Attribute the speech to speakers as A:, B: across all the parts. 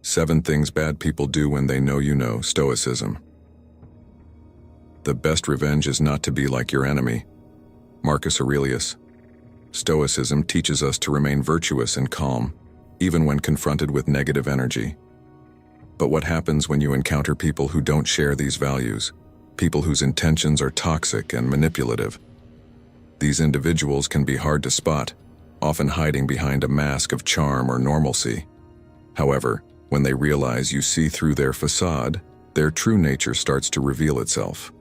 A: 7 Things Bad People Do When They Know You Know, Stoicism. The best revenge is not to be like your enemy. Marcus Aurelius. Stoicism teaches us to remain virtuous and calm, even when confronted with negative energy. But what happens when you encounter people who don't share these values? People whose intentions are toxic and manipulative. These individuals can be hard to spot, often hiding behind a mask of charm or normalcy. However, when they realize you see through their facade, their true nature starts to reveal itself.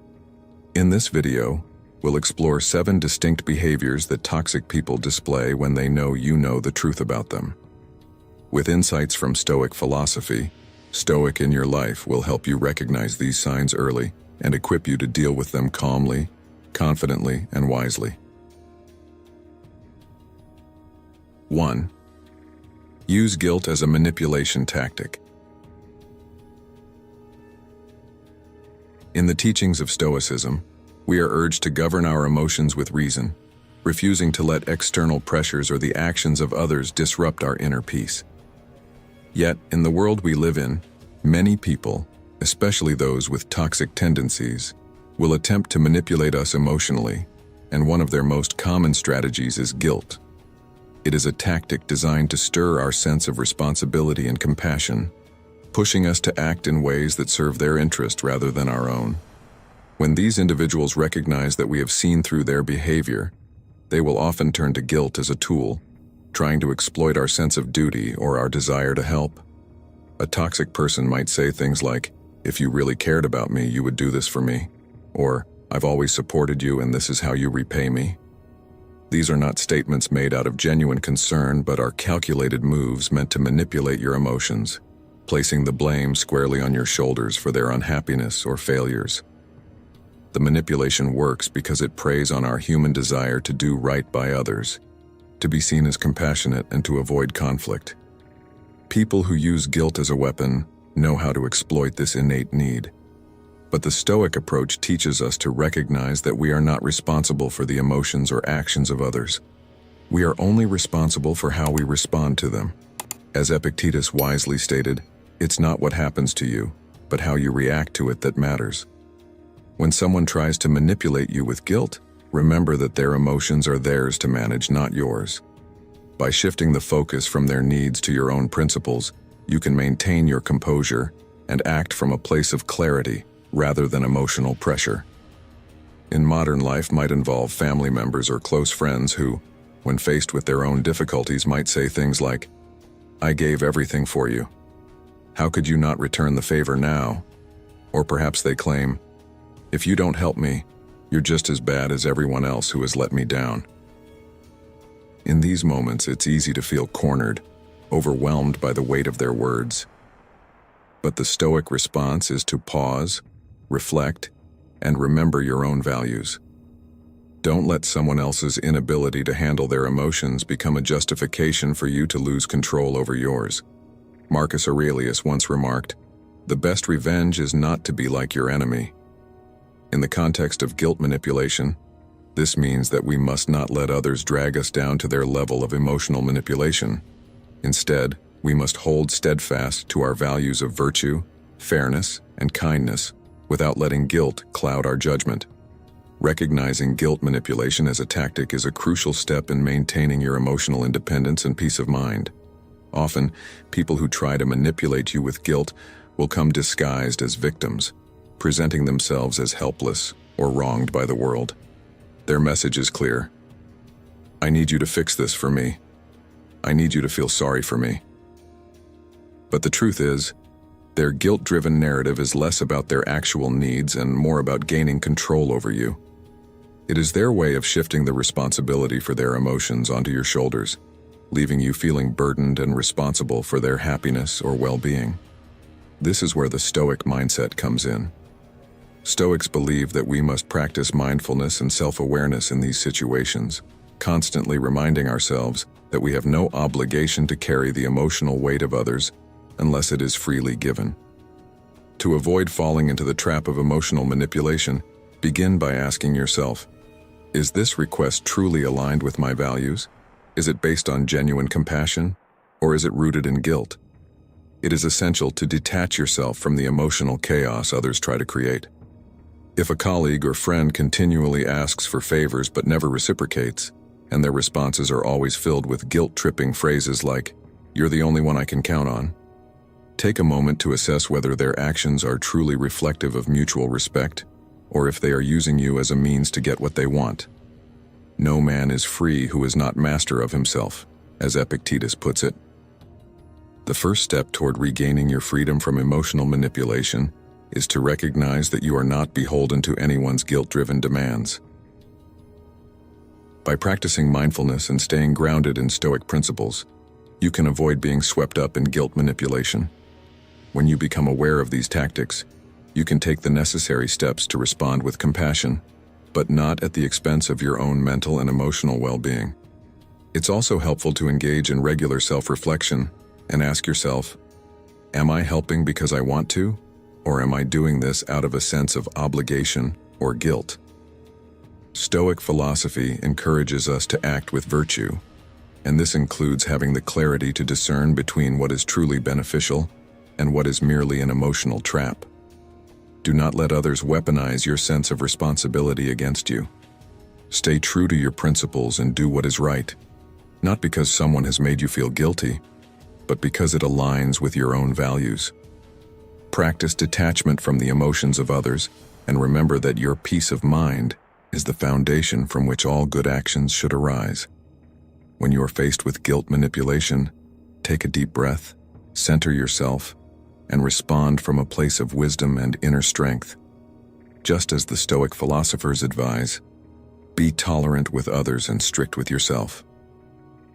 A: In this video, we'll explore 7 distinct behaviors that toxic people display when they know you know the truth about them. With insights from Stoic philosophy, Stoic in Your Life will help you recognize these signs early and equip you to deal with them calmly, confidently, and wisely. 1. Use guilt as a manipulation tactic. In the teachings of Stoicism, we are urged to govern our emotions with reason, refusing to let external pressures or the actions of others disrupt our inner peace. Yet, in the world we live in, many people, especially those with toxic tendencies, will attempt to manipulate us emotionally, and one of their most common strategies is guilt. It is a tactic designed to stir our sense of responsibility and compassion, pushing us to act in ways that serve their interest rather than our own. When these individuals recognize that we have seen through their behavior, they will often turn to guilt as a tool, trying to exploit our sense of duty or our desire to help. A toxic person might say things like, "If you really cared about me, you would do this for me," or "I've always supported you and this is how you repay me." These are not statements made out of genuine concern, but are calculated moves meant to manipulate your emotions, placing the blame squarely on your shoulders for their unhappiness or failures. The manipulation works because it preys on our human desire to do right by others, to be seen as compassionate and to avoid conflict. People who use guilt as a weapon know how to exploit this innate need. But the Stoic approach teaches us to recognize that we are not responsible for the emotions or actions of others. We are only responsible for how we respond to them. As Epictetus wisely stated, "It's not what happens to you, but how you react to it that matters." When someone tries to manipulate you with guilt, remember that their emotions are theirs to manage, not yours. By shifting the focus from their needs to your own principles, you can maintain your composure and act from a place of clarity rather than emotional pressure. In modern life might involve family members or close friends who, when faced with their own difficulties, might say things like, "I gave everything for you. How could you not return the favor now?" Or perhaps they claim, "If you don't help me, you're just as bad as everyone else who has let me down." In these moments, it's easy to feel cornered, overwhelmed by the weight of their words. But the Stoic response is to pause, reflect, and remember your own values. Don't let someone else's inability to handle their emotions become a justification for you to lose control over yours. Marcus Aurelius once remarked, "The best revenge is not to be like your enemy." In the context of guilt manipulation, this means that we must not let others drag us down to their level of emotional manipulation. Instead, we must hold steadfast to our values of virtue, fairness, and kindness, without letting guilt cloud our judgment. Recognizing guilt manipulation as a tactic is a crucial step in maintaining your emotional independence and peace of mind. Often, people who try to manipulate you with guilt will come disguised as victims, presenting themselves as helpless or wronged by the world. Their message is clear: "I need you to fix this for me. I need you to feel sorry for me." But the truth is, their guilt-driven narrative is less about their actual needs and more about gaining control over you. It is their way of shifting the responsibility for their emotions onto your shoulders, leaving you feeling burdened and responsible for their happiness or well-being. This is where the Stoic mindset comes in. Stoics believe that we must practice mindfulness and self-awareness in these situations, constantly reminding ourselves that we have no obligation to carry the emotional weight of others unless it is freely given. To avoid falling into the trap of emotional manipulation, begin by asking yourself, is this request truly aligned with my values? Is it based on genuine compassion, or is it rooted in guilt? It is essential to detach yourself from the emotional chaos others try to create. If a colleague or friend continually asks for favors but never reciprocates, and their responses are always filled with guilt-tripping phrases like, "You're the only one I can count on," take a moment to assess whether their actions are truly reflective of mutual respect, or if they are using you as a means to get what they want. No man is free who is not master of himself, as Epictetus puts it. The first step toward regaining your freedom from emotional manipulation is to recognize that you are not beholden to anyone's guilt-driven demands. By practicing mindfulness and staying grounded in Stoic principles, you can avoid being swept up in guilt manipulation. When you become aware of these tactics, you can take the necessary steps to respond with compassion, but not at the expense of your own mental and emotional well-being. It's also helpful to engage in regular self-reflection and ask yourself, am I helping because I want to, or am I doing this out of a sense of obligation or guilt? Stoic philosophy encourages us to act with virtue, and this includes having the clarity to discern between what is truly beneficial and what is merely an emotional trap. Do not let others weaponize your sense of responsibility against you. Stay true to your principles and do what is right, not because someone has made you feel guilty, but because it aligns with your own values. Practice detachment from the emotions of others, and remember that your peace of mind is the foundation from which all good actions should arise. When you are faced with guilt manipulation, take a deep breath, center yourself, and respond from a place of wisdom and inner strength. Just as the Stoic philosophers advise, be tolerant with others and strict with yourself.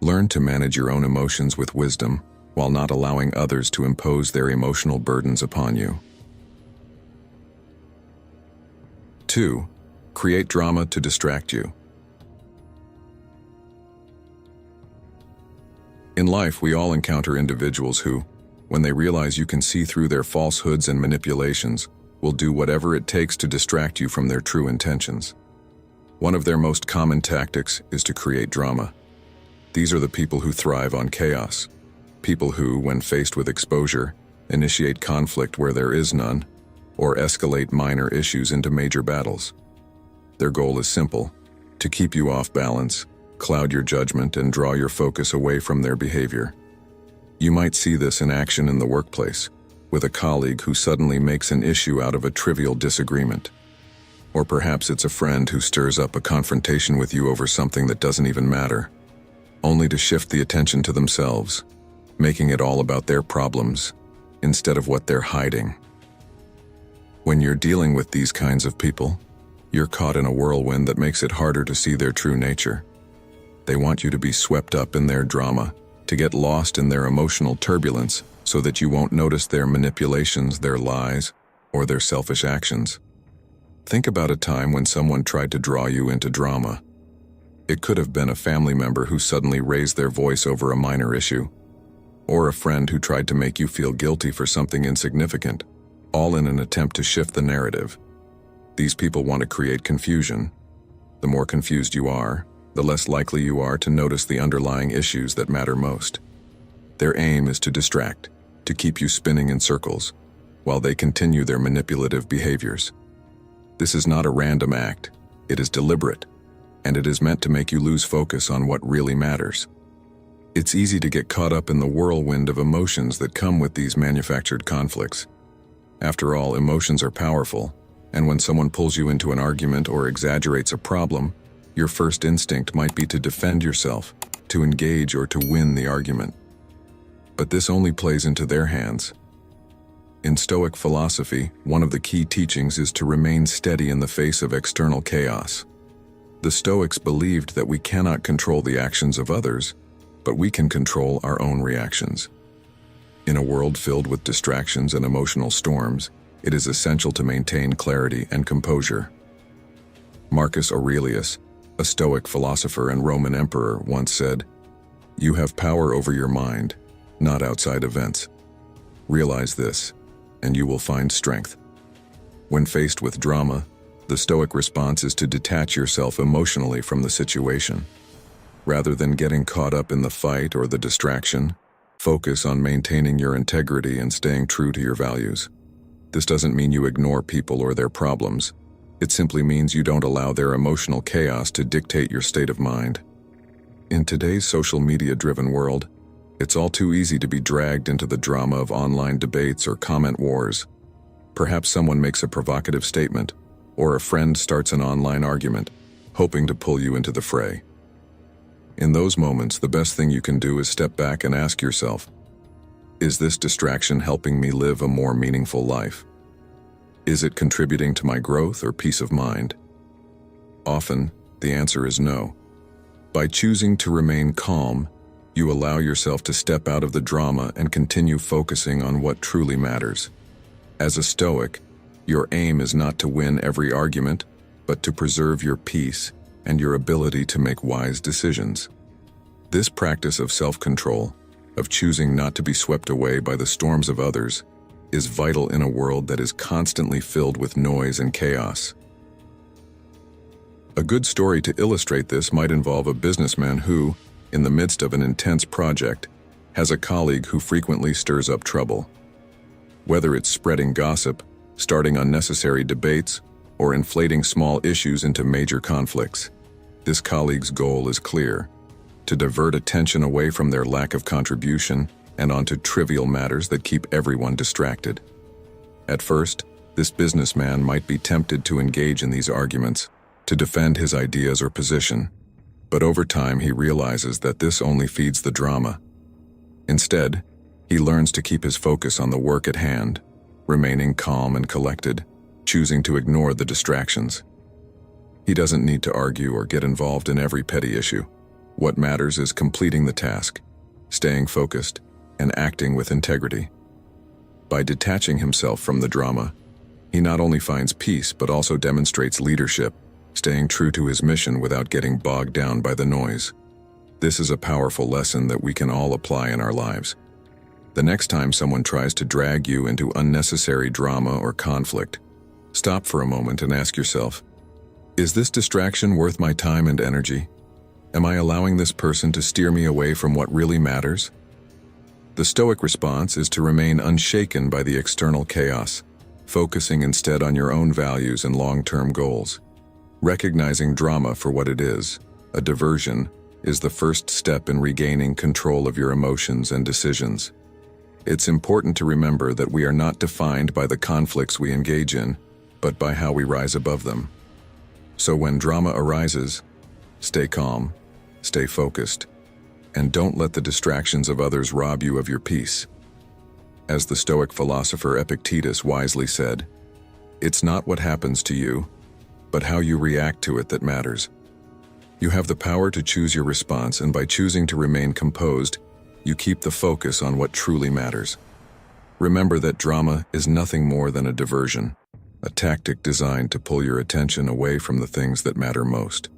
A: Learn to manage your own emotions with wisdom, while not allowing others to impose their emotional burdens upon you. 2. Create drama to distract you. In life, we all encounter individuals who, when they realize you can see through their falsehoods and manipulations, will do whatever it takes to distract you from their true intentions. One of their most common tactics is to create drama. These are the people who thrive on chaos. People who, when faced with exposure, initiate conflict where there is none, or escalate minor issues into major battles. Their goal is simple: to keep you off balance, cloud your judgment, and draw your focus away from their behavior. You might see this in action in the workplace, with a colleague who suddenly makes an issue out of a trivial disagreement. Or perhaps it's a friend who stirs up a confrontation with you over something that doesn't even matter, only to shift the attention to themselves, making it all about their problems instead of what they're hiding. When you're dealing with these kinds of people, you're caught in a whirlwind that makes it harder to see their true nature. They want you to be swept up in their drama, to get lost in their emotional turbulence so that you won't notice their manipulations, their lies, or their selfish actions. Think about a time when someone tried to draw you into drama. It could have been a family member who suddenly raised their voice over a minor issue, or a friend who tried to make you feel guilty for something insignificant, all in an attempt to shift the narrative. These people want to create confusion. The more confused you are, the less likely you are to notice the underlying issues that matter most. Their aim is to distract, to keep you spinning in circles, while they continue their manipulative behaviors. This is not a random act, it is deliberate, and it is meant to make you lose focus on what really matters. It's easy to get caught up in the whirlwind of emotions that come with these manufactured conflicts. After all, emotions are powerful, and when someone pulls you into an argument or exaggerates a problem, your first instinct might be to defend yourself, to engage, or to win the argument. But this only plays into their hands. In Stoic philosophy, one of the key teachings is to remain steady in the face of external chaos. The Stoics believed that we cannot control the actions of others, but we can control our own reactions. In a world filled with distractions and emotional storms, it is essential to maintain clarity and composure. Marcus Aurelius, a Stoic philosopher and Roman emperor, once said, "You have power over your mind, not outside events. Realize this, and you will find strength." When faced with drama, the Stoic response is to detach yourself emotionally from the situation. Rather than getting caught up in the fight or the distraction, Focus on maintaining your integrity and staying true to your values. This doesn't mean you ignore people or their problems. It simply means you don't allow their emotional chaos to dictate your state of mind. In today's social media-driven world, it's all too easy to be dragged into the drama of online debates or comment wars. Perhaps someone makes a provocative statement, or a friend starts an online argument, hoping to pull you into the fray. In those moments, the best thing you can do is step back and ask yourself, is this distraction helping me live a more meaningful life? Is it contributing to my growth or peace of mind? Often, the answer is no. By choosing to remain calm, you allow yourself to step out of the drama and continue focusing on what truly matters. As a Stoic, your aim is not to win every argument, but to preserve your peace and your ability to make wise decisions. This practice of self-control, of choosing not to be swept away by the storms of others, is vital in a world that is constantly filled with noise and chaos. A good story to illustrate this might involve a businessman who, in the midst of an intense project, has a colleague who frequently stirs up trouble. Whether it's spreading gossip, starting unnecessary debates, or inflating small issues into major conflicts, this colleague's goal is clear: to divert attention away from their lack of contribution and onto trivial matters that keep everyone distracted. At first, this businessman might be tempted to engage in these arguments, to defend his ideas or position, but over time he realizes that this only feeds the drama. Instead, he learns to keep his focus on the work at hand, remaining calm and collected, choosing to ignore the distractions. He doesn't need to argue or get involved in every petty issue. What matters is completing the task, staying focused, and acting with integrity. By detaching himself from the drama, he not only finds peace but also demonstrates leadership, staying true to his mission without getting bogged down by the noise. This is a powerful lesson that we can all apply in our lives. The next time someone tries to drag you into unnecessary drama or conflict, stop for a moment and ask yourself, is this distraction worth my time and energy? Am I allowing this person to steer me away from what really matters? The Stoic response is to remain unshaken by the external chaos, focusing instead on your own values and long-term goals. Recognizing drama for what it is, a diversion, is the first step in regaining control of your emotions and decisions. It's important to remember that we are not defined by the conflicts we engage in, but by how we rise above them. So when drama arises, stay calm, stay focused, and don't let the distractions of others rob you of your peace. As the Stoic philosopher Epictetus wisely said, "It's not what happens to you, but how you react to it that matters." You have the power to choose your response, and by choosing to remain composed, you keep the focus on what truly matters. Remember that drama is nothing more than a diversion, a tactic designed to pull your attention away from the things that matter most.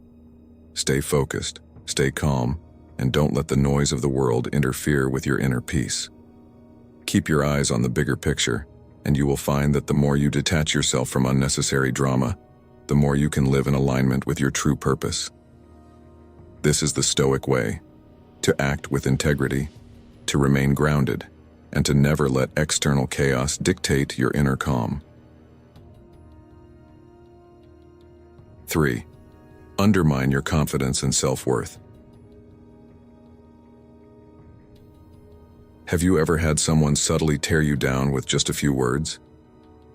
A: Stay focused, stay calm, and don't let the noise of the world interfere with your inner peace. Keep your eyes on the bigger picture, and you will find that the more you detach yourself from unnecessary drama, the more you can live in alignment with your true purpose. This is the Stoic way: to act with integrity, to remain grounded, and to never let external chaos dictate your inner calm. 3. Undermine your confidence and self-worth. Have you ever had someone subtly tear you down with just a few words?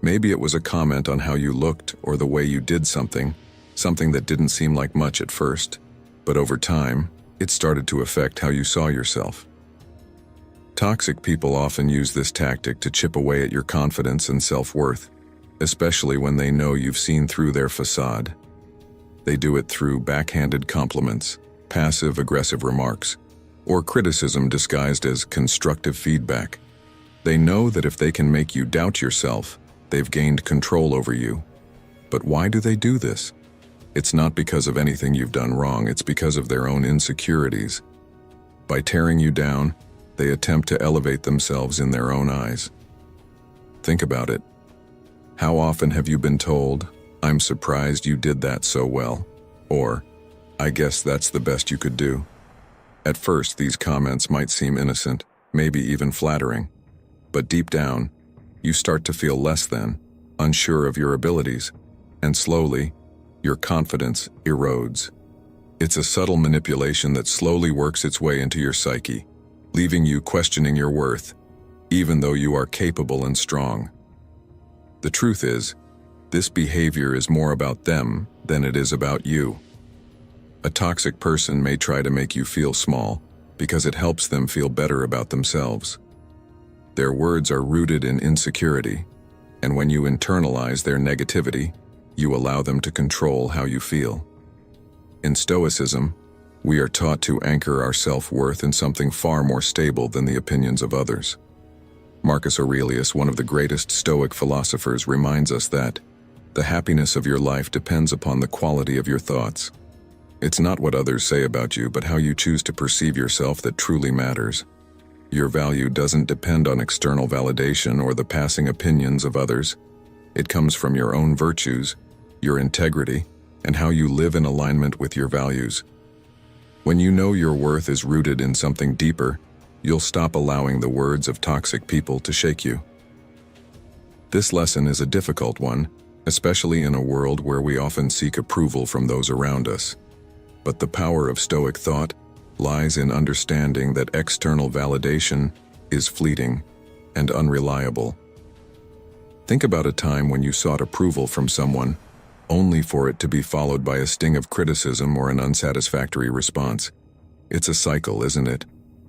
A: Maybe it was a comment on how you looked or the way you did something that didn't seem like much at first, but over time, it started to affect how you saw yourself. Toxic people often use this tactic to chip away at your confidence and self-worth, especially when they know you've seen through their facade. They do it through backhanded compliments, passive-aggressive remarks, or criticism disguised as constructive feedback. They know that if they can make you doubt yourself, they've gained control over you. But why do they do this? It's not because of anything you've done wrong, it's because of their own insecurities. By tearing you down, they attempt to elevate themselves in their own eyes. Think about it. How often have you been told, "I'm surprised you did that so well," or, "I guess that's the best you could do"? At first, these comments might seem innocent, maybe even flattering. But deep down, you start to feel less than, unsure of your abilities, and slowly, your confidence erodes. It's a subtle manipulation that slowly works its way into your psyche, leaving you questioning your worth, even though you are capable and strong. The truth is, this behavior is more about them than it is about you. A toxic person may try to make you feel small because it helps them feel better about themselves. Their words are rooted in insecurity, and when you internalize their negativity, you allow them to control how you feel. In Stoicism, we are taught to anchor our self-worth in something far more stable than the opinions of others. Marcus Aurelius, one of the greatest Stoic philosophers, reminds us that the happiness of your life depends upon the quality of your thoughts. It's not what others say about you, but how you choose to perceive yourself that truly matters. Your value doesn't depend on external validation or the passing opinions of others. It comes from your own virtues, your integrity, and how you live in alignment with your values. When you know your worth is rooted in something deeper, you'll stop allowing the words of toxic people to shake you. This lesson is a difficult one, especially in a world where we often seek approval from those around us. But the power of Stoic thought lies in understanding that external validation is fleeting and unreliable. Think about a time when you sought approval from someone, only for it to be followed by a sting of criticism or an unsatisfactory response. It's a cycle, isn't it?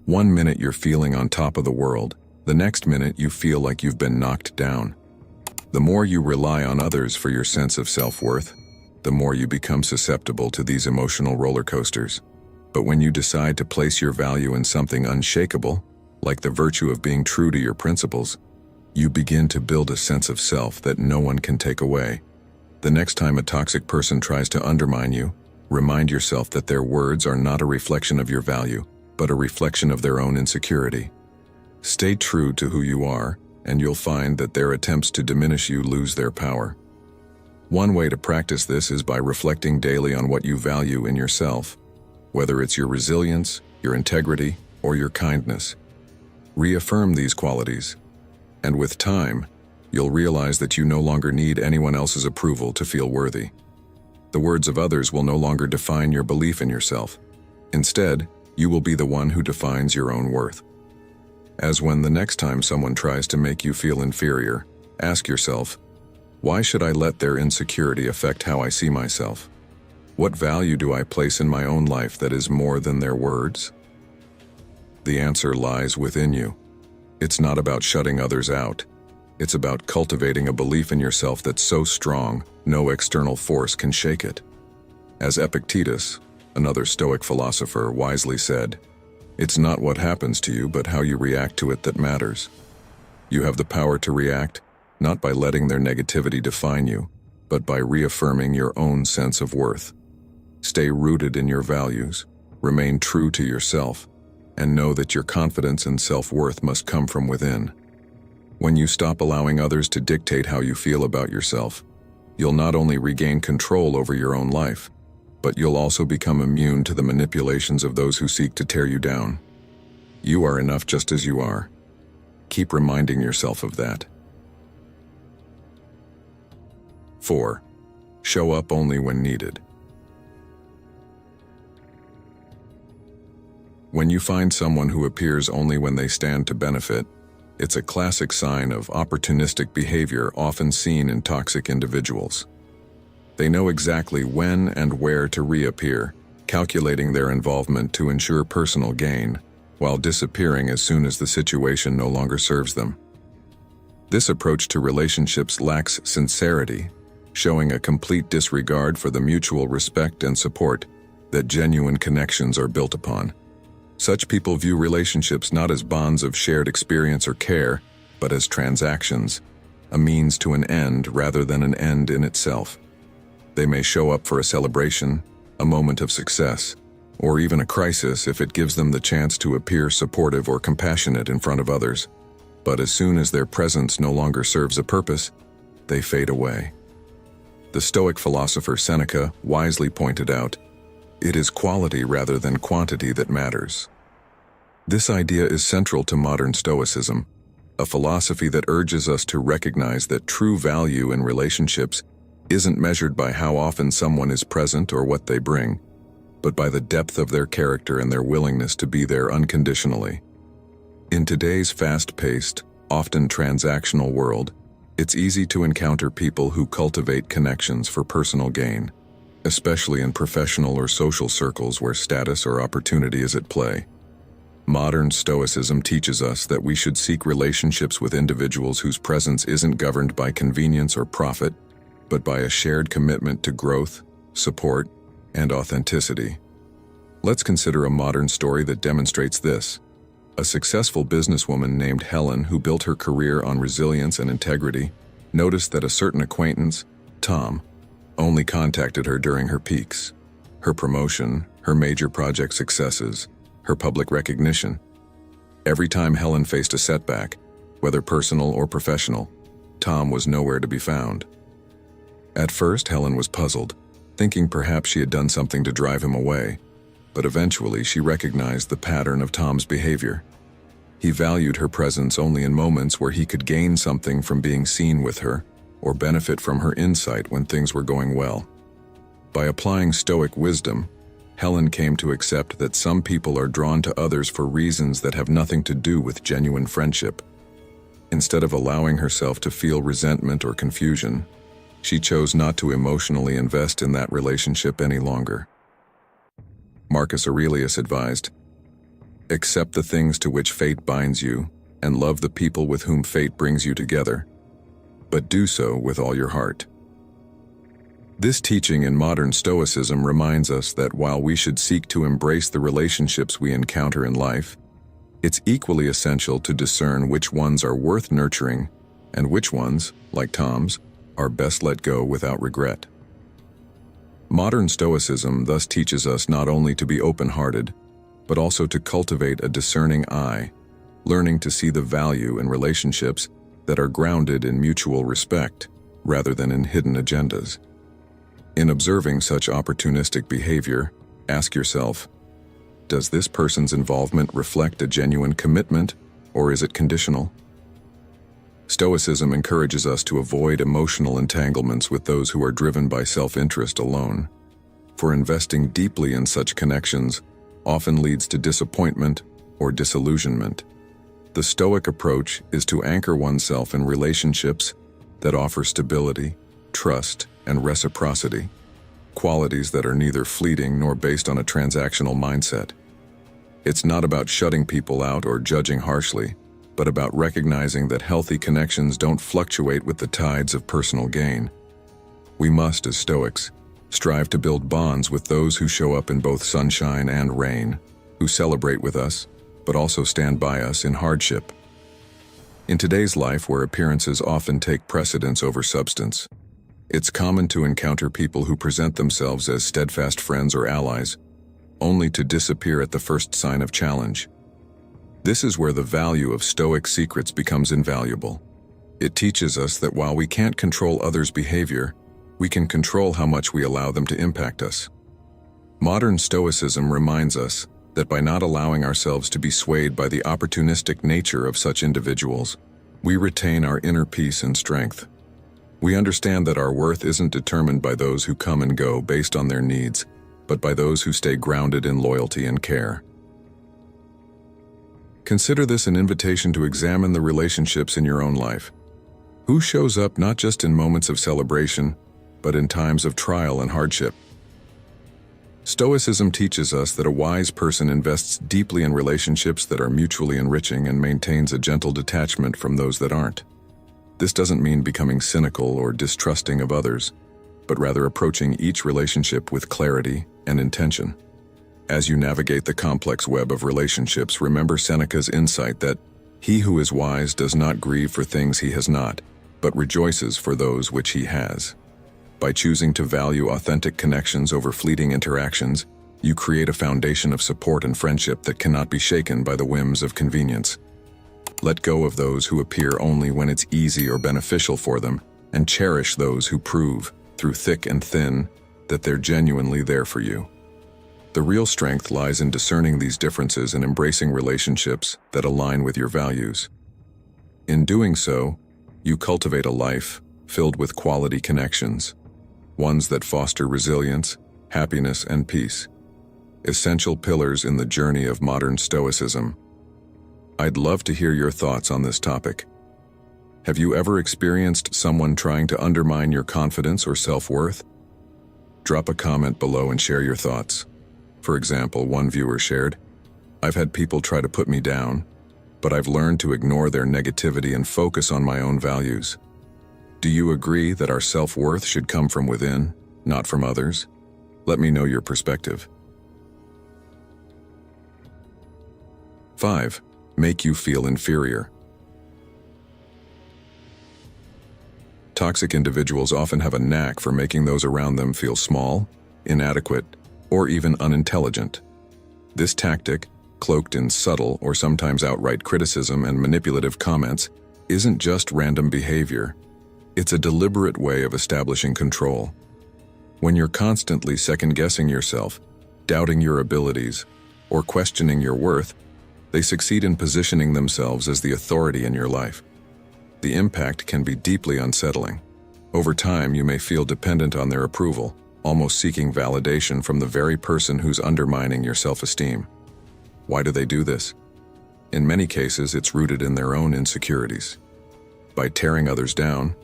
A: One minute you're feeling on top of the world, the next minute you feel like you've been knocked down. The more you rely on others for your sense of self-worth, the more you become susceptible to these emotional roller coasters. But when you decide to place your value in something unshakable, like the virtue of being true to your principles, you begin to build a sense of self that no one can take away. The next time a toxic person tries to undermine you, remind yourself that their words are not a reflection of your value, but a reflection of their own insecurity. Stay true to who you are, and you'll find that their attempts to diminish you lose their power. One way to practice this is by reflecting daily on what you value in yourself, whether it's your resilience, your integrity, or your kindness. Reaffirm these qualities, and with time, you'll realize that you no longer need anyone else's approval to feel worthy. The words of others will no longer define your belief in yourself. Instead, you will be the one who defines your own worth. As when the next time someone tries to make you feel inferior, ask yourself, why should I let their insecurity affect how I see myself? What value do I place in my own life that is more than their words? The answer lies within you. It's not about shutting others out. It's about cultivating a belief in yourself that's so strong, no external force can shake it. As Epictetus, another Stoic philosopher, wisely said, "It's not what happens to you, but how you react to it that matters." You have the power to react, not by letting their negativity define you, but by reaffirming your own sense of worth. Stay rooted in your values, remain true to yourself, and know that your confidence and self-worth must come from within. When you stop allowing others to dictate how you feel about yourself, you'll not only regain control over your own life, but you'll also become immune to the manipulations of those who seek to tear you down. You are enough just as you are. Keep reminding yourself of that. 4. Show up only when needed. When you find someone who appears only when they stand to benefit, it's a classic sign of opportunistic behavior often seen in toxic individuals. They know exactly when and where to reappear, calculating their involvement to ensure personal gain, while disappearing as soon as the situation no longer serves them. This approach to relationships lacks sincerity, showing a complete disregard for the mutual respect and support that genuine connections are built upon. Such people view relationships not as bonds of shared experience or care, but as transactions, a means to an end rather than an end in itself. They may show up for a celebration, a moment of success, or even a crisis if it gives them the chance to appear supportive or compassionate in front of others. But as soon as their presence no longer serves a purpose, they fade away. The Stoic philosopher Seneca wisely pointed out, "It is quality rather than quantity that matters." This idea is central to modern Stoicism, a philosophy that urges us to recognize that true value in relationships isn't measured by how often someone is present or what they bring, but by the depth of their character and their willingness to be there unconditionally. In today's fast-paced, often transactional world, it's easy to encounter people who cultivate connections for personal gain, especially in professional or social circles where status or opportunity is at play. Modern Stoicism teaches us that we should seek relationships with individuals whose presence isn't governed by convenience or profit, but by a shared commitment to growth, support, and authenticity. Let's consider a modern story that demonstrates this. A successful businesswoman named Helen, who built her career on resilience and integrity, noticed that a certain acquaintance, Tom, only contacted her during her peaks. Her promotion, her major project successes, her public recognition. Every time Helen faced a setback, whether personal or professional, Tom was nowhere to be found. At first, Helen was puzzled, thinking perhaps she had done something to drive him away, but eventually she recognized the pattern of Tom's behavior. He valued her presence only in moments where he could gain something from being seen with her, or benefit from her insight when things were going well. By applying Stoic wisdom, Helen came to accept that some people are drawn to others for reasons that have nothing to do with genuine friendship. Instead of allowing herself to feel resentment or confusion, she chose not to emotionally invest in that relationship any longer. Marcus Aurelius advised, "Accept the things to which fate binds you, and love the people with whom fate brings you together, but do so with all your heart." This teaching in modern Stoicism reminds us that while we should seek to embrace the relationships we encounter in life, it's equally essential to discern which ones are worth nurturing and which ones, like Tom's, are best let go without regret. Modern Stoicism thus teaches us not only to be open-hearted, but also to cultivate a discerning eye, learning to see the value in relationships that are grounded in mutual respect rather than in hidden agendas. In observing such opportunistic behavior, ask yourself, does this person's involvement reflect a genuine commitment, or is it conditional? Stoicism encourages us to avoid emotional entanglements with those who are driven by self-interest alone, for investing deeply in such connections often leads to disappointment or disillusionment. The Stoic approach is to anchor oneself in relationships that offer stability, trust, and reciprocity, qualities that are neither fleeting nor based on a transactional mindset. It's not about shutting people out or judging harshly, but about recognizing that healthy connections don't fluctuate with the tides of personal gain. We must, as Stoics, strive to build bonds with those who show up in both sunshine and rain, who celebrate with us, but also stand by us in hardship. In today's life, where appearances often take precedence over substance, it's common to encounter people who present themselves as steadfast friends or allies, only to disappear at the first sign of challenge. This is where the value of Stoic secrets becomes invaluable. It teaches us that while we can't control others' behavior, we can control how much we allow them to impact us. Modern Stoicism reminds us that by not allowing ourselves to be swayed by the opportunistic nature of such individuals, we retain our inner peace and strength. We understand that our worth isn't determined by those who come and go based on their needs, but by those who stay grounded in loyalty and care. Consider this an invitation to examine the relationships in your own life. Who shows up not just in moments of celebration, but in times of trial and hardship? Stoicism teaches us that a wise person invests deeply in relationships that are mutually enriching and maintains a gentle detachment from those that aren't. This doesn't mean becoming cynical or distrusting of others, but rather approaching each relationship with clarity and intention. As you navigate the complex web of relationships, remember Seneca's insight that he who is wise does not grieve for things he has not, but rejoices for those which he has. By choosing to value authentic connections over fleeting interactions, you create a foundation of support and friendship that cannot be shaken by the whims of convenience. Let go of those who appear only when it's easy or beneficial for them, and cherish those who prove, through thick and thin, that they're genuinely there for you. The real strength lies in discerning these differences and embracing relationships that align with your values. In doing so, you cultivate a life filled with quality connections, ones that foster resilience, happiness, and peace, essential pillars in the journey of modern Stoicism. I'd love to hear your thoughts on this topic. Have you ever experienced someone trying to undermine your confidence or self-worth? Drop a comment below and share your thoughts. For example, one viewer shared, "I've had people try to put me down, but I've learned to ignore their negativity and focus on my own values." Do you agree that our self-worth should come from within, not from others? Let me know your perspective. 5. Make you feel inferior. Toxic individuals often have a knack for making those around them feel small, inadequate, or even unintelligent. This tactic, cloaked in subtle or sometimes outright criticism and manipulative comments, isn't just random behavior. It's a deliberate way of establishing control. When you're constantly second-guessing yourself, doubting your abilities, or questioning your worth, they succeed in positioning themselves as the authority in your life. The impact can be deeply unsettling. Over time, you may feel dependent on their approval, almost seeking validation from the very person who's undermining your self-esteem. Why do they do this? In many cases, it's rooted in their own insecurities. By tearing others down,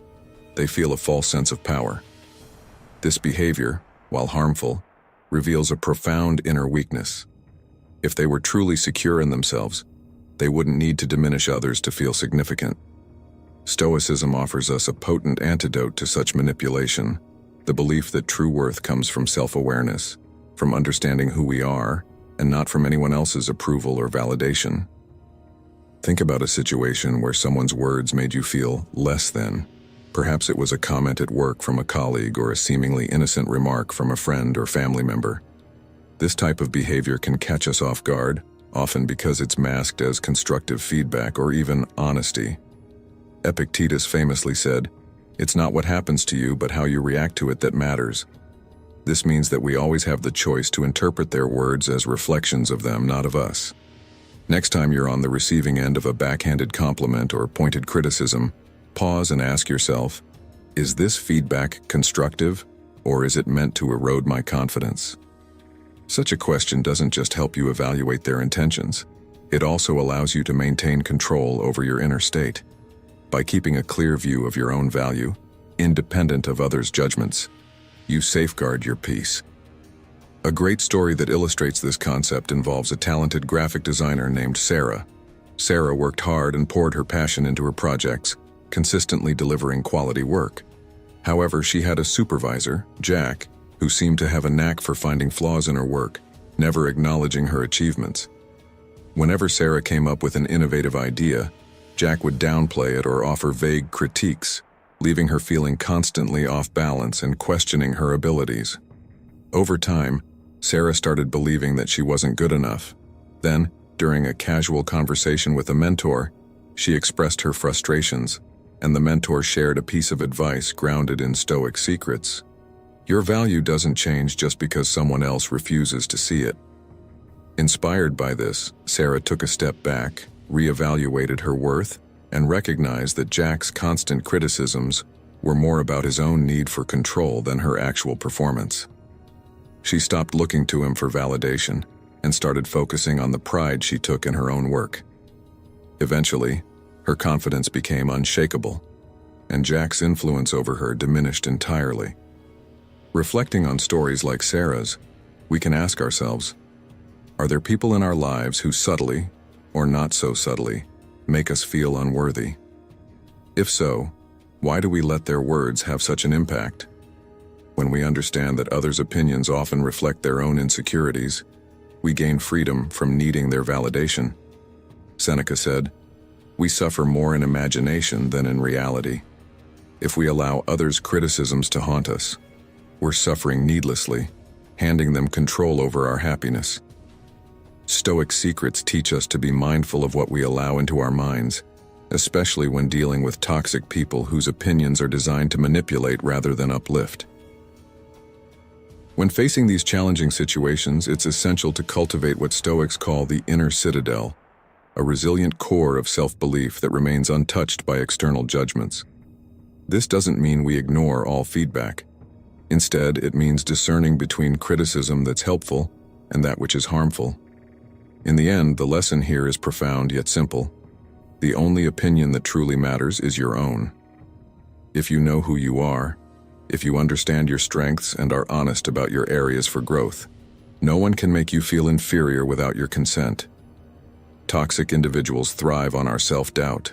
A: they feel a false sense of power. This behavior, while harmful, reveals a profound inner weakness. If they were truly secure in themselves, they wouldn't need to diminish others to feel significant. Stoicism offers us a potent antidote to such manipulation, the belief that true worth comes from self-awareness, from understanding who we are, and not from anyone else's approval or validation. Think about a situation where someone's words made you feel less than. Perhaps it was a comment at work from a colleague or a seemingly innocent remark from a friend or family member. This type of behavior can catch us off guard, often because it's masked as constructive feedback or even honesty. Epictetus famously said, "It's not what happens to you, but how you react to it that matters." This means that we always have the choice to interpret their words as reflections of them, not of us. Next time you're on the receiving end of a backhanded compliment or pointed criticism, pause and ask yourself, is this feedback constructive, or is it meant to erode my confidence? Such a question doesn't just help you evaluate their intentions. It also allows you to maintain control over your inner state. By keeping a clear view of your own value, independent of others' judgments, you safeguard your peace. A great story that illustrates this concept involves a talented graphic designer named Sarah. Sarah worked hard and poured her passion into her projects, consistently delivering quality work. However, she had a supervisor, Jack, who seemed to have a knack for finding flaws in her work, never acknowledging her achievements. Whenever Sarah came up with an innovative idea, Jack would downplay it or offer vague critiques, leaving her feeling constantly off balance and questioning her abilities. Over time, Sarah started believing that she wasn't good enough. Then, during a casual conversation with a mentor, she expressed her frustrations, and the mentor shared a piece of advice grounded in Stoic secrets. Your value doesn't change just because someone else refuses to see it. Inspired by this, Sarah took a step back, reevaluated her worth, and recognized that Jack's constant criticisms were more about his own need for control than her actual performance. She stopped looking to him for validation and started focusing on the pride she took in her own work. Eventually, her confidence became unshakable, and Jack's influence over her diminished entirely. Reflecting on stories like Sarah's, we can ask ourselves, are there people in our lives who subtly, or not so subtly, make us feel unworthy? If so, why do we let their words have such an impact? When we understand that others' opinions often reflect their own insecurities, we gain freedom from needing their validation. Seneca said, "We suffer more in imagination than in reality." If we allow others' criticisms to haunt us, we're suffering needlessly, handing them control over our happiness. Stoic secrets teach us to be mindful of what we allow into our minds, especially when dealing with toxic people whose opinions are designed to manipulate rather than uplift. When facing these challenging situations, it's essential to cultivate what Stoics call the inner citadel, a resilient core of self-belief that remains untouched by external judgments. This doesn't mean we ignore all feedback. Instead, it means discerning between criticism that's helpful and that which is harmful. In the end, the lesson here is profound yet simple. The only opinion that truly matters is your own. If you know who you are, if you understand your strengths and are honest about your areas for growth, no one can make you feel inferior without your consent. Toxic individuals thrive on our self-doubt.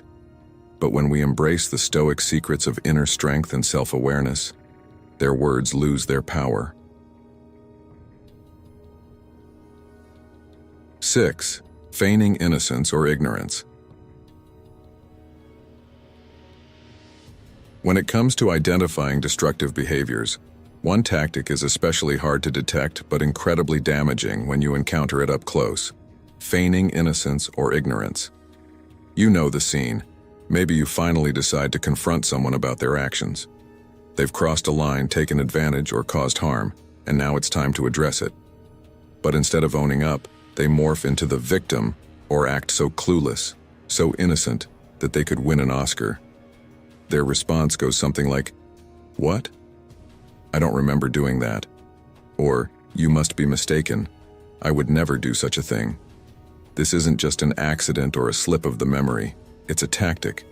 A: But when we embrace the Stoic secrets of inner strength and self-awareness, their words lose their power. 6. Feigning innocence or ignorance. When it comes to identifying destructive behaviors, one tactic is especially hard to detect but incredibly damaging when you encounter it up close: feigning innocence or ignorance. You know the scene. Maybe you finally decide to confront someone about their actions. They've crossed a line, taken advantage, or caused harm, and now it's time to address it. But instead of owning up, they morph into the victim or act so clueless, so innocent, that they could win an Oscar. Their response goes something like, "What? I don't remember doing that." Or, "You must be mistaken. I would never do such a thing." This isn't just an accident or a slip of the memory. It's a tactic.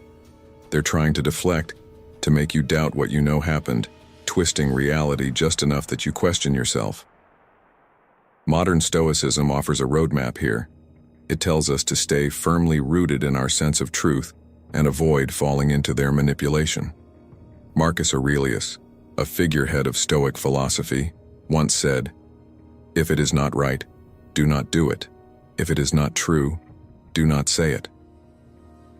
A: They're trying to deflect, to make you doubt what you know happened, twisting reality just enough that you question yourself. Modern Stoicism offers a roadmap here. It tells us to stay firmly rooted in our sense of truth and avoid falling into their manipulation. Marcus Aurelius, a figurehead of Stoic philosophy, once said, "If it is not right, do not do it. If it is not true, do not say it."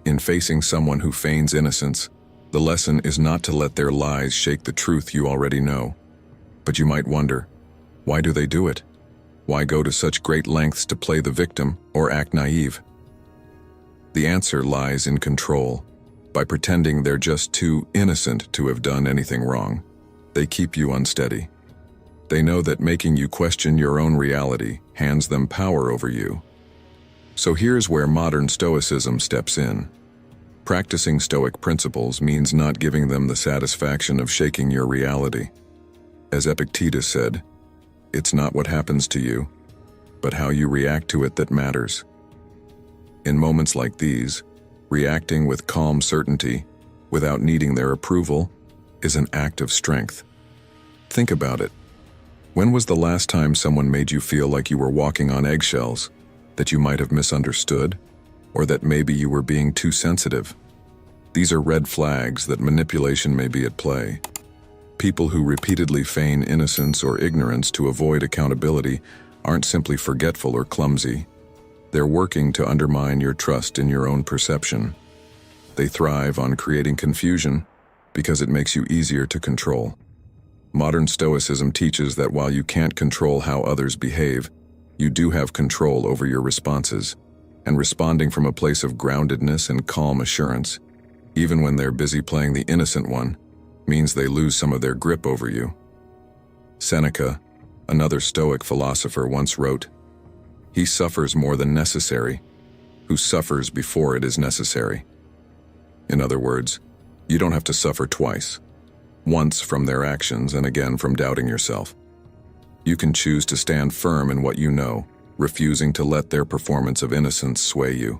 A: In facing someone who feigns innocence, the lesson is not to let their lies shake the truth you already know. But you might wonder, why do they do it? Why go to such great lengths to play the victim or act naive? The answer lies in control. By pretending they're just too innocent to have done anything wrong, they keep you unsteady. They know that making you question your own reality hands them power over you. So here's where modern Stoicism steps in. Practicing Stoic principles means not giving them the satisfaction of shaking your reality. As Epictetus said, "It's not what happens to you, but how you react to it that matters." In moments like these, reacting with calm certainty, without needing their approval, is an act of strength. Think about it. When was the last time someone made you feel like you were walking on eggshells, that you might have misunderstood, or that maybe you were being too sensitive? These are red flags that manipulation may be at play. People who repeatedly feign innocence or ignorance to avoid accountability aren't simply forgetful or clumsy. They're working to undermine your trust in your own perception. They thrive on creating confusion because it makes you easier to control. Modern Stoicism teaches that while you can't control how others behave, you do have control over your responses, and responding from a place of groundedness and calm assurance, even when they're busy playing the innocent one, means they lose some of their grip over you. Seneca, another Stoic philosopher, once wrote, "He suffers more than necessary, who suffers before it is necessary." In other words, you don't have to suffer twice, once from their actions and again from doubting yourself. You can choose to stand firm in what you know, refusing to let their performance of innocence sway you.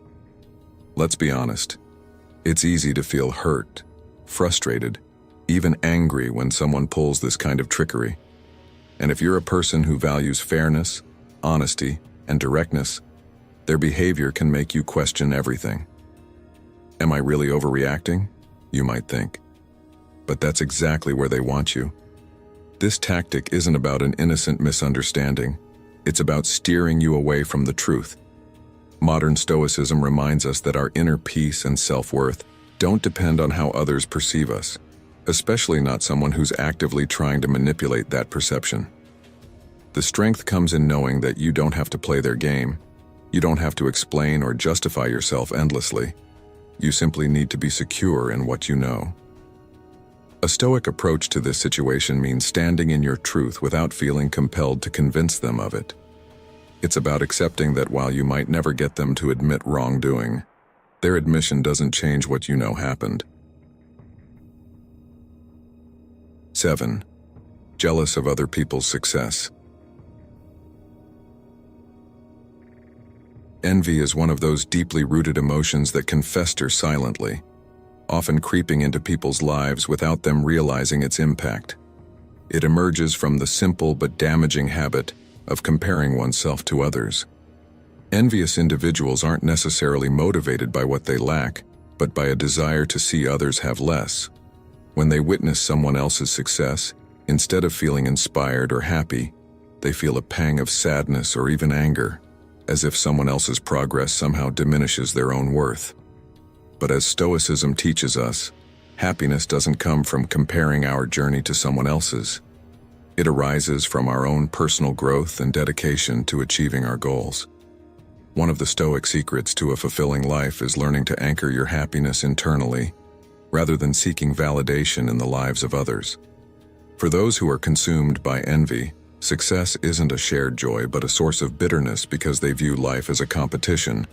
A: Let's be honest. It's easy to feel hurt, frustrated, even angry when someone pulls this kind of trickery. And if you're a person who values fairness, honesty, and directness, their behavior can make you question everything. Am I really overreacting? You might think. But that's exactly where they want you. This tactic isn't about an innocent misunderstanding. It's about steering you away from the truth. Modern Stoicism reminds us that our inner peace and self-worth don't depend on how others perceive us, especially not someone who's actively trying to manipulate that perception. The strength comes in knowing that you don't have to play their game. You don't have to explain or justify yourself endlessly. You simply need to be secure in what you know. A Stoic approach to this situation means standing in your truth without feeling compelled to convince them of it. It's about accepting that while you might never get them to admit wrongdoing, their admission doesn't change what you know happened. 7. Jealous of other people's success. Envy is one of those deeply rooted emotions that can fester silently, often creeping into people's lives without them realizing its impact. It emerges from the simple but damaging habit of comparing oneself to others. Envious individuals aren't necessarily motivated by what they lack, but by a desire to see others have less. When they witness someone else's success, instead of feeling inspired or happy, they feel a pang of sadness or even anger, as if someone else's progress somehow diminishes their own worth. But as Stoicism teaches us, happiness doesn't come from comparing our journey to someone else's. It arises from our own personal growth and dedication to achieving our goals. One of the Stoic secrets to a fulfilling life is learning to anchor your happiness internally, rather than seeking validation in the lives of others. For those who are consumed by envy, success isn't a shared joy but a source of bitterness because they view life as a competition,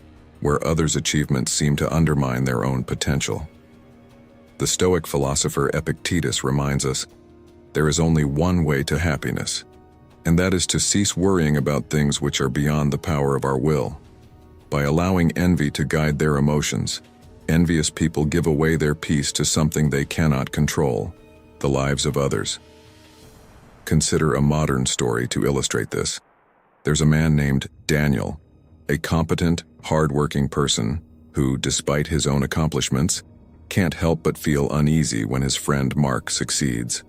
A: where others' achievements seem to undermine their own potential. The Stoic philosopher Epictetus reminds us, there is only one way to happiness, and that is to cease worrying about things which are beyond the power of our will. By allowing envy to guide their emotions, envious people give away their peace to something they cannot control, the lives of others. Consider a modern story to illustrate this. There's a man named Daniel, a competent, hard-working person who, despite his own accomplishments, can't help but feel uneasy when his friend Mark succeeds.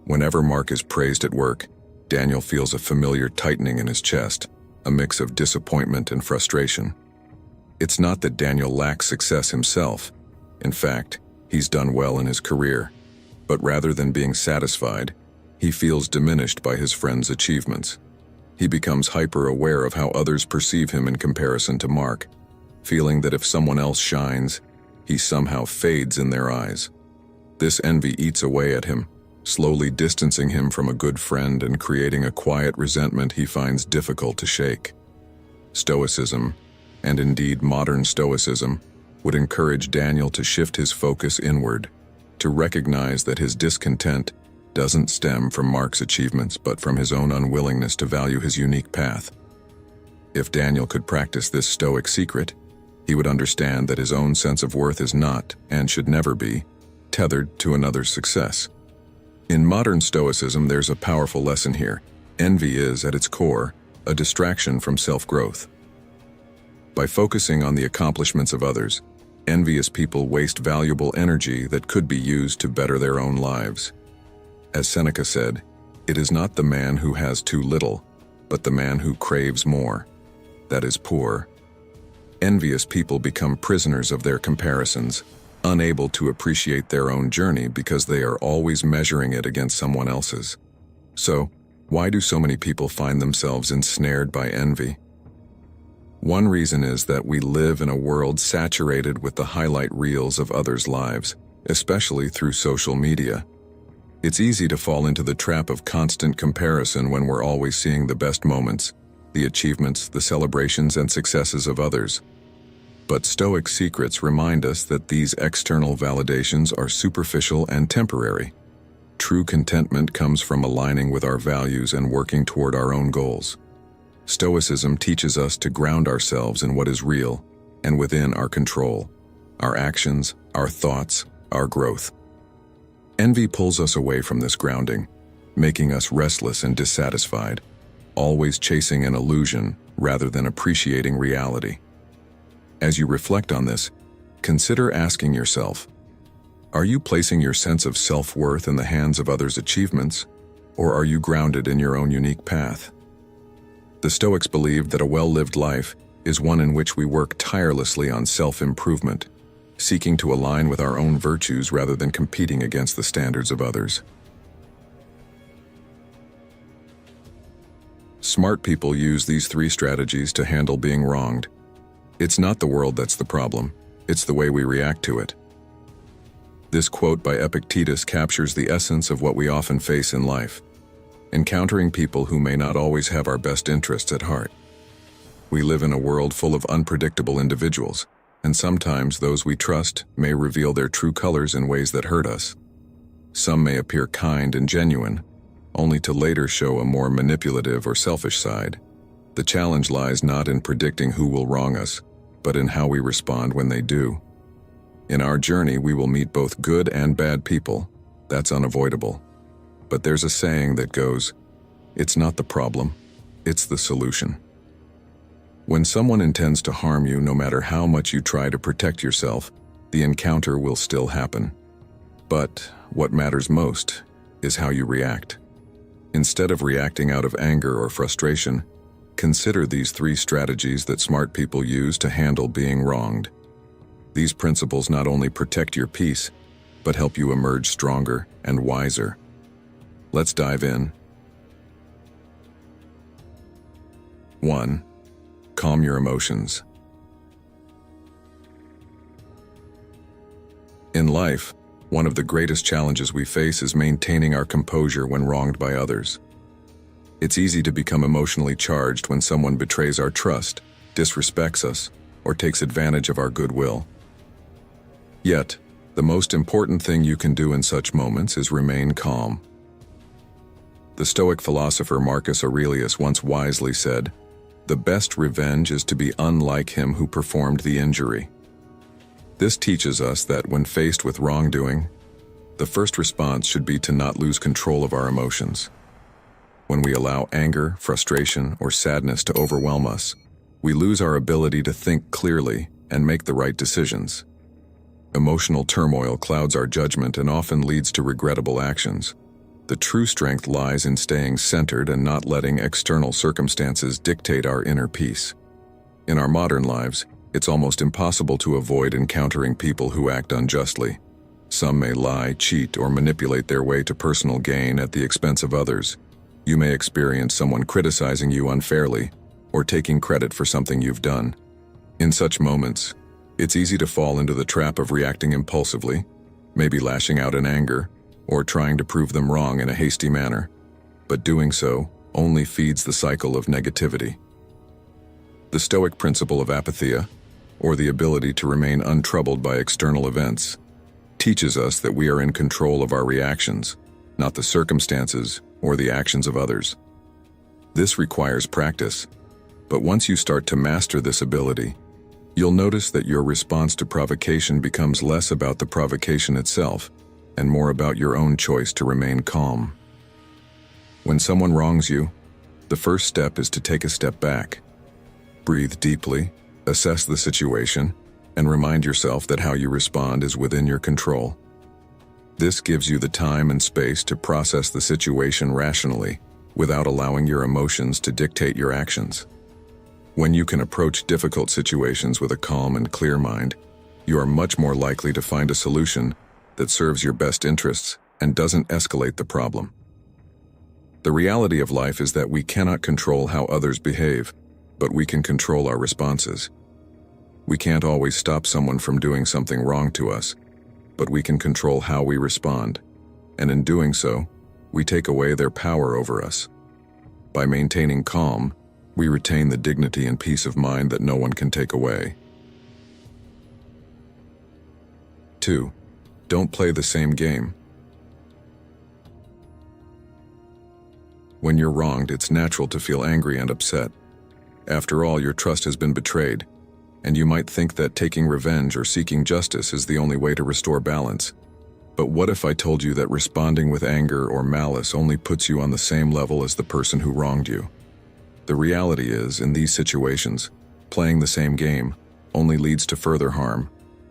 A: Whenever Mark is praised at work, Daniel feels a familiar tightening in his chest, a mix of disappointment and frustration. It's not that Daniel lacks success himself. In fact, he's done well in his career. But rather than being satisfied, he feels diminished by his friend's achievements. He becomes hyper-aware of how others perceive him in comparison to Mark, feeling that if someone else shines, he somehow fades in their eyes. This envy eats away at him, slowly distancing him from a good friend and creating a quiet resentment he finds difficult to shake. Stoicism, and indeed modern Stoicism, would encourage Daniel to shift his focus inward, to recognize that his discontent doesn't stem from Mark's achievements but from his own unwillingness to value his unique path. If Daniel could practice this Stoic secret, he would understand that his own sense of worth is not, and should never be, tethered to another's success. In modern Stoicism, there's a powerful lesson here. Envy is, at its core, a distraction from self-growth. By focusing on the accomplishments of others, envious people waste valuable energy that could be used to better their own lives. As Seneca said, it is not the man who has too little, but the man who craves more, that is poor. Envious people become prisoners of their comparisons, unable to appreciate their own journey because they are always measuring it against someone else's. So, why do so many people find themselves ensnared by envy? One reason is that we live in a world saturated with the highlight reels of others' lives, especially through social media. It's easy to fall into the trap of constant comparison when we're always seeing the best moments, the achievements, the celebrations, and successes of others. But Stoic secrets remind us that these external validations are superficial and temporary. True contentment comes from aligning with our values and working toward our own goals. Stoicism teaches us to ground ourselves in what is real and within our control, our actions, our thoughts, our growth. Envy pulls us away from this grounding, making us restless and dissatisfied, always chasing an illusion rather than appreciating reality. As you reflect on this, consider asking yourself, are you placing your sense of self-worth in the hands of others' achievements, or are you grounded in your own unique path? The Stoics believed that a well-lived life is one in which we work tirelessly on self-improvement, seeking to align with our own virtues rather than competing against the standards of others. Smart people use these 3 strategies to handle being wronged. It's not the world that's the problem, it's the way we react to it. This quote by Epictetus captures the essence of what we often face in life, encountering people who may not always have our best interests at heart. We live in a world full of unpredictable individuals, and sometimes those we trust may reveal their true colors in ways that hurt us. Some may appear kind and genuine, only to later show a more manipulative or selfish side. The challenge lies not in predicting who will wrong us, but in how we respond when they do. In our journey, we will meet both good and bad people. That's unavoidable. But there's a saying that goes, "It's not the problem, it's the solution." When someone intends to harm you, no matter how much you try to protect yourself, the encounter will still happen. But what matters most is how you react. Instead of reacting out of anger or frustration, consider these 3 strategies that smart people use to handle being wronged. These principles not only protect your peace, but help you emerge stronger and wiser. Let's dive in. 1. Calm your emotions. In life, one of the greatest challenges we face is maintaining our composure when wronged by others. It's easy to become emotionally charged when someone betrays our trust, disrespects us, or takes advantage of our goodwill. Yet, the most important thing you can do in such moments is remain calm. The Stoic philosopher Marcus Aurelius once wisely said, "The best revenge is to be unlike him who performed the injury." This teaches us that when faced with wrongdoing, the first response should be to not lose control of our emotions. When we allow anger, frustration, or sadness to overwhelm us, we lose our ability to think clearly and make the right decisions. Emotional turmoil clouds our judgment and often leads to regrettable actions. The true strength lies in staying centered and not letting external circumstances dictate our inner peace. In our modern lives, it's almost impossible to avoid encountering people who act unjustly. Some may lie, cheat, or manipulate their way to personal gain at the expense of others. You may experience someone criticizing you unfairly or taking credit for something you've done. In such moments, it's easy to fall into the trap of reacting impulsively, maybe lashing out in anger, or trying to prove them wrong in a hasty manner. But doing so only feeds the cycle of negativity. The Stoic principle of apatheia, or the ability to remain untroubled by external events, teaches us that we are in control of our reactions, not the circumstances or the actions of others. This requires practice, but once you start to master this ability, you'll notice that your response to provocation becomes less about the provocation itself and more about your own choice to remain calm. When someone wrongs you, the first step is to take a step back. Breathe deeply, assess the situation, and remind yourself that how you respond is within your control. This gives you the time and space to process the situation rationally without allowing your emotions to dictate your actions. When you can approach difficult situations with a calm and clear mind, you are much more likely to find a solution that serves your best interests and doesn't escalate the problem. The reality of life is that we cannot control how others behave, but we can control our responses. We can't always stop someone from doing something wrong to us, but we can control how we respond, and in doing so, we take away their power over us. By maintaining calm, we retain the dignity and peace of mind that no one can take away. 2. Don't play the same game. When you're wronged, it's natural to feel angry and upset. After all, your trust has been betrayed, and you might think that taking revenge or seeking justice is the only way to restore balance. But what if I told you that responding with anger or malice only puts you on the same level as the person who wronged you? The reality is, in these situations, playing the same game only leads to further harm,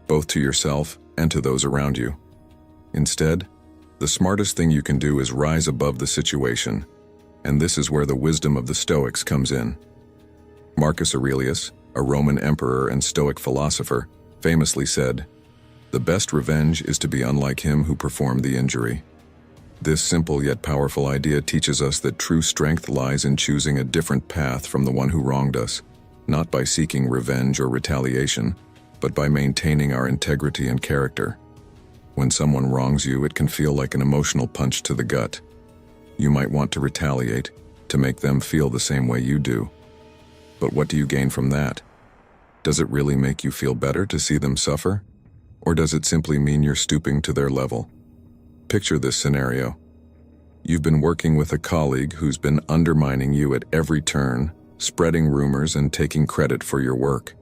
A: both to yourself and to those around you. Instead, the smartest thing you can do is rise above the situation, and this is where the wisdom of the Stoics comes in. Marcus Aurelius, a Roman emperor and Stoic philosopher, famously said, "The best revenge is to be unlike him who performed the injury." This simple yet powerful idea teaches us that true strength lies in choosing a different path from the one who wronged us, not by seeking revenge or retaliation, but by maintaining our integrity and character. When someone wrongs you, it can feel like an emotional punch to the gut. You might want to retaliate, to make them feel the same way you do. But what do you gain from that? Does it really make you feel better to see them suffer? Or does it simply mean you're stooping to their level? Picture this scenario. You've been working with a colleague who's been undermining you at every turn, spreading rumors and taking credit for your work.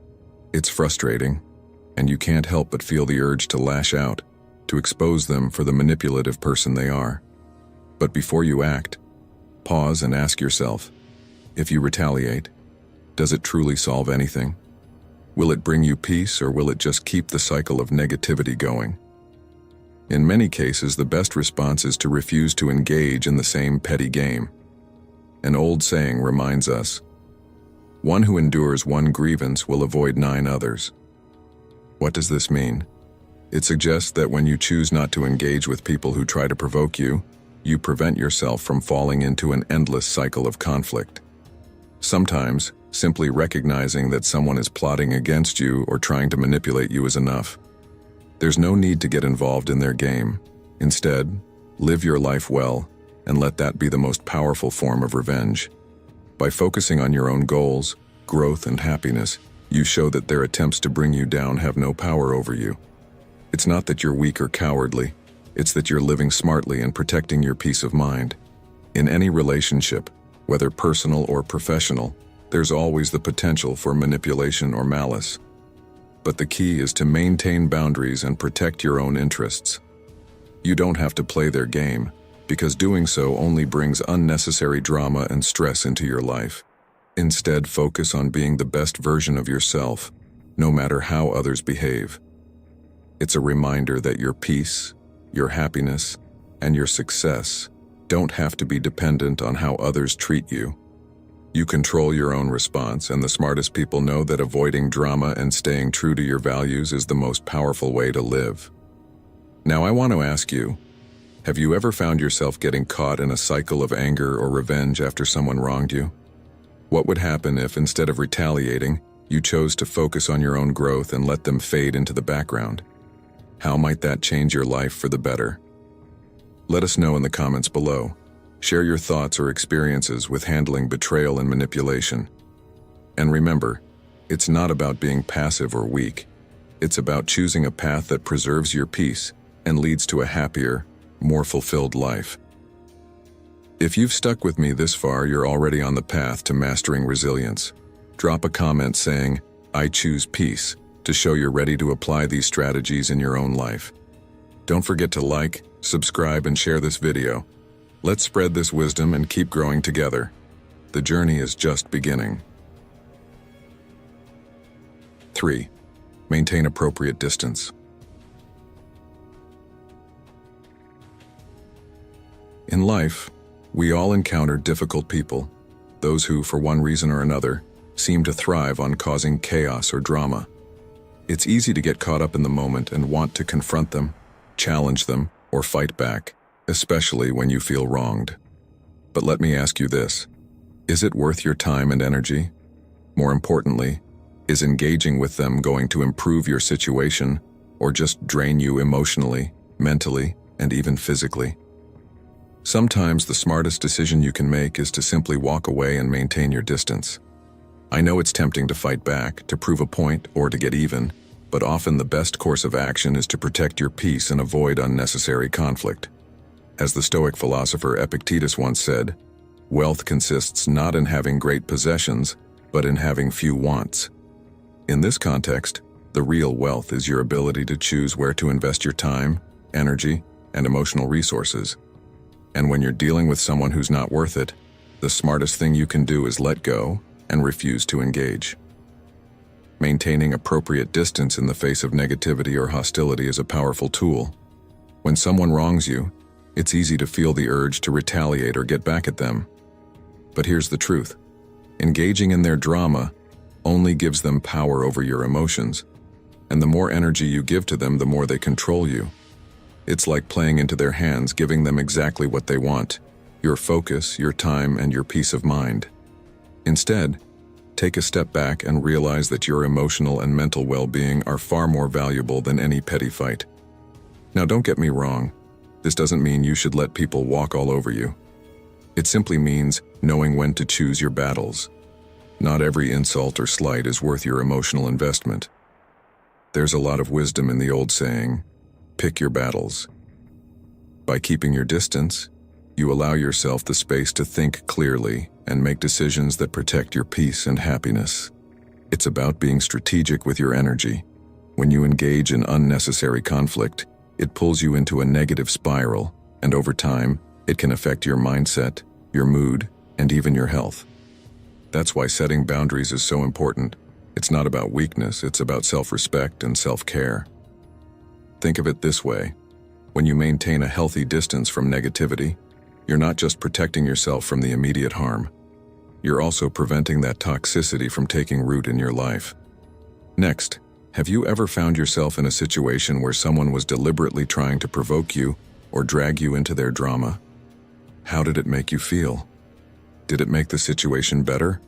A: It's frustrating, and you can't help but feel the urge to lash out, to expose them for the manipulative person they are. But before you act, pause and ask yourself, if you retaliate, does it truly solve anything? Will it bring you peace, or will it just keep the cycle of negativity going? In many cases, the best response is to refuse to engage in the same petty game. An old saying reminds us, "One who endures one grievance will avoid 9 others." What does this mean? It suggests that when you choose not to engage with people who try to provoke you, you prevent yourself from falling into an endless cycle of conflict. Sometimes, simply recognizing that someone is plotting against you or trying to manipulate you is enough. There's no need to get involved in their game. Instead, live your life well, and let that be the most powerful form of revenge. By focusing on your own goals, growth, and happiness, you show that their attempts to bring you down have no power over you. It's not that you're weak or cowardly, it's that you're living smartly and protecting your peace of mind. In any relationship, whether personal or professional, there's always the potential for manipulation or malice. But the key is to maintain boundaries and protect your own interests. You don't have to play their game, because doing so only brings unnecessary drama and stress into your life. Instead, focus on being the best version of yourself, no matter how others behave. It's a reminder that your peace, your happiness, and your success don't have to be dependent on how others treat you. You control your own response, and the smartest people know that avoiding drama and staying true to your values is the most powerful way to live. Now I want to ask you, have you ever found yourself getting caught in a cycle of anger or revenge after someone wronged you? What would happen if, instead of retaliating, you chose to focus on your own growth and let them fade into the background? How might that change your life for the better? Let us know in the comments below. Share your thoughts or experiences with handling betrayal and manipulation. And remember, it's not about being passive or weak. It's about choosing a path that preserves your peace and leads to a happier, more fulfilled life. If you've stuck with me this far, you're already on the path to mastering resilience. Drop a comment saying, "I choose peace," to show you're ready to apply these strategies in your own life. Don't forget to like, subscribe, and share this video. Let's spread this wisdom and keep growing together. The journey is just beginning. 3. Maintain appropriate distance. In life, we all encounter difficult people, those who, for one reason or another, seem to thrive on causing chaos or drama. It's easy to get caught up in the moment and want to confront them, challenge them, or fight back, especially when you feel wronged. But let me ask you this: is it worth your time and energy? More importantly, is engaging with them going to improve your situation, or just drain you emotionally, mentally, and even physically? Sometimes the smartest decision you can make is to simply walk away and maintain your distance. I know it's tempting to fight back, to prove a point, or to get even, but often the best course of action is to protect your peace and avoid unnecessary conflict. As the Stoic philosopher Epictetus once said, "Wealth consists not in having great possessions, but in having few wants." In this context, the real wealth is your ability to choose where to invest your time, energy, and emotional resources. And when you're dealing with someone who's not worth it, the smartest thing you can do is let go and refuse to engage. Maintaining appropriate distance in the face of negativity or hostility is a powerful tool. When someone wrongs you, it's easy to feel the urge to retaliate or get back at them. But here's the truth: engaging in their drama only gives them power over your emotions, and the more energy you give to them, the more they control you. It's like playing into their hands, giving them exactly what they want: your focus, your time, and your peace of mind. Instead, take a step back and realize that your emotional and mental well-being are far more valuable than any petty fight. Now, don't get me wrong. This doesn't mean you should let people walk all over you. It simply means knowing when to choose your battles. Not every insult or slight is worth your emotional investment. There's a lot of wisdom in the old saying, pick your battles. By keeping your distance, you allow yourself the space to think clearly and make decisions that protect your peace and happiness. It's about being strategic with your energy. When you engage in unnecessary conflict, it pulls you into a negative spiral, and over time, it can affect your mindset, your mood, and even your health. That's why setting boundaries is so important. It's not about weakness, it's about self-respect and self-care. Think of it this way. When you maintain a healthy distance from negativity, you're not just protecting yourself from the immediate harm. You're also preventing that toxicity from taking root in your life. Next, have you ever found yourself in a situation where someone was deliberately trying to provoke you or drag you into their drama? How did it make you feel? Did it make the situation better,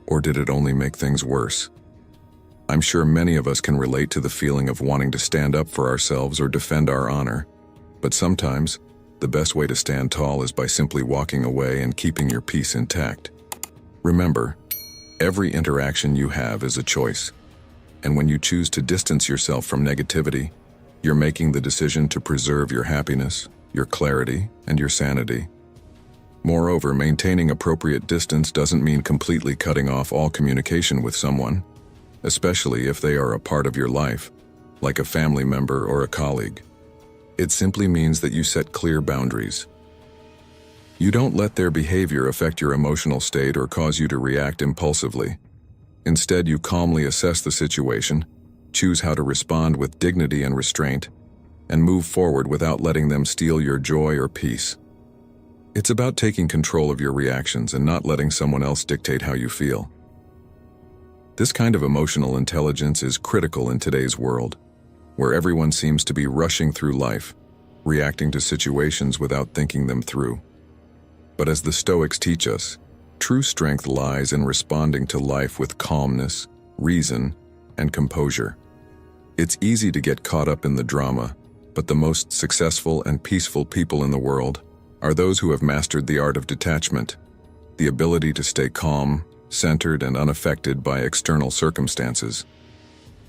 A: or did it only make things worse? I'm sure many of us can relate to the feeling of wanting to stand up for ourselves or defend our honor, but sometimes, the best way to stand tall is by simply walking away and keeping your peace intact. Remember, every interaction you have is a choice, and when you choose to distance yourself from negativity, you're making the decision to preserve your happiness, your clarity, and your sanity. Moreover, maintaining appropriate distance doesn't mean completely cutting off all communication with someone, especially if they are a part of your life, like a family member or a colleague. It simply means that you set clear boundaries. You don't let their behavior affect your emotional state or cause you to react impulsively. Instead, you calmly assess the situation, choose how to respond with dignity and restraint, and move forward without letting them steal your joy or peace. It's about taking control of your reactions and not letting someone else dictate how you feel. This kind of emotional intelligence is critical in today's world, where everyone seems to be rushing through life, reacting to situations without thinking them through. But as the Stoics teach us, true strength lies in responding to life with calmness, reason, and composure. It's easy to get caught up in the drama, but the most successful and peaceful people in the world are those who have mastered the art of detachment, the ability to stay calm, centered, and unaffected by external circumstances.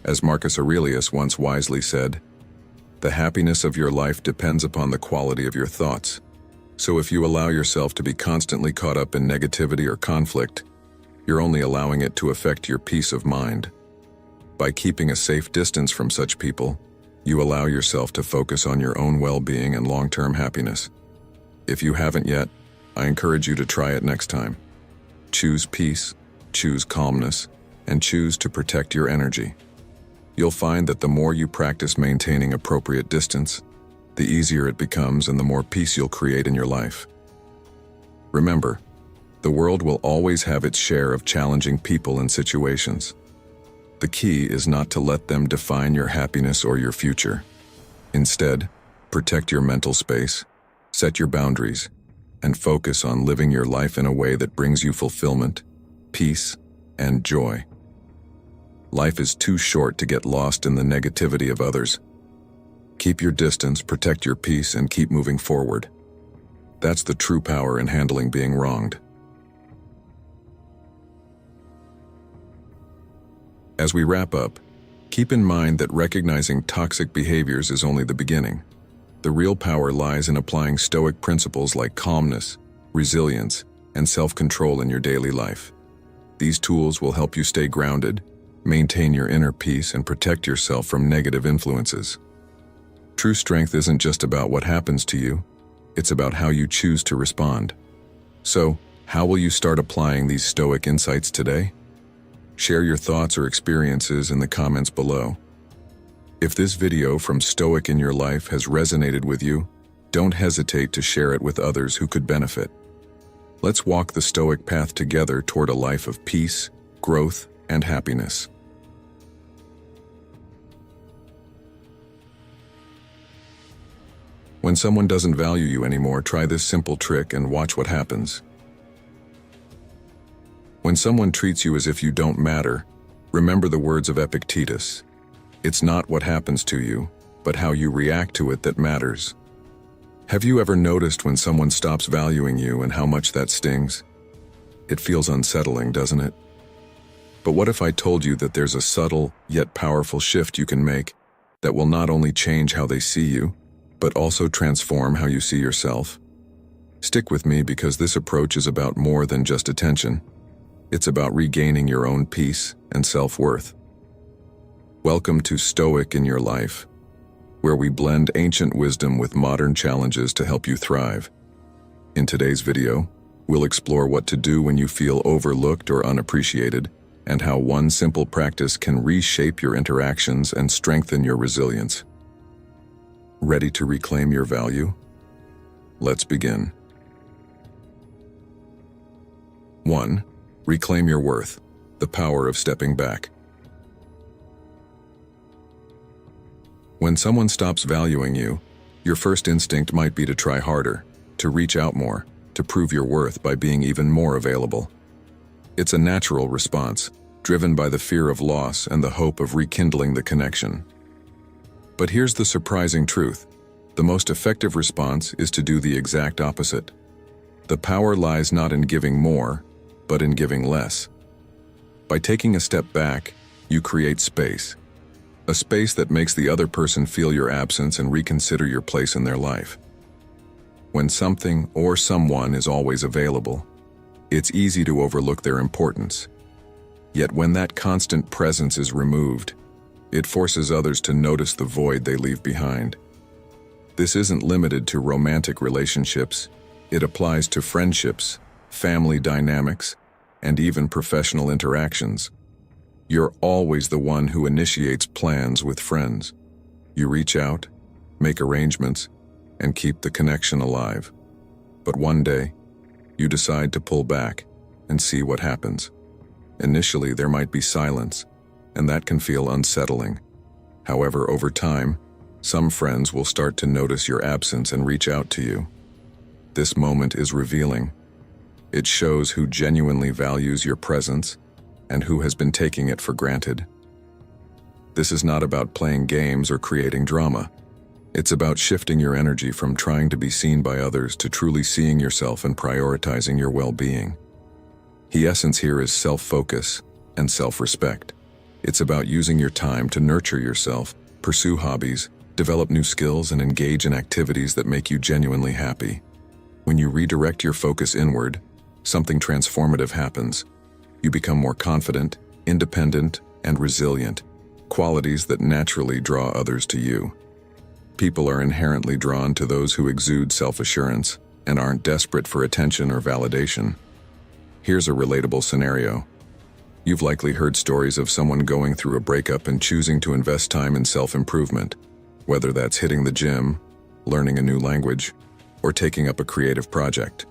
A: As Marcus Aurelius once wisely said, "The happiness of your life depends upon the quality of your thoughts." So if you allow yourself to be constantly caught up in negativity or conflict, you're only allowing it to affect your peace of mind. By keeping a safe distance from such people, you allow yourself to focus on your own well-being and long-term happiness. If you haven't yet, I encourage you to try it next time. Choose peace, choose calmness, and choose to protect your energy. You'll find that the more you practice maintaining appropriate distance, the easier it becomes and the more peace you'll create in your life. Remember, the world will always have its share of challenging people and situations. The key is not to let them define your happiness or your future. Instead, protect your mental space, set your boundaries, and focus on living your life in a way that brings you fulfillment, peace, and joy. Life is too short to get lost in the negativity of others. Keep your distance, protect your peace, and keep moving forward. That's the true power in handling being wronged. As we wrap up, keep in mind that recognizing toxic behaviors is only the beginning. The real power lies in applying Stoic principles like calmness, resilience, and self-control in your daily life. These tools will help you stay grounded, maintain your inner peace, and protect yourself from negative influences. True strength isn't just about what happens to you, it's about how you choose to respond. So, how will you start applying these Stoic insights today? Share your thoughts or experiences in the comments below. If this video from Stoic in Your Life has resonated with you, don't hesitate to share it with others who could benefit. Let's walk the Stoic path together toward a life of peace, growth, and happiness. When someone doesn't value you anymore, try this simple trick and watch what happens. When someone treats you as if you don't matter, remember the words of Epictetus. It's not what happens to you, but how you react to it that matters. Have you ever noticed when someone stops valuing you and how much that stings? It feels unsettling, doesn't it? But what if I told you that there's a subtle, yet powerful shift you can make that will not only change how they see you, but also transform how you see yourself? Stick with me because this approach is about more than just attention. It's about regaining your own peace and self-worth. Welcome to Stoic in Your Life, where we blend ancient wisdom with modern challenges to help you thrive. In today's video, we'll explore what to do when you feel overlooked or unappreciated, and how one simple practice can reshape your interactions and strengthen your resilience. Ready to reclaim your value? Let's begin. 1. Reclaim your worth, the power of stepping back. When someone stops valuing you, your first instinct might be to try harder, to reach out more, to prove your worth by being even more available. It's a natural response, driven by the fear of loss and the hope of rekindling the connection. But here's the surprising truth. The most effective response is to do the exact opposite. The power lies not in giving more, but in giving less. By taking a step back, you create space. A space that makes the other person feel your absence and reconsider your place in their life. When something or someone is always available, it's easy to overlook their importance. Yet when that constant presence is removed, it forces others to notice the void they leave behind. This isn't limited to romantic relationships. It applies to friendships, family dynamics, and even professional interactions. You're always the one who initiates plans with friends. You reach out, make arrangements, and keep the connection alive. But one day, you decide to pull back and see what happens. Initially, there might be silence, and that can feel unsettling. However, over time, some friends will start to notice your absence and reach out to you. This moment is revealing. It shows who genuinely values your presence and who has been taking it for granted. This is not about playing games or creating drama. It's about shifting your energy from trying to be seen by others to truly seeing yourself and prioritizing your well-being. The essence here is self-focus and self-respect. It's about using your time to nurture yourself, pursue hobbies, develop new skills, and engage in activities that make you genuinely happy. When you redirect your focus inward, something transformative happens. You become more confident, independent, and resilient, qualities that naturally draw others to you. People are inherently drawn to those who exude self-assurance and aren't desperate for attention or validation. Here's a relatable scenario. You've likely heard stories of someone going through a breakup and choosing to invest time in self-improvement, whether that's hitting the gym, learning a new language, or taking up a creative project.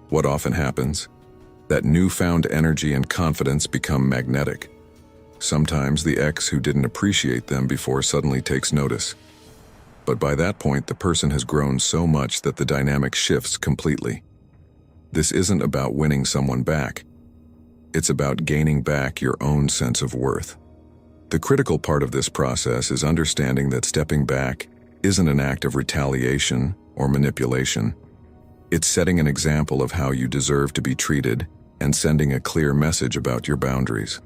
A: What often happens? That newfound energy and confidence become magnetic. Sometimes the ex who didn't appreciate them before suddenly takes notice. But by that point, the person has grown so much that the dynamic shifts completely. This isn't about winning someone back. It's about gaining back your own sense of worth. The critical part of this process is understanding that stepping back isn't an act of retaliation or manipulation. It's setting an example of how you deserve to be treated and sending a clear message about your boundaries.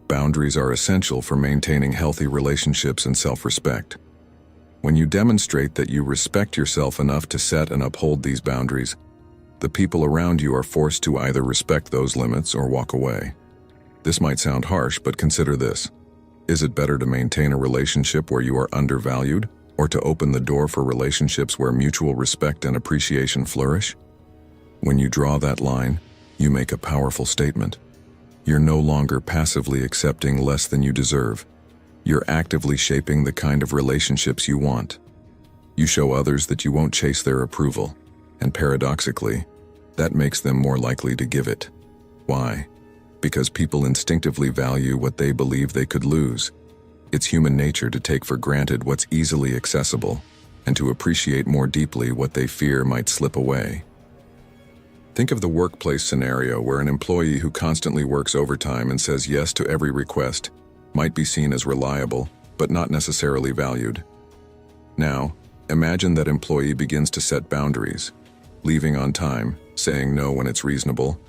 A: Boundaries are essential for maintaining healthy relationships and self-respect. When you demonstrate that you respect yourself enough to set and uphold these boundaries, the people around you are forced to either respect those limits or walk away. This might sound harsh, but consider this. Is it better to maintain a relationship where you are undervalued, or to open the door for relationships where mutual respect and appreciation flourish? When you draw that line, you make a powerful statement. You're no longer passively accepting less than you deserve. You're actively shaping the kind of relationships you want. You show others that you won't chase their approval, and paradoxically, that makes them more likely to give it. Why? Because people instinctively value what they believe they could lose. It's human nature to take for granted what's easily accessible, and to appreciate more deeply what they fear might slip away. Think of the workplace scenario where an employee who constantly works overtime and says yes to every request might be seen as reliable, but not necessarily valued. Now, imagine that employee begins to set boundaries, leaving on time, saying no when it's reasonable,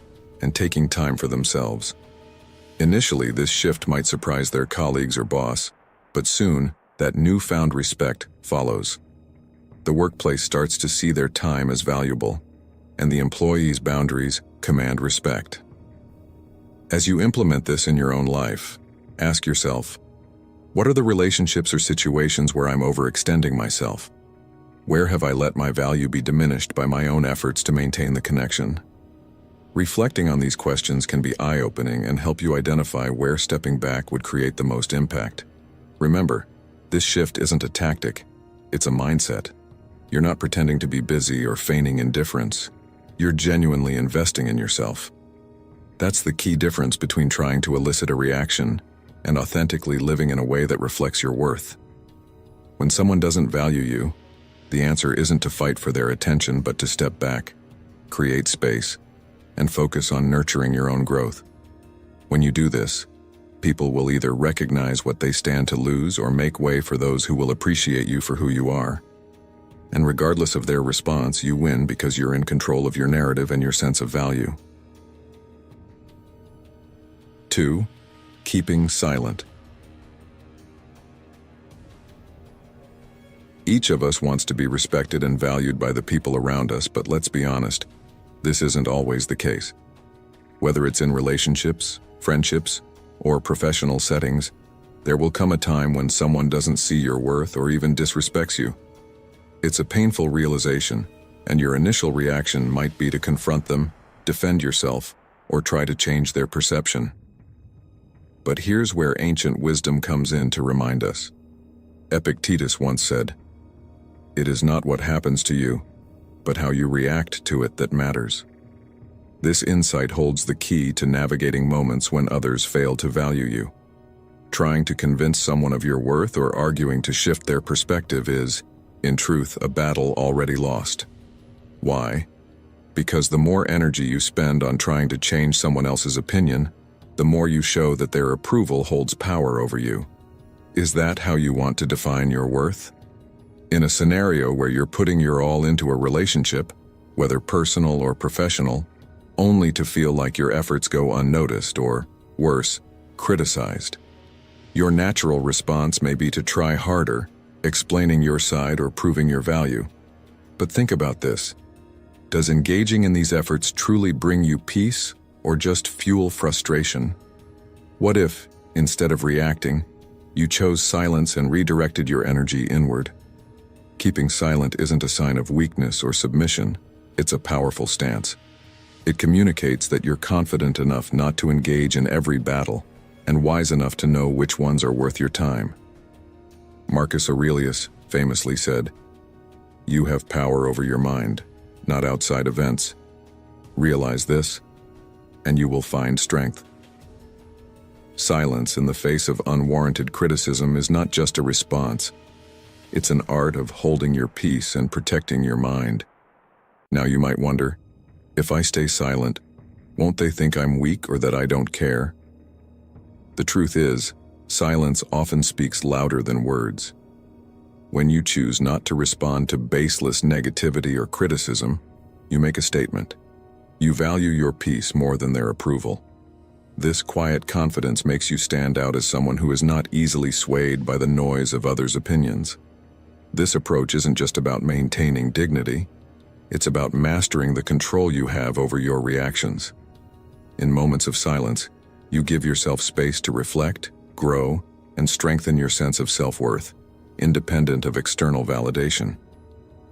A: and taking time for themselves. Initially, this shift might surprise their colleagues or boss, but soon, that newfound respect follows. The workplace starts to see their time as valuable, and the employee's boundaries command respect. As you implement this in your own life, ask yourself, what are the relationships or situations where I'm overextending myself? Where have I let my value be diminished by my own efforts to maintain the connection? Reflecting on these questions can be eye-opening and help you identify where stepping back would create the most impact. Remember, this shift isn't a tactic, it's a mindset. You're not pretending to be busy or feigning indifference. You're genuinely investing in yourself. That's the key difference between trying to elicit a reaction and authentically living in a way that reflects your worth. When someone doesn't value you, the answer isn't to fight for their attention but to step back, create space, and focus on nurturing your own growth. When you do this, people will either recognize what they stand to lose or make way for those who will appreciate you for who you are. And regardless of their response, you win because you're in control of your narrative and your sense of value. 2. Keeping silent. Each of us wants to be respected and valued by the people around us, but let's be honest, this isn't always the case. Whether it's in relationships, friendships, or professional settings, there will come a time when someone doesn't see your worth or even disrespects you. It's a painful realization, and your initial reaction might be to confront them, defend yourself, or try to change their perception. But here's where ancient wisdom comes in to remind us. Epictetus once said, "It is not what happens to you, but how you react to it that matters." This insight holds the key to navigating moments when others fail to value you. Trying to convince someone of your worth or arguing to shift their perspective is, in truth, a battle already lost. Why? Because the more energy you spend on trying to change someone else's opinion, the more you show that their approval holds power over you. Is that how you want to define your worth? In a scenario where you're putting your all into a relationship, whether personal or professional, only to feel like your efforts go unnoticed or, worse, criticized. Your natural response may be to try harder, explaining your side or proving your value. But think about this. Does engaging in these efforts truly bring you peace or just fuel frustration? What if, instead of reacting, you chose silence and redirected your energy inward? Keeping silent isn't a sign of weakness or submission, it's a powerful stance. It communicates that you're confident enough not to engage in every battle, and wise enough to know which ones are worth your time. Marcus Aurelius famously said, "You have power over your mind, not outside events. Realize this, and you will find strength." Silence in the face of unwarranted criticism is not just a response. It's an art of holding your peace and protecting your mind. Now you might wonder, if I stay silent, won't they think I'm weak or that I don't care? The truth is, silence often speaks louder than words. When you choose not to respond to baseless negativity or criticism, you make a statement. You value your peace more than their approval. This quiet confidence makes you stand out as someone who is not easily swayed by the noise of others' opinions. This approach isn't just about maintaining dignity, it's about mastering the control you have over your reactions. In moments of silence, you give yourself space to reflect, grow, and strengthen your sense of self-worth, independent of external validation.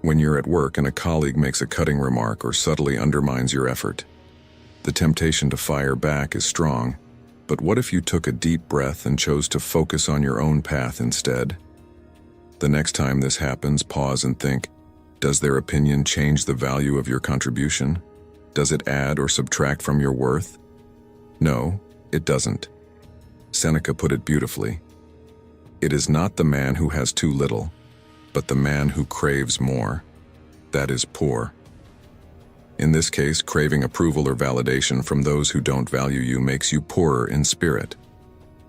A: When you're at work and a colleague makes a cutting remark or subtly undermines your effort, the temptation to fire back is strong, but what if you took a deep breath and chose to focus on your own path instead? The next time this happens, pause and think, does their opinion change the value of your contribution? Does it add or subtract from your worth? No, it doesn't. Seneca put it beautifully. It is not the man who has too little, but the man who craves more. That is poor. In this case, craving approval or validation from those who don't value you makes you poorer in spirit.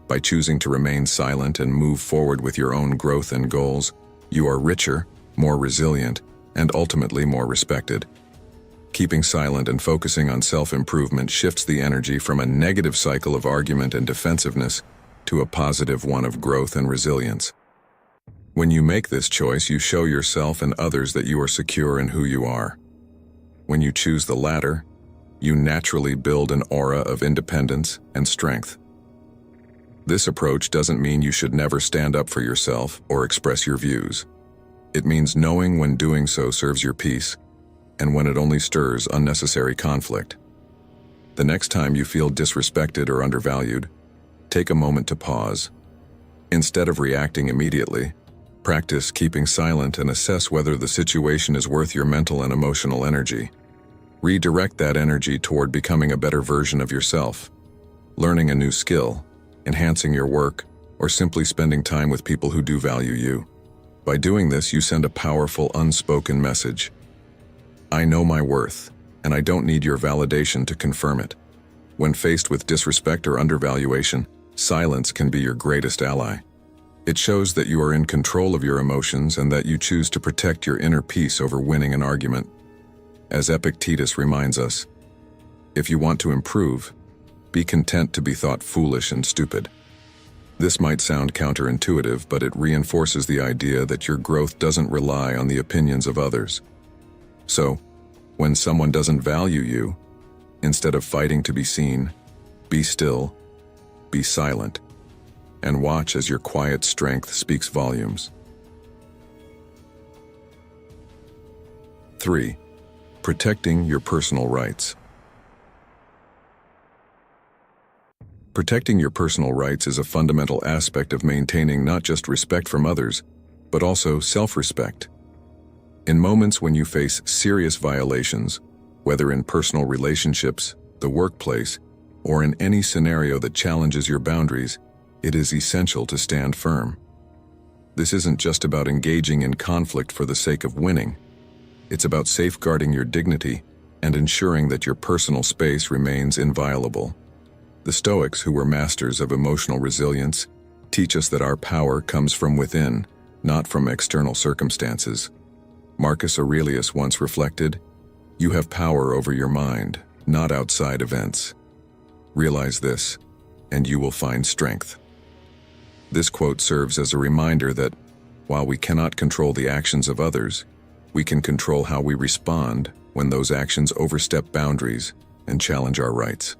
A: By choosing to remain silent and move forward with your own growth and goals, you are richer, more resilient, and ultimately more respected. Keeping silent and focusing on self-improvement shifts the energy from a negative cycle of argument and defensiveness to a positive one of growth and resilience. When you make this choice, you show yourself and others that you are secure in who you are. When you choose the latter, you naturally build an aura of independence and strength. This approach doesn't mean you should never stand up for yourself or express your views. It means knowing when doing so serves your peace, and when it only stirs unnecessary conflict. The next time you feel disrespected or undervalued, take a moment to pause. Instead of reacting immediately, practice keeping silent and assess whether the situation is worth your mental and emotional energy. Redirect that energy toward becoming a better version of yourself, learning a new skill, enhancing your work, or simply spending time with people who do value you. By doing this, you send a powerful, unspoken message. I know my worth, and I don't need your validation to confirm it. When faced with disrespect or undervaluation, silence can be your greatest ally. It shows that you are in control of your emotions and that you choose to protect your inner peace over winning an argument. As Epictetus reminds us, if you want to improve, be content to be thought foolish and stupid. This might sound counterintuitive, but it reinforces the idea that your growth doesn't rely on the opinions of others. So, when someone doesn't value you, instead of fighting to be seen, be still, be silent, and watch as your quiet strength speaks volumes. 3. Protecting your personal rights. Protecting your personal rights is a fundamental aspect of maintaining not just respect from others, but also self-respect. In moments when you face serious violations, whether in personal relationships, the workplace, or in any scenario that challenges your boundaries, it is essential to stand firm. This isn't just about engaging in conflict for the sake of winning. It's about safeguarding your dignity and ensuring that your personal space remains inviolable. The Stoics, who were masters of emotional resilience, teach us that our power comes from within, not from external circumstances. Marcus Aurelius once reflected, "You have power over your mind, not outside events. Realize this, and you will find strength." This quote serves as a reminder that, while we cannot control the actions of others, we can control how we respond when those actions overstep boundaries and challenge our rights.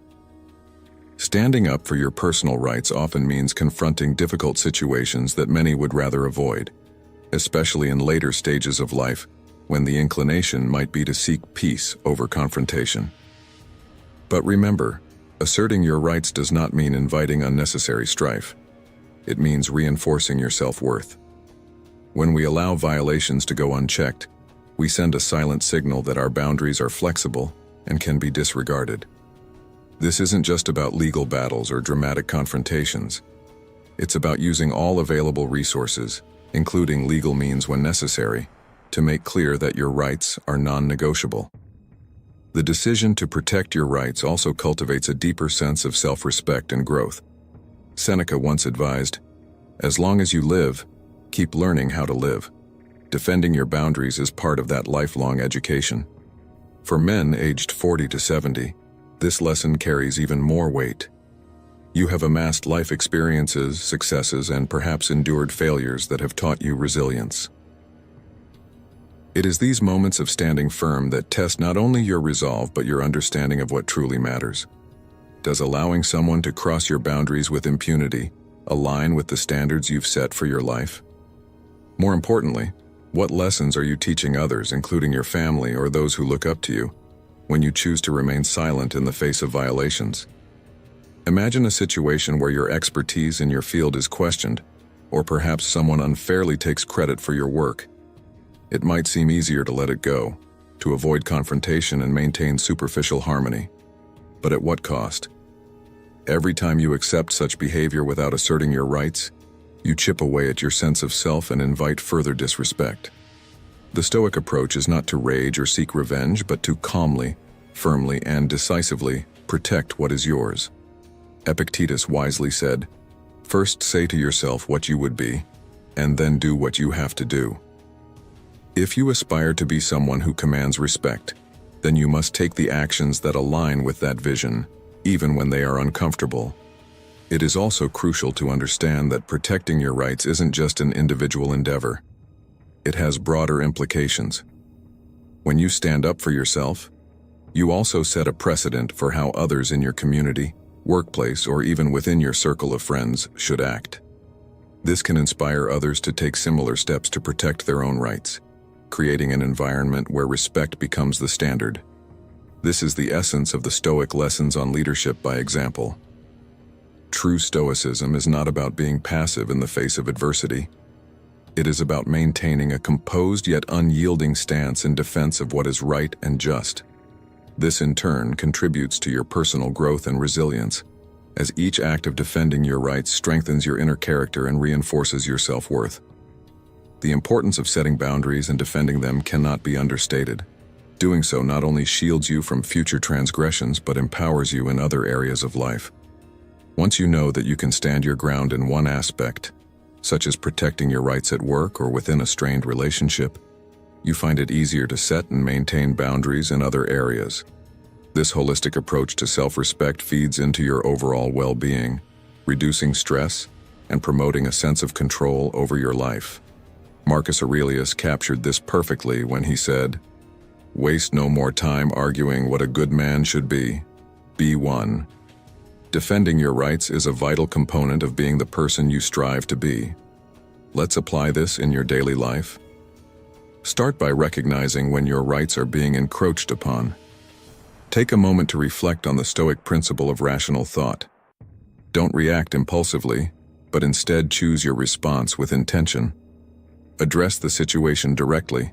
A: Standing up for your personal rights often means confronting difficult situations that many would rather avoid, especially in later stages of life when the inclination might be to seek peace over confrontation. But remember, asserting your rights does not mean inviting unnecessary strife. It means reinforcing your self-worth. When we allow violations to go unchecked, we send a silent signal that our boundaries are flexible and can be disregarded. This isn't just about legal battles or dramatic confrontations. It's about using all available resources, including legal means when necessary, to make clear that your rights are non-negotiable. The decision to protect your rights also cultivates a deeper sense of self-respect and growth. Seneca once advised, "As long as you live, keep learning how to live." Defending your boundaries is part of that lifelong education. For men aged 40 to 70, this lesson carries even more weight. You have amassed life experiences, successes, and perhaps endured failures that have taught you resilience. It is these moments of standing firm that test not only your resolve but your understanding of what truly matters. Does allowing someone to cross your boundaries with impunity align with the standards you've set for your life? More importantly, what lessons are you teaching others, including your family or those who look up to you, when you choose to remain silent in the face of violations? Imagine a situation where your expertise in your field is questioned, or perhaps someone unfairly takes credit for your work. It might seem easier to let it go, to avoid confrontation and maintain superficial harmony. But at what cost? Every time you accept such behavior without asserting your rights, you chip away at your sense of self and invite further disrespect. The Stoic approach is not to rage or seek revenge, but to calmly, firmly, and decisively protect what is yours. Epictetus wisely said, "First say to yourself what you would be, and then do what you have to do." If you aspire to be someone who commands respect, then you must take the actions that align with that vision, even when they are uncomfortable. It is also crucial to understand that protecting your rights isn't just an individual endeavor. It has broader implications. When you stand up for yourself, you also set a precedent for how others in your community, workplace, or even within your circle of friends should act. This can inspire others to take similar steps to protect their own rights, creating an environment where respect becomes the standard. This is the essence of the Stoic lessons on leadership by example. True Stoicism is not about being passive in the face of adversity. It is about maintaining a composed yet unyielding stance in defense of what is right and just. This in turn contributes to your personal growth and resilience, as each act of defending your rights strengthens your inner character and reinforces your self-worth. The importance of setting boundaries and defending them cannot be understated. Doing so not only shields you from future transgressions but empowers you in other areas of life. Once you know that you can stand your ground in one aspect, such as protecting your rights at work or within a strained relationship, you find it easier to set and maintain boundaries in other areas. This holistic approach to self-respect feeds into your overall well-being, reducing stress and promoting a sense of control over your life. Marcus Aurelius captured this perfectly when he said, "Waste no more time arguing what a good man should be. Be one." Defending your rights is a vital component of being the person you strive to be. Let's apply this in your daily life. Start by recognizing when your rights are being encroached upon. Take a moment to reflect on the Stoic principle of rational thought. Don't react impulsively, but instead choose your response with intention. Address the situation directly,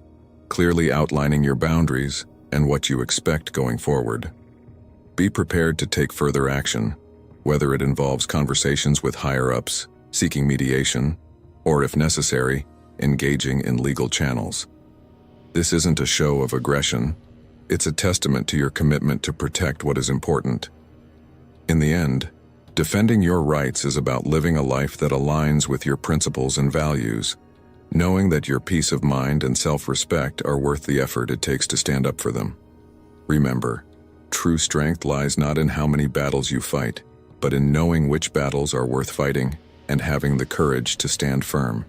A: clearly outlining your boundaries and what you expect going forward. Be prepared to take further action, whether it involves conversations with higher-ups, seeking mediation, or if necessary, engaging in legal channels. This isn't a show of aggression. It's a testament to your commitment to protect what is important. In the end, defending your rights is about living a life that aligns with your principles and values, knowing that your peace of mind and self-respect are worth the effort it takes to stand up for them. Remember, true strength lies not in how many battles you fight, but in knowing which battles are worth fighting and having the courage to stand firm.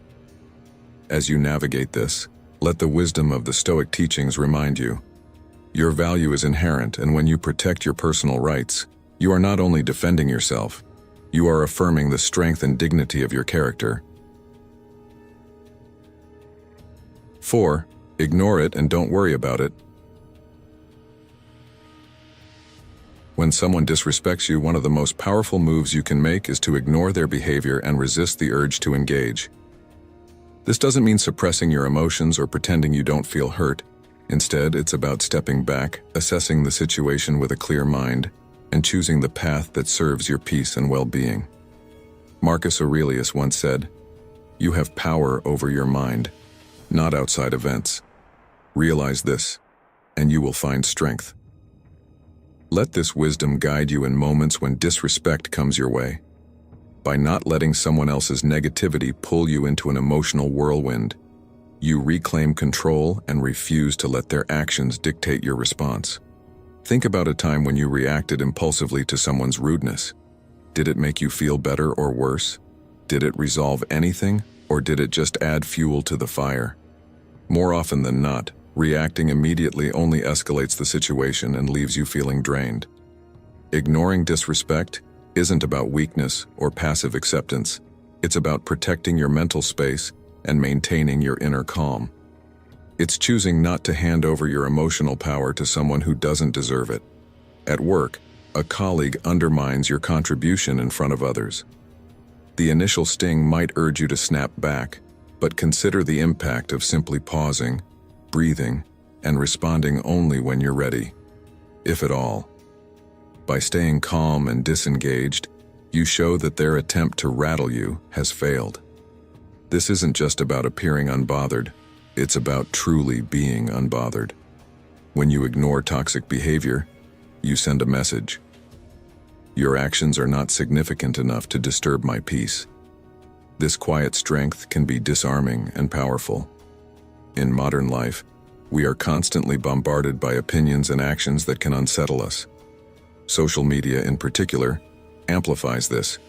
A: As you navigate this, let the wisdom of the Stoic teachings remind you. Your value is inherent, and when you protect your personal rights, you are not only defending yourself, you are affirming the strength and dignity of your character. 4. Ignore it and don't worry about it. When someone disrespects you, one of the most powerful moves you can make is to ignore their behavior and resist the urge to engage. This doesn't mean suppressing your emotions or pretending you don't feel hurt. Instead, it's about stepping back, assessing the situation with a clear mind, and choosing the path that serves your peace and well-being. Marcus Aurelius once said, "You have power over your mind, not outside events. Realize this, and you will find strength." Let this wisdom guide you in moments when disrespect comes your way. By not letting someone else's negativity pull you into an emotional whirlwind, you reclaim control and refuse to let their actions dictate your response. Think about a time when you reacted impulsively to someone's rudeness. Did it make you feel better or worse? Did it resolve anything, or did it just add fuel to the fire? More often than not, reacting immediately only escalates the situation and leaves you feeling drained. Ignoring disrespect isn't about weakness or passive acceptance. It's about protecting your mental space and maintaining your inner calm. It's choosing not to hand over your emotional power to someone who doesn't deserve it. At work, a colleague undermines your contribution in front of others. The initial sting might urge you to snap back, but consider the impact of simply pausing, breathing, and responding only when you're ready, if at all. By staying calm and disengaged, you show that their attempt to rattle you has failed. This isn't just about appearing unbothered, it's about truly being unbothered. When you ignore toxic behavior, you send a message. Your actions are not significant enough to disturb my peace. This quiet strength can be disarming and powerful. In modern life, we are constantly bombarded by opinions and actions that can unsettle us. Social media, in particular, amplifies this,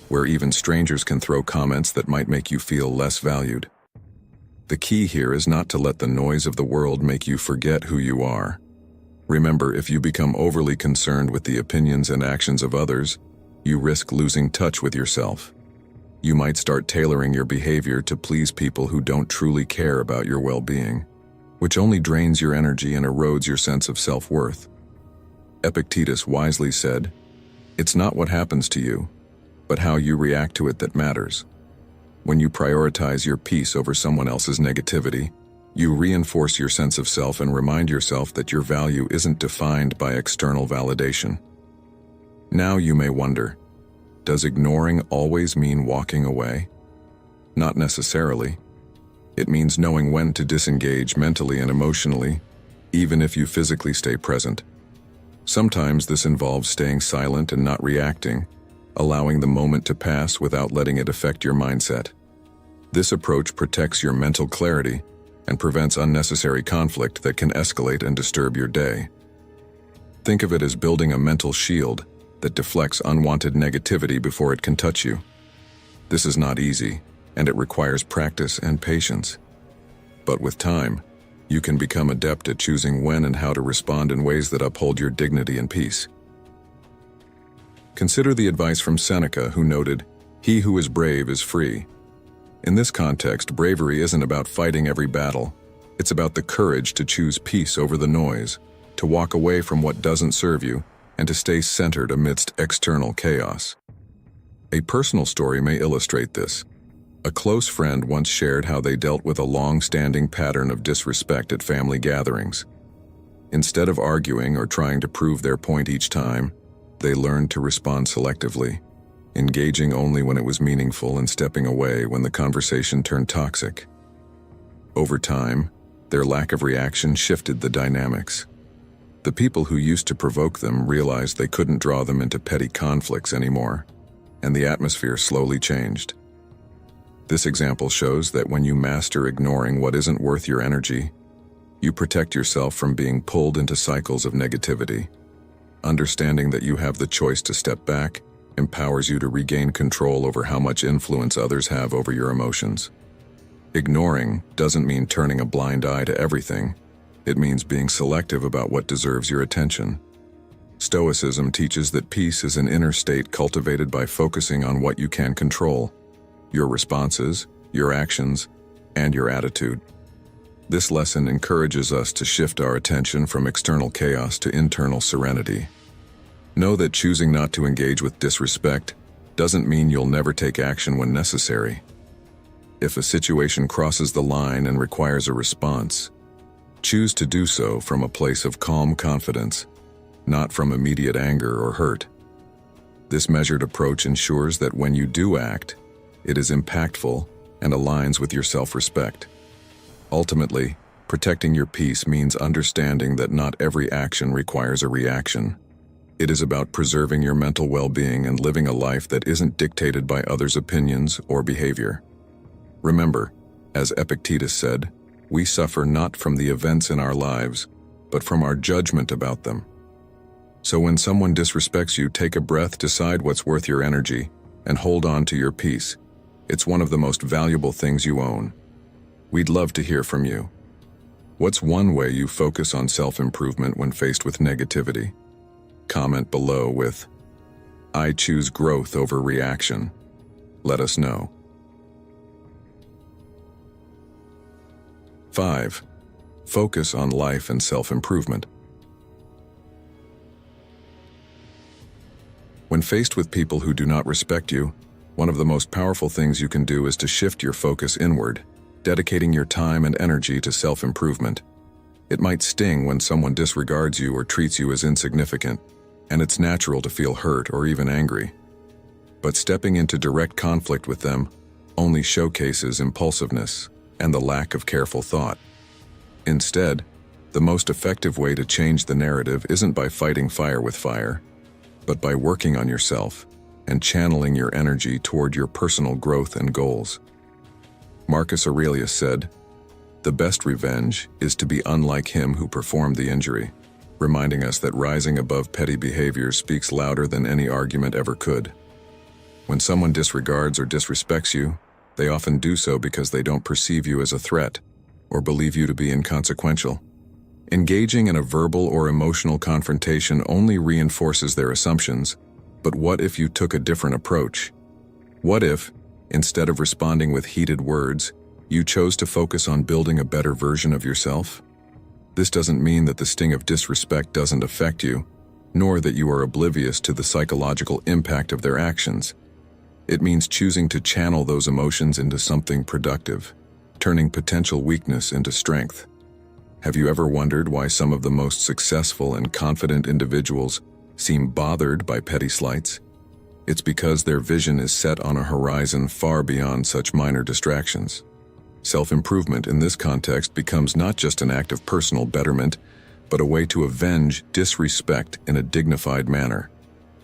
A: where even strangers can throw comments that might make you feel less valued. The key here is not to let the noise of the world make you forget who you are. Remember, if you become overly concerned with the opinions and actions of others, you risk losing touch with yourself. You might start tailoring your behavior to please people who don't truly care about your well-being, which only drains your energy and erodes your sense of self-worth. Epictetus wisely said, "It's not what happens to you, but how you react to it that matters." When you prioritize your peace over someone else's negativity, you reinforce your sense of self and remind yourself that your value isn't defined by external validation. Now you may wonder, does ignoring always mean walking away? Not necessarily. It means knowing when to disengage mentally and emotionally, even if you physically stay present. Sometimes this involves staying silent and not reacting, allowing the moment to pass without letting it affect your mindset. This approach protects your mental clarity and prevents unnecessary conflict that can escalate and disturb your day. Think of it as building a mental shield that deflects unwanted negativity before it can touch you. This is not easy, and it requires practice and patience. But with time, you can become adept at choosing when and how to respond in ways that uphold your dignity and peace. Consider the advice from Seneca, who noted, "He who is brave is free." In this context, bravery isn't about fighting every battle. It's about the courage to choose peace over the noise, to walk away from what doesn't serve you, and to stay centered amidst external chaos. A personal story may illustrate this. A close friend once shared how they dealt with a long-standing pattern of disrespect at family gatherings. Instead of arguing or trying to prove their point each time, they learned to respond selectively, engaging only when it was meaningful and stepping away when the conversation turned toxic. Over time, their lack of reaction shifted the dynamics. The people who used to provoke them realized they couldn't draw them into petty conflicts anymore, and the atmosphere slowly changed. This example shows that when you master ignoring what isn't worth your energy, you protect yourself from being pulled into cycles of negativity. Understanding that you have the choice to step back empowers you to regain control over how much influence others have over your emotions. Ignoring doesn't mean turning a blind eye to everything. It means being selective about what deserves your attention. Stoicism teaches that peace is an inner state cultivated by focusing on what you can control: your responses, your actions, and your attitude. This lesson encourages us to shift our attention from external chaos to internal serenity. Know that choosing not to engage with disrespect doesn't mean you'll never take action when necessary. If a situation crosses the line and requires a response, choose to do so from a place of calm confidence, not from immediate anger or hurt. This measured approach ensures that when you do act, it is impactful and aligns with your self-respect. Ultimately, protecting your peace means understanding that not every action requires a reaction. It is about preserving your mental well-being and living a life that isn't dictated by others' opinions or behavior. Remember, as Epictetus said, we suffer not from the events in our lives, but from our judgment about them. So when someone disrespects you, take a breath, decide what's worth your energy, and hold on to your peace. It's one of the most valuable things you own. We'd love to hear from you. What's one way you focus on self-improvement when faced with negativity? Comment below with, "I choose growth over reaction." Let us know. 5. Focus on life and self-improvement. When faced with people who do not respect you, one of the most powerful things you can do is to shift your focus inward, dedicating your time and energy to self-improvement. It might sting when someone disregards you or treats you as insignificant, and it's natural to feel hurt or even angry. But stepping into direct conflict with them only showcases impulsiveness and the lack of careful thought. Instead, the most effective way to change the narrative isn't by fighting fire with fire, but by working on yourself and channeling your energy toward your personal growth and goals. Marcus Aurelius said, The best revenge is to be unlike him who performed the injury, reminding us that rising above petty behaviors speaks louder than any argument ever could. When someone disregards or disrespects you, they often do so because they don't perceive you as a threat or believe you to be inconsequential. Engaging in a verbal or emotional confrontation only reinforces their assumptions, but what if you took a different approach? What if, instead of responding with heated words, you chose to focus on building a better version of yourself? This doesn't mean that the sting of disrespect doesn't affect you, nor that you are oblivious to the psychological impact of their actions. It means choosing to channel those emotions into something productive, turning potential weakness into strength. Have you ever wondered why some of the most successful and confident individuals seem bothered by petty slights? It's because their vision is set on a horizon far beyond such minor distractions. Self-improvement in this context becomes not just an act of personal betterment, but a way to avenge disrespect in a dignified manner.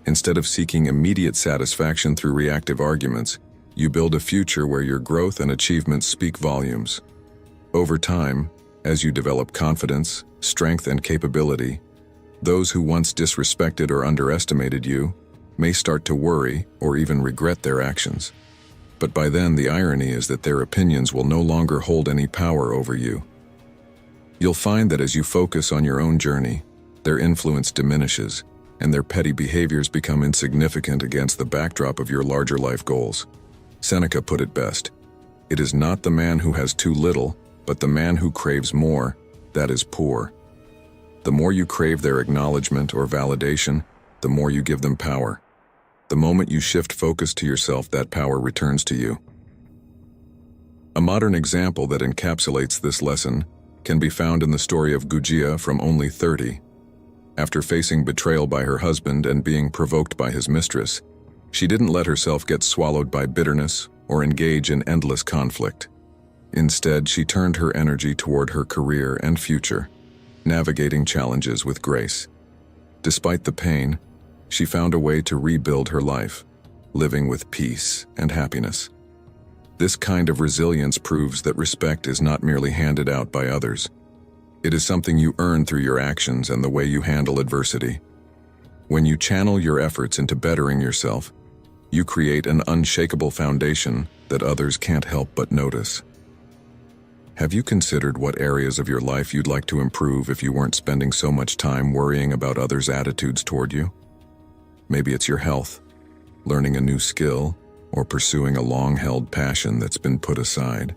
A: Instead of seeking immediate satisfaction through reactive arguments, you build a future where your growth and achievements speak volumes. Over time, as you develop confidence, strength, and capability, those who once disrespected or underestimated you may start to worry or even regret their actions. But by then, the irony is that their opinions will no longer hold any power over you. You'll find that as you focus on your own journey, their influence diminishes, and their petty behaviors become insignificant against the backdrop of your larger life goals. Seneca put it best: "It is not the man who has too little, but the man who craves more, that is poor." The more you crave their acknowledgement or validation, the more you give them power. The moment you shift focus to yourself, that power returns to you. A modern example that encapsulates this lesson can be found in the story of Gujia from Only 30. After facing betrayal by her husband and being provoked by his mistress, she didn't let herself get swallowed by bitterness or engage in endless conflict. Instead, she turned her energy toward her career and future, navigating challenges with grace. Despite the pain, she found a way to rebuild her life, living with peace and happiness. This kind of resilience proves that respect is not merely handed out by others. It is something you earn through your actions and the way you handle adversity. When you channel your efforts into bettering yourself, you create an unshakable foundation that others can't help but notice. Have you considered what areas of your life you'd like to improve if you weren't spending so much time worrying about others' attitudes toward you? Maybe it's your health, learning a new skill, or pursuing a long-held passion that's been put aside.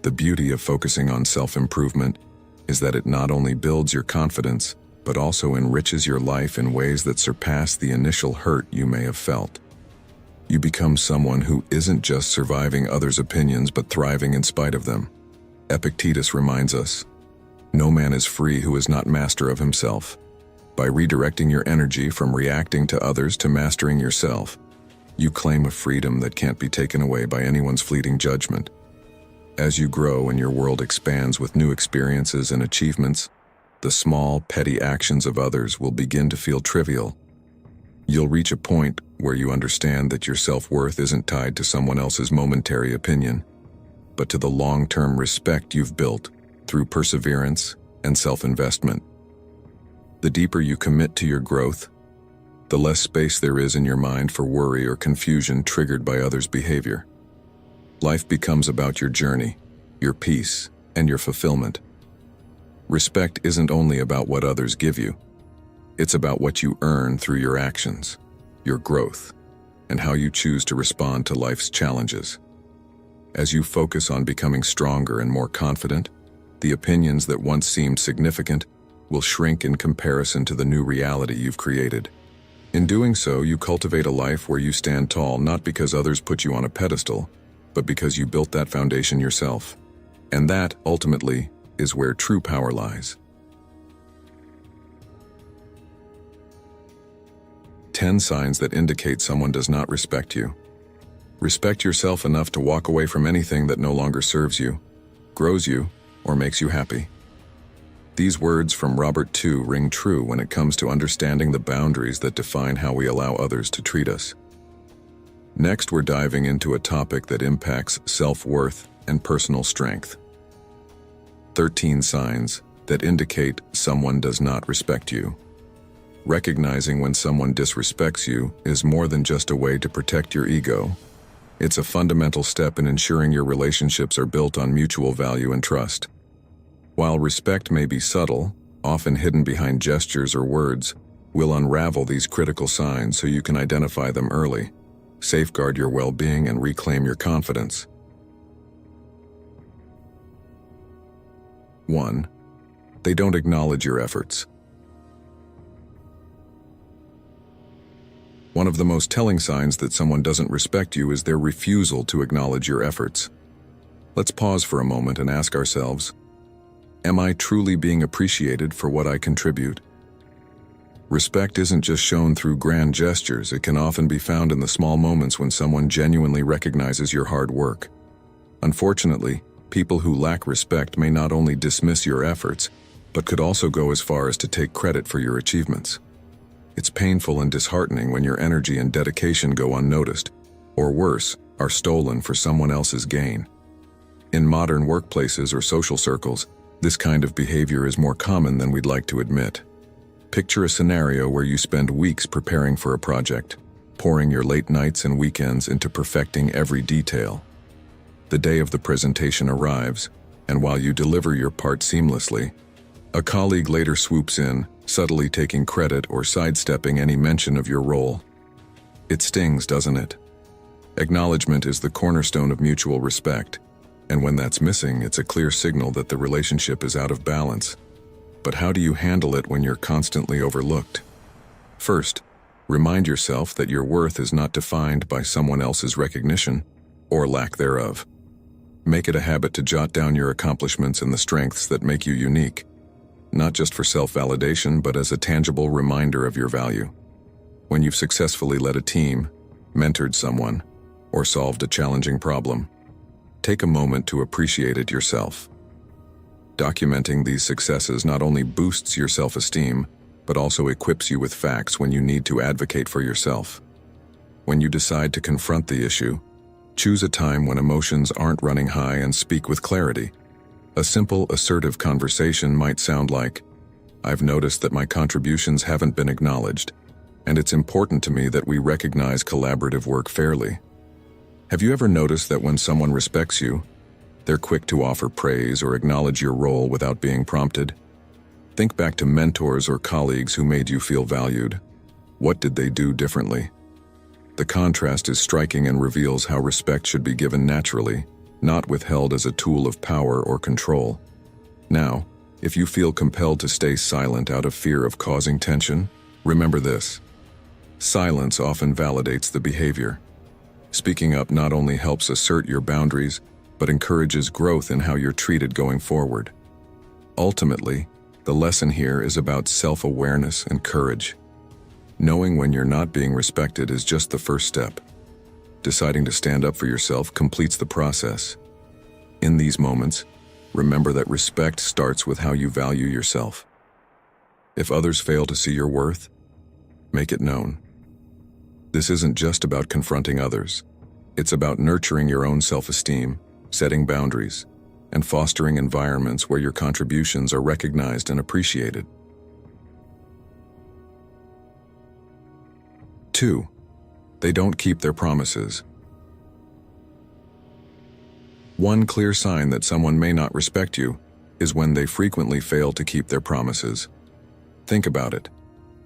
A: The beauty of focusing on self-improvement is that it not only builds your confidence, but also enriches your life in ways that surpass the initial hurt you may have felt. You become someone who isn't just surviving others' opinions but thriving in spite of them. Epictetus reminds us, "No man is free who is not master of himself." By redirecting your energy from reacting to others to mastering yourself, you claim a freedom that can't be taken away by anyone's fleeting judgment. As you grow and your world expands with new experiences and achievements, the small, petty actions of others will begin to feel trivial. You'll reach a point where you understand that your self-worth isn't tied to someone else's momentary opinion, but to the long-term respect you've built through perseverance and self-investment. The deeper you commit to your growth, the less space there is in your mind for worry or confusion triggered by others' behavior. Life becomes about your journey, your peace, and your fulfillment. Respect isn't only about what others give you. It's about what you earn through your actions, your growth, and how you choose to respond to life's challenges. As you focus on becoming stronger and more confident, the opinions that once seemed significant will shrink in comparison to the new reality you've created. In doing so, you cultivate a life where you stand tall not because others put you on a pedestal, but because you built that foundation yourself. And that, ultimately, is where true power lies. 10 signs that indicate someone does not respect you. Respect yourself enough to walk away from anything that no longer serves you, grows you, or makes you happy. These words from Robert II ring true when it comes to understanding the boundaries that define how we allow others to treat us. Next, we're diving into a topic that impacts self-worth and personal strength. 13 signs that indicate someone does not respect you. Recognizing when someone disrespects you is more than just a way to protect your ego. It's a fundamental step in ensuring your relationships are built on mutual value and trust. While respect may be subtle, often hidden behind gestures or words, we'll unravel these critical signs so you can identify them early, safeguard your well-being, and reclaim your confidence. 1. They don't acknowledge your efforts. One of the most telling signs that someone doesn't respect you is their refusal to acknowledge your efforts. Let's pause for a moment and ask ourselves, am I truly being appreciated for what I contribute? Respect isn't just shown through grand gestures. It can often be found in the small moments when someone genuinely recognizes your hard work. Unfortunately, people who lack respect may not only dismiss your efforts, but could also go as far as to take credit for your achievements. It's painful and disheartening when your energy and dedication go unnoticed, or worse, are stolen for someone else's gain. In modern workplaces or social circles, this kind of behavior is more common than we'd like to admit. Picture a scenario where you spend weeks preparing for a project, pouring your late nights and weekends into perfecting every detail. The day of the presentation arrives, and while you deliver your part seamlessly, a colleague later swoops in, subtly taking credit or sidestepping any mention of your role. It stings, doesn't it? Acknowledgement is the cornerstone of mutual respect, and when that's missing, it's a clear signal that the relationship is out of balance. But how do you handle it when you're constantly overlooked? First, remind yourself that your worth is not defined by someone else's recognition or lack thereof. Make it a habit to jot down your accomplishments and the strengths that make you unique, not just for self-validation, but as a tangible reminder of your value. When you've successfully led a team, mentored someone, or solved a challenging problem, take a moment to appreciate it yourself. Documenting these successes not only boosts your self-esteem, but also equips you with facts when you need to advocate for yourself. When you decide to confront the issue, choose a time when emotions aren't running high and speak with clarity. A simple, assertive conversation might sound like, "I've noticed that my contributions haven't been acknowledged, and it's important to me that we recognize collaborative work fairly." Have you ever noticed that when someone respects you, they're quick to offer praise or acknowledge your role without being prompted? Think back to mentors or colleagues who made you feel valued. What did they do differently? The contrast is striking and reveals how respect should be given naturally, not withheld as a tool of power or control. Now, if you feel compelled to stay silent out of fear of causing tension, remember this: silence often validates the behavior. Speaking up not only helps assert your boundaries, but encourages growth in how you're treated going forward. Ultimately, the lesson here is about self-awareness and courage. Knowing when you're not being respected is just the first step. Deciding to stand up for yourself completes the process. In these moments, remember that respect starts with how you value yourself. If others fail to see your worth, make it known. This isn't just about confronting others. It's about nurturing your own self-esteem, setting boundaries, and fostering environments where your contributions are recognized and appreciated. 2. They don't keep their promises. One clear sign that someone may not respect you is when they frequently fail to keep their promises. Think about it.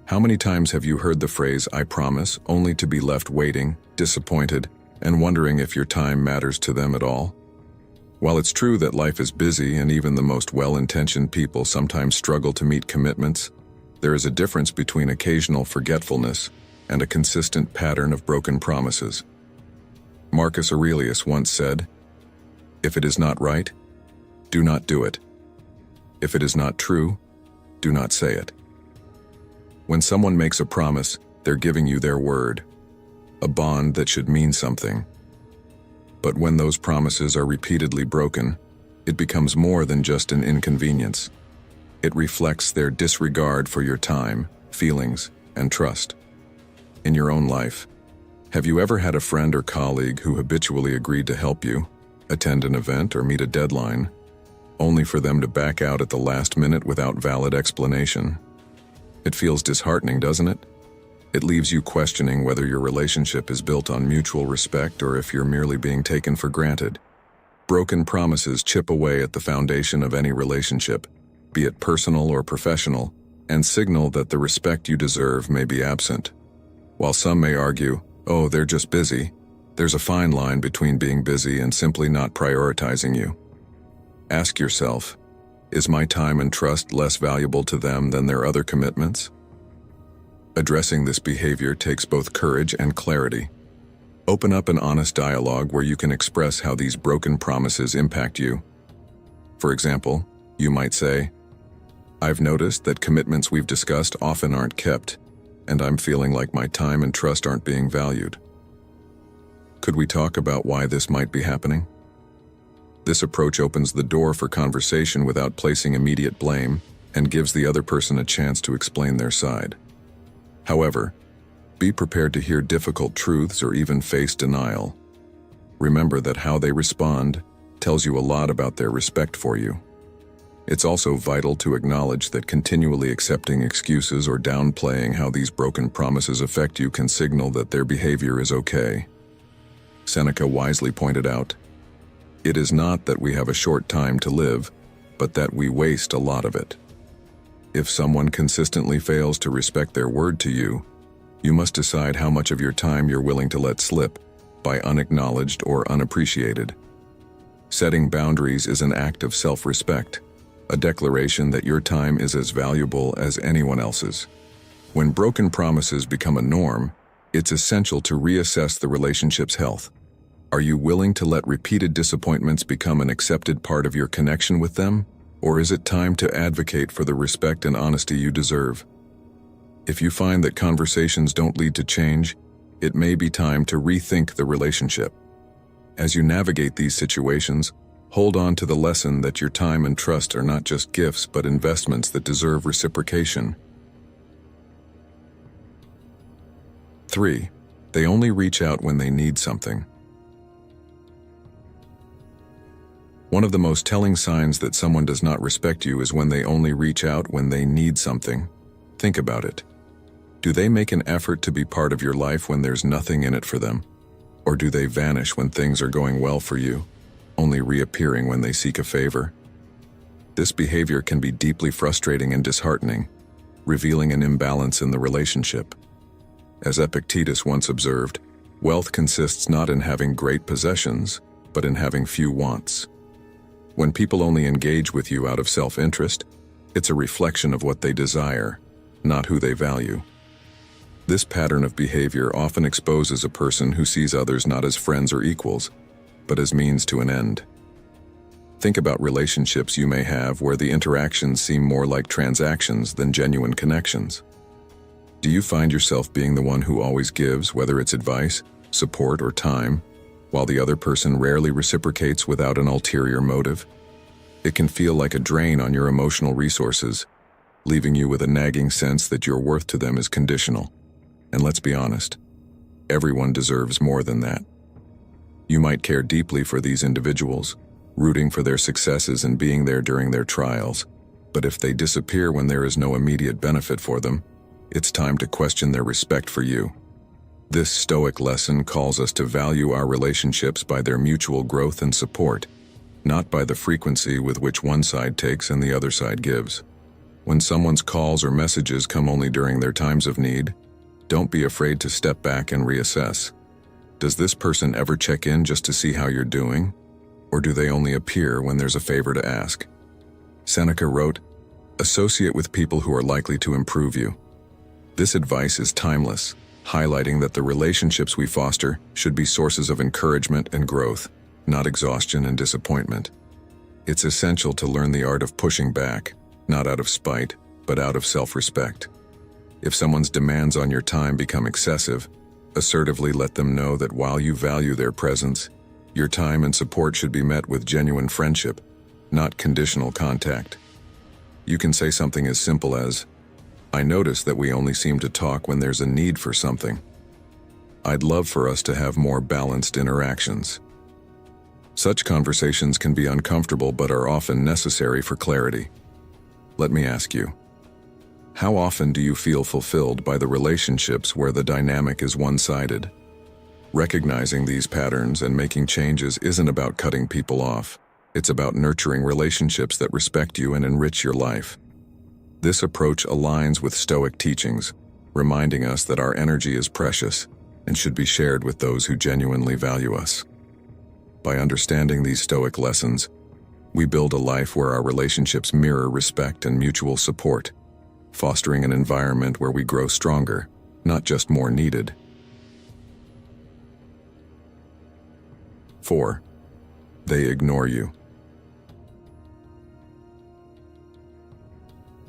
A: How many times have you heard the phrase, "I promise," only to be left waiting, disappointed, and wondering if your time matters to them at all? While it's true that life is busy and even the most well-intentioned people sometimes struggle to meet commitments, there is a difference between occasional forgetfulness and a consistent pattern of broken promises. Marcus Aurelius once said, "If it is not right, do not do it. If it is not true, do not say it." When someone makes a promise, they're giving you their word, a bond that should mean something. But when those promises are repeatedly broken, it becomes more than just an inconvenience. It reflects their disregard for your time, feelings, and trust. In your own life, have you ever had a friend or colleague who habitually agreed to help you, attend an event, or meet a deadline, only for them to back out at the last minute without valid explanation. It feels disheartening, doesn't it? It leaves you questioning whether your relationship is built on mutual respect or if you're merely being taken for granted. Broken promises chip away at the foundation of any relationship, be it personal or professional, and signal that the respect you deserve may be absent. While some may argue, "Oh, they're just busy," there's a fine line between being busy and simply not prioritizing you. Ask yourself, is my time and trust less valuable to them than their other commitments? Addressing this behavior takes both courage and clarity. Open up an honest dialogue where you can express how these broken promises impact you. For example, you might say, "I've noticed that commitments we've discussed often aren't kept, and I'm feeling like my time and trust aren't being valued. Could we talk about why this might be happening?" This approach opens the door for conversation without placing immediate blame and gives the other person a chance to explain their side. However, be prepared to hear difficult truths or even face denial. Remember that how they respond tells you a lot about their respect for you. It's also vital to acknowledge that continually accepting excuses or downplaying how these broken promises affect you can signal that their behavior is okay. Seneca wisely pointed out, "It is not that we have a short time to live, but that we waste a lot of it." If someone consistently fails to respect their word to you, you must decide how much of your time you're willing to let slip by unacknowledged or unappreciated. Setting boundaries is an act of self-respect, a declaration that your time is as valuable as anyone else's. When broken promises become a norm, it's essential to reassess the relationship's health. Are you willing to let repeated disappointments become an accepted part of your connection with them? Or is it time to advocate for the respect and honesty you deserve? If you find that conversations don't lead to change, it may be time to rethink the relationship. As you navigate these situations, hold on to the lesson that your time and trust are not just gifts but investments that deserve reciprocation. 3. They only reach out when they need something. One of the most telling signs that someone does not respect you is when they only reach out when they need something. Think about it. Do they make an effort to be part of your life when there's nothing in it for them? Or do they vanish when things are going well for you, only reappearing when they seek a favor? This behavior can be deeply frustrating and disheartening, revealing an imbalance in the relationship. As Epictetus once observed, wealth consists not in having great possessions, but in having few wants. When people only engage with you out of self-interest, it's a reflection of what they desire, not who they value. This pattern of behavior often exposes a person who sees others not as friends or equals, but as means to an end. Think about relationships you may have where the interactions seem more like transactions than genuine connections. Do you find yourself being the one who always gives, whether it's advice, support, or time, while the other person rarely reciprocates without an ulterior motive? It can feel like a drain on your emotional resources, leaving you with a nagging sense that your worth to them is conditional. And let's be honest, everyone deserves more than that. You might care deeply for these individuals, rooting for their successes and being there during their trials, but if they disappear when there is no immediate benefit for them, it's time to question their respect for you. This Stoic lesson calls us to value our relationships by their mutual growth and support, not by the frequency with which one side takes and the other side gives. When someone's calls or messages come only during their times of need, don't be afraid to step back and reassess. Does this person ever check in just to see how you're doing? Or do they only appear when there's a favor to ask? Seneca wrote, "Associate with people who are likely to improve you." This advice is timeless, highlighting that the relationships we foster should be sources of encouragement and growth, not exhaustion and disappointment. It's essential to learn the art of pushing back, not out of spite, but out of self-respect. If someone's demands on your time become excessive, assertively let them know that while you value their presence, your time and support should be met with genuine friendship, not conditional contact. You can say something as simple as, "I notice that we only seem to talk when there's a need for something. I'd love for us to have more balanced interactions." Such conversations can be uncomfortable but are often necessary for clarity. Let me ask you, how often do you feel fulfilled by the relationships where the dynamic is one-sided? Recognizing these patterns and making changes isn't about cutting people off. It's about nurturing relationships that respect you and enrich your life. This approach aligns with Stoic teachings, reminding us that our energy is precious and should be shared with those who genuinely value us. By understanding these Stoic lessons, we build a life where our relationships mirror respect and mutual support, fostering an environment where we grow stronger, not just more needed. 4. They ignore you.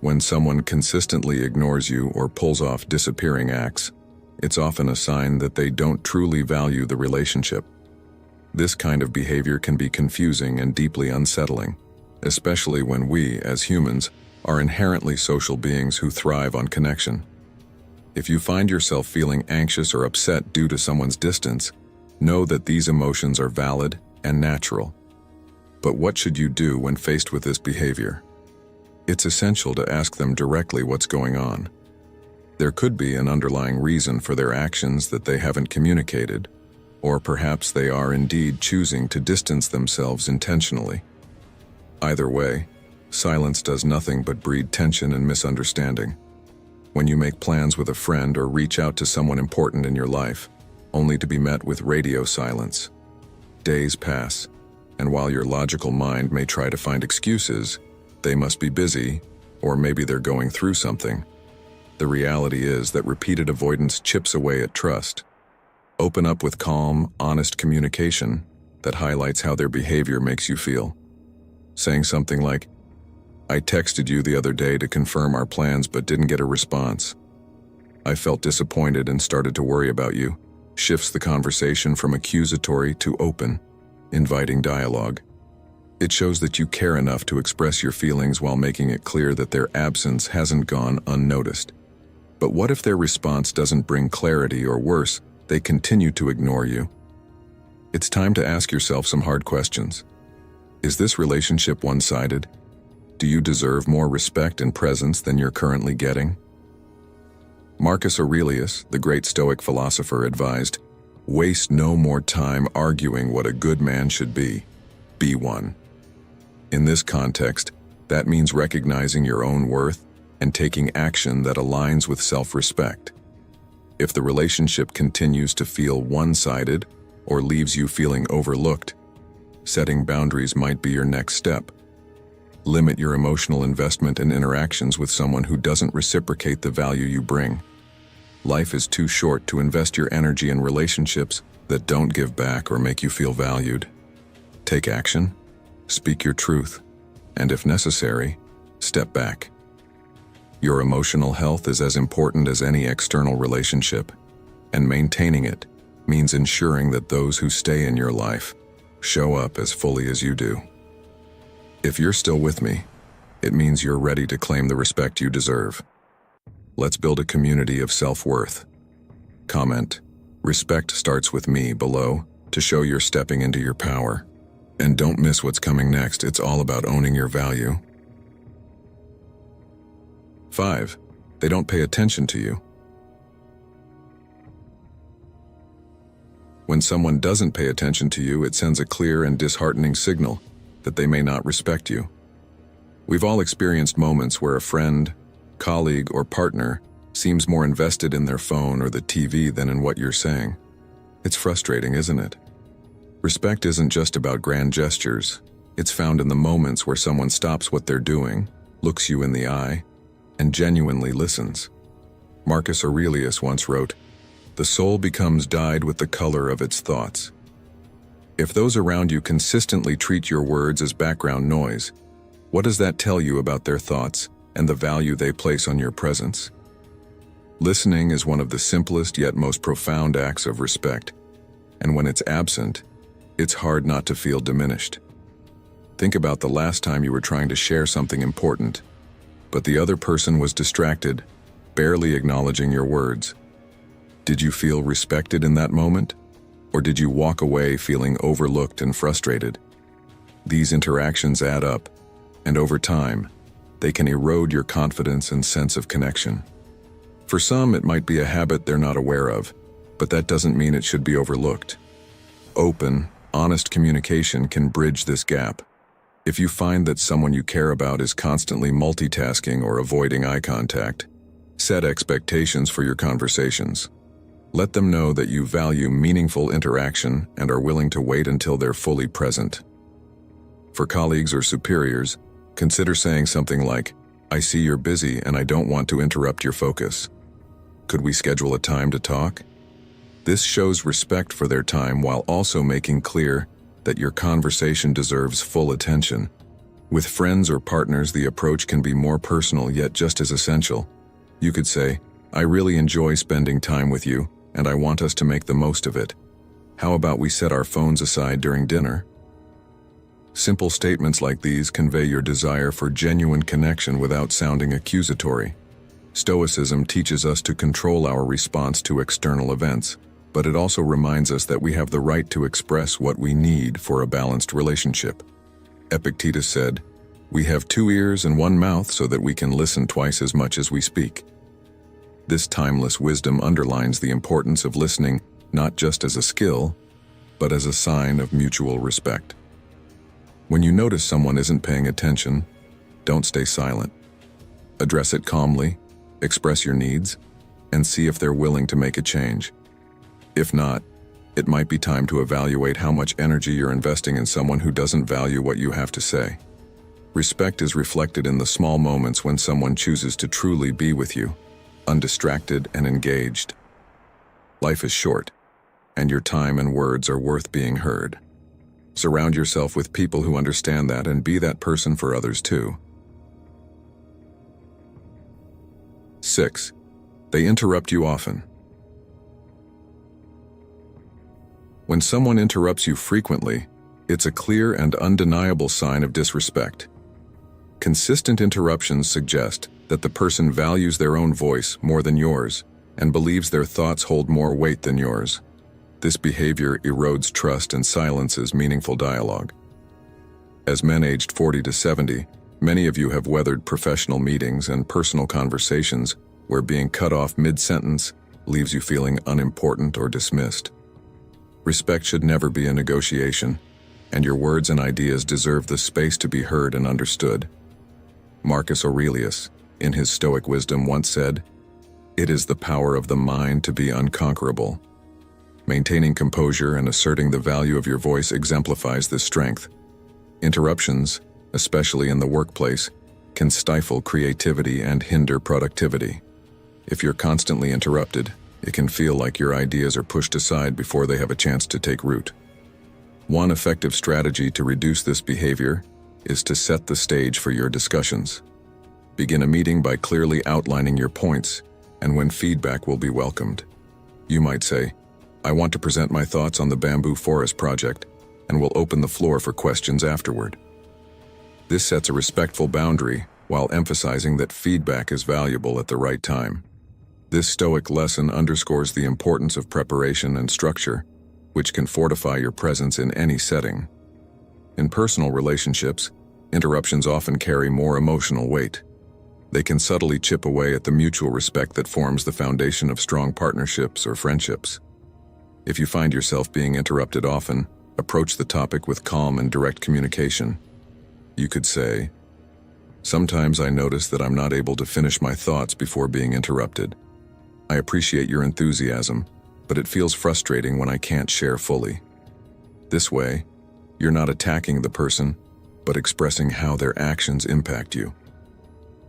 A: When someone consistently ignores you or pulls off disappearing acts, it's often a sign that they don't truly value the relationship. This kind of behavior can be confusing and deeply unsettling, especially when we, as humans, are inherently social beings who thrive on connection. If you find yourself feeling anxious or upset due to someone's distance, know that these emotions are valid and natural. But what should you do when faced with this behavior? It's essential to ask them directly what's going on. There could be an underlying reason for their actions that they haven't communicated, or perhaps they are indeed choosing to distance themselves intentionally. Either way, silence does nothing but breed tension and misunderstanding. When you make plans with a friend or reach out to someone important in your life, only to be met with radio silence. Days pass, and while your logical mind may try to find excuses, they must be busy, or maybe they're going through something. The reality is that repeated avoidance chips away at trust. Open up with calm, honest communication that highlights how their behavior makes you feel. Saying something like, "I texted you the other day to confirm our plans but didn't get a response. I felt disappointed and started to worry about you," shifts the conversation from accusatory to open, inviting dialogue. It shows that you care enough to express your feelings while making it clear that their absence hasn't gone unnoticed. But what if their response doesn't bring clarity, or worse, they continue to ignore you? It's time to ask yourself some hard questions. Is this relationship one-sided? Do you deserve more respect and presence than you're currently getting? Marcus Aurelius, the great Stoic philosopher, advised, "Waste no more time arguing what a good man should be. Be one." In this context, that means recognizing your own worth and taking action that aligns with self-respect. If the relationship continues to feel one-sided or leaves you feeling overlooked, setting boundaries might be your next step. Limit your emotional investment in interactions with someone who doesn't reciprocate the value you bring. Life is too short to invest your energy in relationships that don't give back or make you feel valued. Take action, speak your truth, and if necessary, step back. Your emotional health is as important as any external relationship, and maintaining it means ensuring that those who stay in your life show up as fully as you do. If you're still with me, it means you're ready to claim the respect you deserve. Let's build a community of self-worth. Comment, "Respect starts with me," below to show you're stepping into your power. And don't miss what's coming next. It's all about owning your value. 5. They don't pay attention to you. When someone doesn't pay attention to you, it sends a clear and disheartening signal that they may not respect you. We've all experienced moments where a friend, colleague, or partner seems more invested in their phone or the TV than in what you're saying. It's frustrating, isn't it? Respect isn't just about grand gestures. It's found in the moments where someone stops what they're doing, looks you in the eye, and genuinely listens. Marcus Aurelius once wrote, "The soul becomes dyed with the color of its thoughts." If those around you consistently treat your words as background noise, what does that tell you about their thoughts and the value they place on your presence? Listening is one of the simplest yet most profound acts of respect, and when it's absent, it's hard not to feel diminished. Think about the last time you were trying to share something important, but the other person was distracted, barely acknowledging your words. Did you feel respected in that moment? Or did you walk away feeling overlooked and frustrated? These interactions add up, and over time, they can erode your confidence and sense of connection. For some, it might be a habit they're not aware of, but that doesn't mean it should be overlooked. Open, honest communication can bridge this gap. If you find that someone you care about is constantly multitasking or avoiding eye contact, set expectations for your conversations. Let them know that you value meaningful interaction and are willing to wait until they're fully present. For colleagues or superiors, consider saying something like, "I see you're busy and I don't want to interrupt your focus. Could we schedule a time to talk?" This shows respect for their time while also making clear that your conversation deserves full attention. With friends or partners, the approach can be more personal yet just as essential. You could say, "I really enjoy spending time with you, and I want us to make the most of it. How about we set our phones aside during dinner?" Simple statements like these convey your desire for genuine connection without sounding accusatory. Stoicism teaches us to control our response to external events, but it also reminds us that we have the right to express what we need for a balanced relationship. Epictetus said, "We have 2 ears and 1 mouth so that we can listen twice as much as we speak." This timeless wisdom underlines the importance of listening not just as a skill, but as a sign of mutual respect. When you notice someone isn't paying attention, don't stay silent. Address it calmly, express your needs, and see if they're willing to make a change. If not, it might be time to evaluate how much energy you're investing in someone who doesn't value what you have to say. Respect is reflected in the small moments when someone chooses to truly be with you, undistracted and engaged. Life is short, and your time and words are worth being heard. Surround yourself with people who understand that and be that person for others too. 6. They interrupt you often. When someone interrupts you frequently, it's a clear and undeniable sign of disrespect. Consistent interruptions suggest that the person values their own voice more than yours and believes their thoughts hold more weight than yours. This behavior erodes trust and silences meaningful dialogue. As men aged 40 to 70, many of you have weathered professional meetings and personal conversations where being cut off mid-sentence leaves you feeling unimportant or dismissed. Respect should never be a negotiation, and your words and ideas deserve the space to be heard and understood. Marcus Aurelius, in his Stoic wisdom, once said, "It is the power of the mind to be unconquerable." Maintaining composure and asserting the value of your voice exemplifies this strength. Interruptions, especially in the workplace, can stifle creativity and hinder productivity. If you're constantly interrupted, it can feel like your ideas are pushed aside before they have a chance to take root. One effective strategy to reduce this behavior is to set the stage for your discussions. Begin a meeting by clearly outlining your points and when feedback will be welcomed. You might say, "I want to present my thoughts on the bamboo forest project, and will open the floor for questions afterward." This sets a respectful boundary while emphasizing that feedback is valuable at the right time. This Stoic lesson underscores the importance of preparation and structure, which can fortify your presence in any setting. In personal relationships, interruptions often carry more emotional weight. They can subtly chip away at the mutual respect that forms the foundation of strong partnerships or friendships. If you find yourself being interrupted often, approach the topic with calm and direct communication. You could say, "Sometimes I notice that I'm not able to finish my thoughts before being interrupted. I appreciate your enthusiasm, but it feels frustrating when I can't share fully." This way, you're not attacking the person, but expressing how their actions impact you.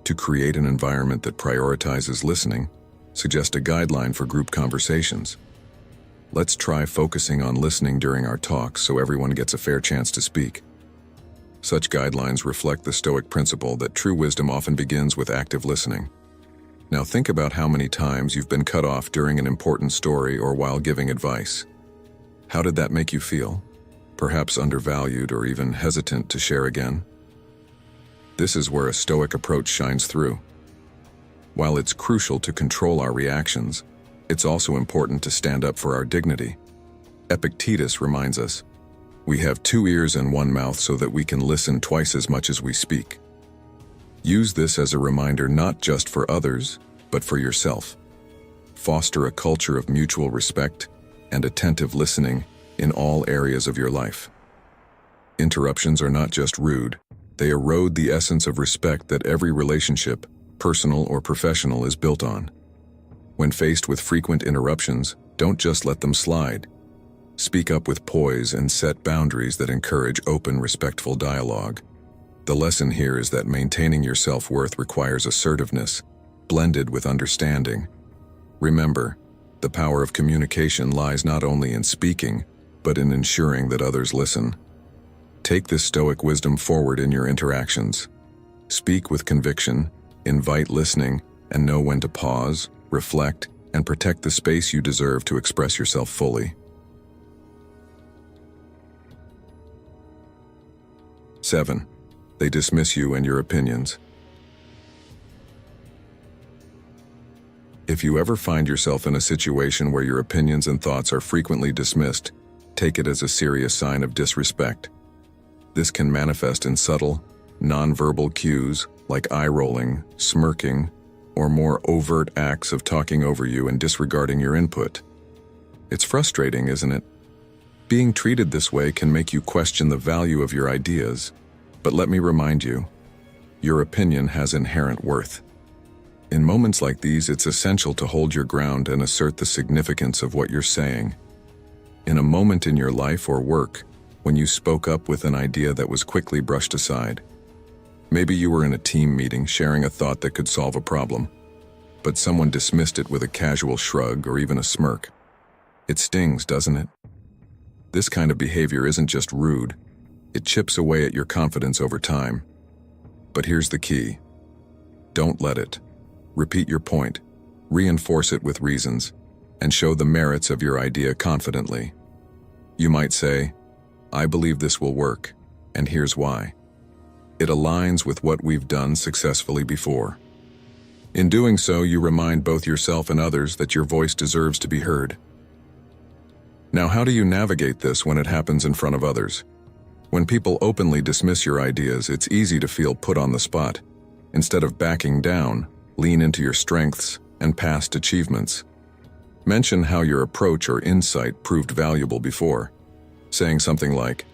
A: To create an environment that prioritizes listening, suggest a guideline for group conversations. Let's try focusing on listening during our talks so everyone gets a fair chance to speak. Such guidelines reflect the Stoic principle that true wisdom often begins with active listening. Now think about how many times you've been cut off during an important story or while giving advice. How did that make you feel? Perhaps undervalued or even hesitant to share again? This is where a Stoic approach shines through. While it's crucial to control our reactions, it's also important to stand up for our dignity. Epictetus reminds us, "We have 2 ears and 1 mouth so that we can listen twice as much as we speak." Use this as a reminder not just for others, but for yourself. Foster a culture of mutual respect and attentive listening in all areas of your life. Interruptions are not just rude, they erode the essence of respect that every relationship, personal or professional, is built on. When faced with frequent interruptions, don't just let them slide. Speak up with poise and set boundaries that encourage open, respectful dialogue. The lesson here is that maintaining your self-worth requires assertiveness, blended with understanding. Remember, the power of communication lies not only in speaking, but in ensuring that others listen. Take this Stoic wisdom forward in your interactions. Speak with conviction, invite listening, and know when to pause, reflect, and protect the space you deserve to express yourself fully. 7. They dismiss you and your opinions. If you ever find yourself in a situation where your opinions and thoughts are frequently dismissed, take it as a serious sign of disrespect. This can manifest in subtle, nonverbal cues like eye-rolling, smirking, or more overt acts of talking over you and disregarding your input. It's frustrating, isn't it? Being treated this way can make you question the value of your ideas, but let me remind you, your opinion has inherent worth. In moments like these, it's essential to hold your ground and assert the significance of what you're saying. In a moment in your life or work, when you spoke up with an idea that was quickly brushed aside. Maybe you were in a team meeting sharing a thought that could solve a problem, but someone dismissed it with a casual shrug or even a smirk. It stings, doesn't it? This kind of behavior isn't just rude, it chips away at your confidence over time. But here's the key. Don't let it. Repeat your point, reinforce it with reasons, and show the merits of your idea confidently. You might say, "I believe this will work, and here's why." It aligns with what we've done successfully before. In doing so, you remind both yourself and others that your voice deserves to be heard. Now, how do you navigate this when it happens in front of others? When people openly dismiss your ideas, it's easy to feel put on the spot. Instead of backing down, lean into your strengths and past achievements. Mention how your approach or insight proved valuable before, saying something like,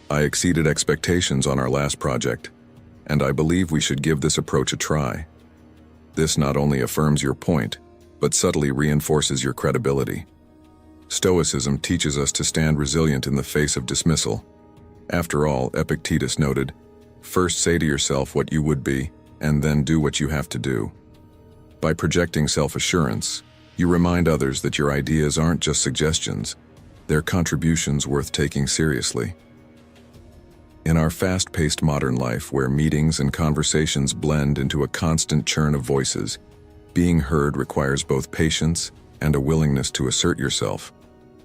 A: "I exceeded expectations on our last project, and I believe we should give this approach a try." This not only affirms your point, but subtly reinforces your credibility. Stoicism teaches us to stand resilient in the face of dismissal. After all, Epictetus noted, "First say to yourself what you would be, and then do what you have to do." By projecting self-assurance, you remind others that your ideas aren't just suggestions, they're contributions worth taking seriously. In our fast-paced modern life, where meetings and conversations blend into a constant churn of voices, being heard requires both patience and a willingness to assert yourself.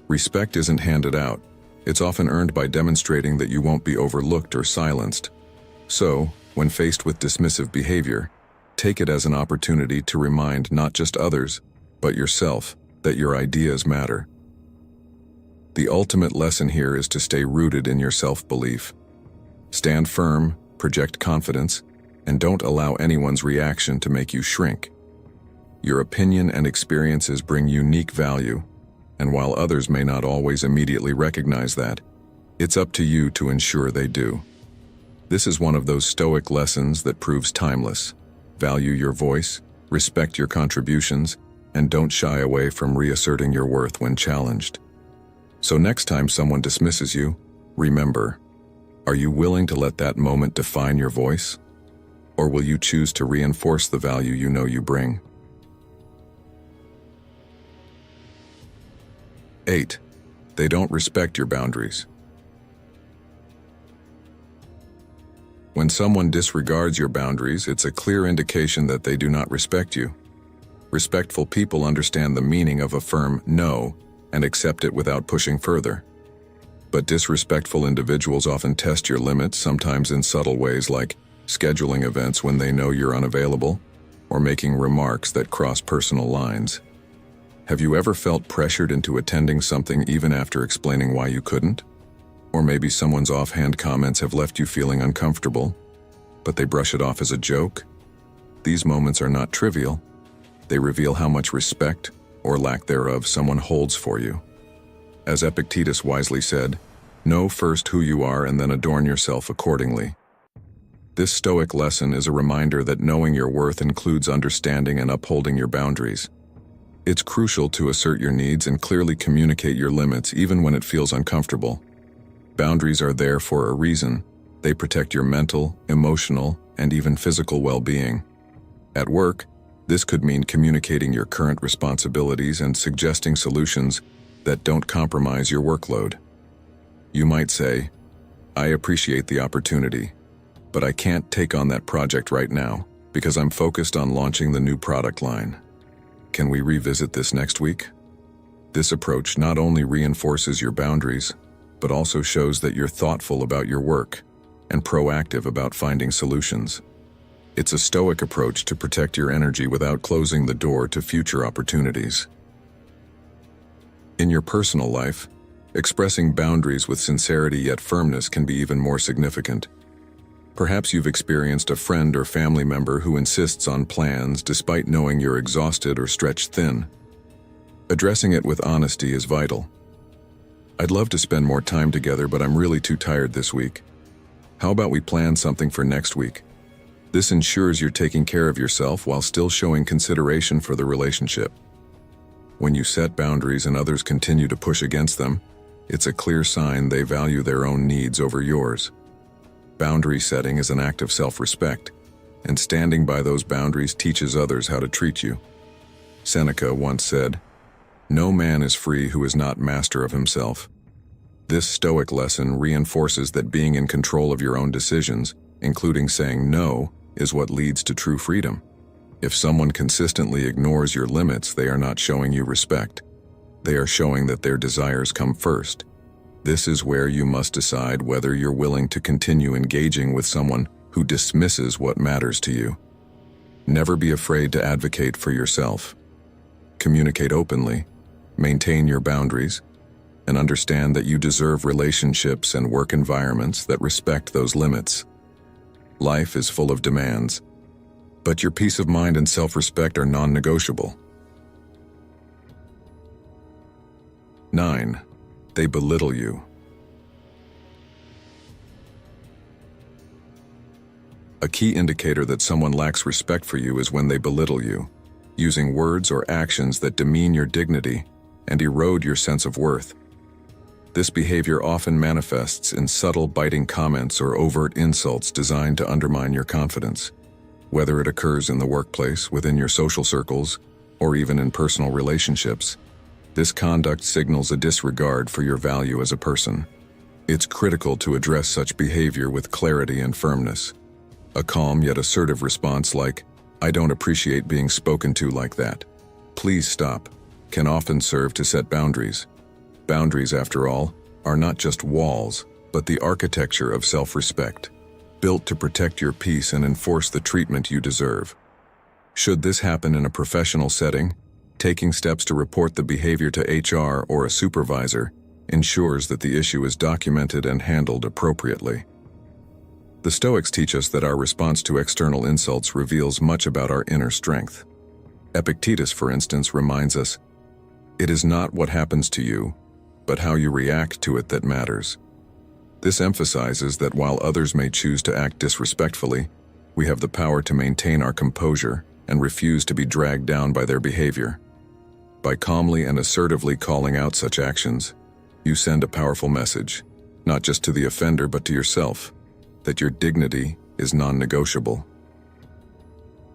A: Respect isn't handed out. It's often earned by demonstrating that you won't be overlooked or silenced. So, when faced with dismissive behavior, take it as an opportunity to remind not just others, but yourself, that your ideas matter. The ultimate lesson here is to stay rooted in your self-belief. Stand firm, project confidence, and don't allow anyone's reaction to make you shrink. Your opinion and experiences bring unique value, and while others may not always immediately recognize that, it's up to you to ensure they do. This is one of those Stoic lessons that proves timeless. Value your voice, respect your contributions, and don't shy away from reasserting your worth when challenged. So next time someone dismisses you, remember, are you willing to let that moment define your voice? Or will you choose to reinforce the value you know you bring? 8. They don't respect your boundaries. When someone disregards your boundaries, it's a clear indication that they do not respect you. Respectful people understand the meaning of a firm no and accept it without pushing further. But disrespectful individuals often test your limits, sometimes in subtle ways like scheduling events when they know you're unavailable, or making remarks that cross personal lines. Have you ever felt pressured into attending something even after explaining why you couldn't? Or maybe someone's offhand comments have left you feeling uncomfortable, but they brush it off as a joke? These moments are not trivial. They reveal how much respect, or lack thereof, someone holds for you. As Epictetus wisely said, know first who you are and then adorn yourself accordingly. This Stoic lesson is a reminder that knowing your worth includes understanding and upholding your boundaries. It's crucial to assert your needs and clearly communicate your limits even when it feels uncomfortable. Boundaries are there for a reason. They protect your mental, emotional, and even physical well-being. At work, this could mean communicating your current responsibilities and suggesting solutions that don't compromise your workload. You might say, "I appreciate the opportunity, but I can't take on that project right now because I'm focused on launching the new product line. Can we revisit this next week?" This approach not only reinforces your boundaries, but also shows that you're thoughtful about your work and proactive about finding solutions. It's a Stoic approach to protect your energy without closing the door to future opportunities. In your personal life, expressing boundaries with sincerity yet firmness can be even more significant. Perhaps you've experienced a friend or family member who insists on plans despite knowing you're exhausted or stretched thin. Addressing it with honesty is vital. "I'd love to spend more time together, but I'm really too tired this week. How about we plan something for next week?" This ensures you're taking care of yourself while still showing consideration for the relationship. When you set boundaries and others continue to push against them, it's a clear sign they value their own needs over yours. Boundary setting is an act of self-respect, and standing by those boundaries teaches others how to treat you. Seneca once said, "No man is free who is not master of himself." This Stoic lesson reinforces that being in control of your own decisions, including saying no, is what leads to true freedom. If someone consistently ignores your limits, they are not showing you respect. They are showing that their desires come first. This is where you must decide whether you're willing to continue engaging with someone who dismisses what matters to you. Never be afraid to advocate for yourself. Communicate openly, maintain your boundaries, and understand that you deserve relationships and work environments that respect those limits. Life is full of demands, but your peace of mind and self-respect are non-negotiable. 9. They belittle you. A key indicator that someone lacks respect for you is when they belittle you, using words or actions that demean your dignity and erode your sense of worth. This behavior often manifests in subtle, biting comments or overt insults designed to undermine your confidence. Whether it occurs in the workplace, within your social circles, or even in personal relationships, this conduct signals a disregard for your value as a person. It's critical to address such behavior with clarity and firmness. A calm yet assertive response like, "I don't appreciate being spoken to like that. Please stop," can often serve to set boundaries. Boundaries, after all, are not just walls, but the architecture of self-respect, built to protect your peace and enforce the treatment you deserve. Should this happen in a professional setting, taking steps to report the behavior to HR or a supervisor ensures that the issue is documented and handled appropriately. The Stoics teach us that our response to external insults reveals much about our inner strength. Epictetus, for instance, reminds us, "It is not what happens to you, but how you react to it that matters." This emphasizes that while others may choose to act disrespectfully, we have the power to maintain our composure and refuse to be dragged down by their behavior. By calmly and assertively calling out such actions, you send a powerful message, not just to the offender but to yourself, that your dignity is non-negotiable.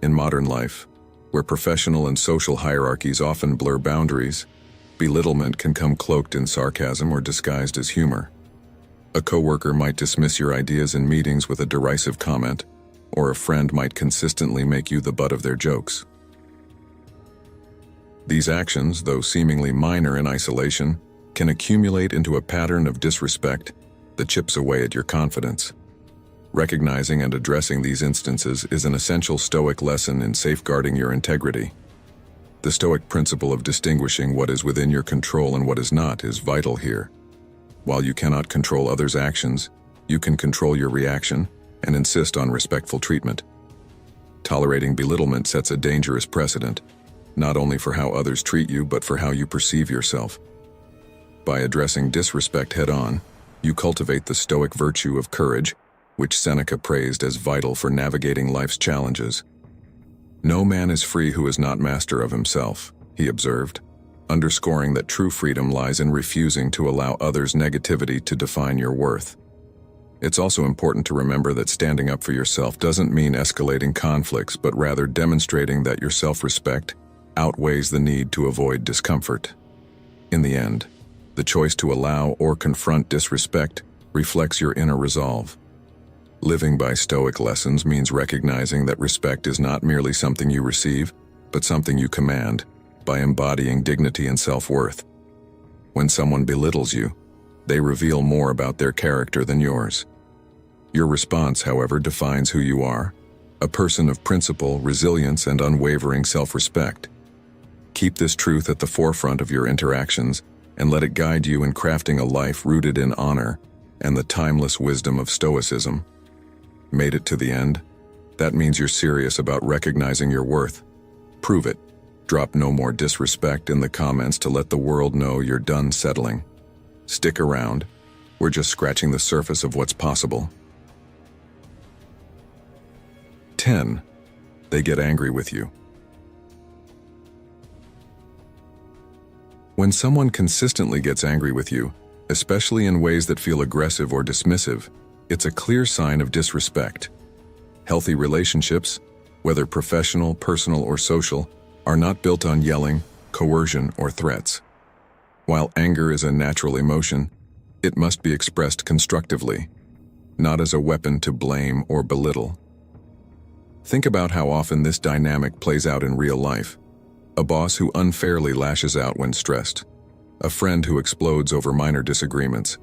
A: In modern life, where professional and social hierarchies often blur boundaries, belittlement can come cloaked in sarcasm or disguised as humor. A coworker might dismiss your ideas in meetings with a derisive comment, or a friend might consistently make you the butt of their jokes. These actions, though seemingly minor in isolation, can accumulate into a pattern of disrespect that chips away at your confidence. Recognizing and addressing these instances is an essential Stoic lesson in safeguarding your integrity. The Stoic principle of distinguishing what is within your control and what is not is vital here. While you cannot control others' actions, you can control your reaction and insist on respectful treatment. Tolerating belittlement sets a dangerous precedent, not only for how others treat you but for how you perceive yourself. By addressing disrespect head-on, you cultivate the Stoic virtue of courage, which Seneca praised as vital for navigating life's challenges. "No man is free who is not master of himself," he observed, underscoring that true freedom lies in refusing to allow others' negativity to define your worth. It's also important to remember that standing up for yourself doesn't mean escalating conflicts, but rather demonstrating that your self-respect outweighs the need to avoid discomfort. In the end, the choice to allow or confront disrespect reflects your inner resolve. Living by Stoic lessons means recognizing that respect is not merely something you receive, but something you command, by embodying dignity and self-worth. When someone belittles you, they reveal more about their character than yours. Your response, however, defines who you are, a person of principle, resilience, and unwavering self-respect. Keep this truth at the forefront of your interactions and let it guide you in crafting a life rooted in honor and the timeless wisdom of Stoicism. Made it to the end? That means you're serious about recognizing your worth. Prove it. Drop no more disrespect in the comments to let the world know you're done settling. Stick around. We're just scratching the surface of what's possible. 10. They get angry with you. When someone consistently gets angry with you, especially in ways that feel aggressive or dismissive, it's a clear sign of disrespect. Healthy relationships, whether professional, personal, or social, are not built on yelling, coercion, or threats. While anger is a natural emotion, it must be expressed constructively, not as a weapon to blame or belittle. Think about how often this dynamic plays out in real life. A boss who unfairly lashes out when stressed, a friend who explodes over minor disagreements,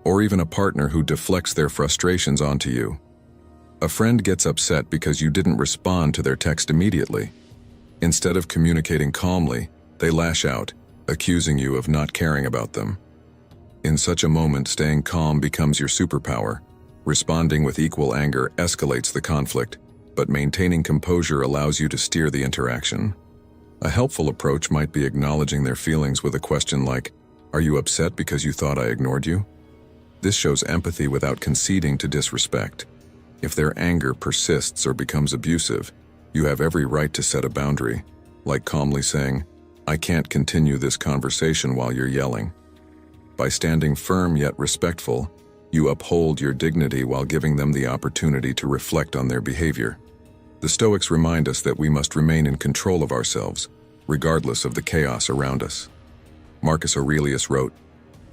A: or even a partner who deflects their frustrations onto you. A friend gets upset because you didn't respond to their text immediately. Instead of communicating calmly, they lash out, accusing you of not caring about them. In such a moment, staying calm becomes your superpower. Responding with equal anger escalates the conflict, but maintaining composure allows you to steer the interaction. A helpful approach might be acknowledging their feelings with a question like, "Are you upset because you thought I ignored you?" This shows empathy without conceding to disrespect. If their anger persists or becomes abusive, you have every right to set a boundary, like calmly saying, "I can't continue this conversation while you're yelling." By standing firm yet respectful, you uphold your dignity while giving them the opportunity to reflect on their behavior. The Stoics remind us that we must remain in control of ourselves, regardless of the chaos around us. Marcus Aurelius wrote,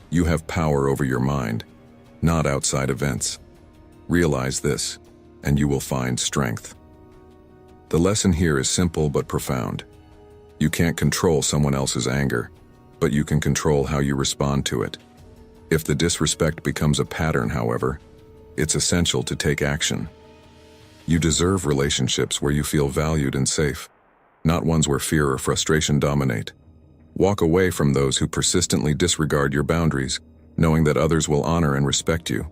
A: "You have power over your mind, not outside events. Realize this, and you will find strength." The lesson here is simple but profound. You can't control someone else's anger, but you can control how you respond to it. If the disrespect becomes a pattern, however, it's essential to take action. You deserve relationships where you feel valued and safe, not ones where fear or frustration dominate. Walk away from those who persistently disregard your boundaries, knowing that others will honor and respect you.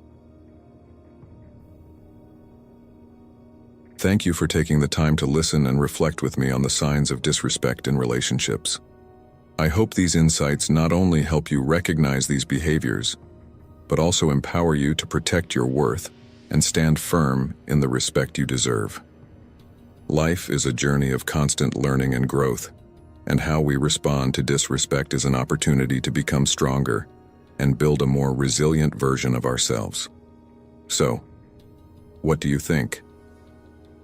A: Thank you for taking the time to listen and reflect with me on the signs of disrespect in relationships. I hope these insights not only help you recognize these behaviors, but also empower you to protect your worth and stand firm in the respect you deserve. Life is a journey of constant learning and growth, and how we respond to disrespect is an opportunity to become stronger and build a more resilient version of ourselves. So, what do you think?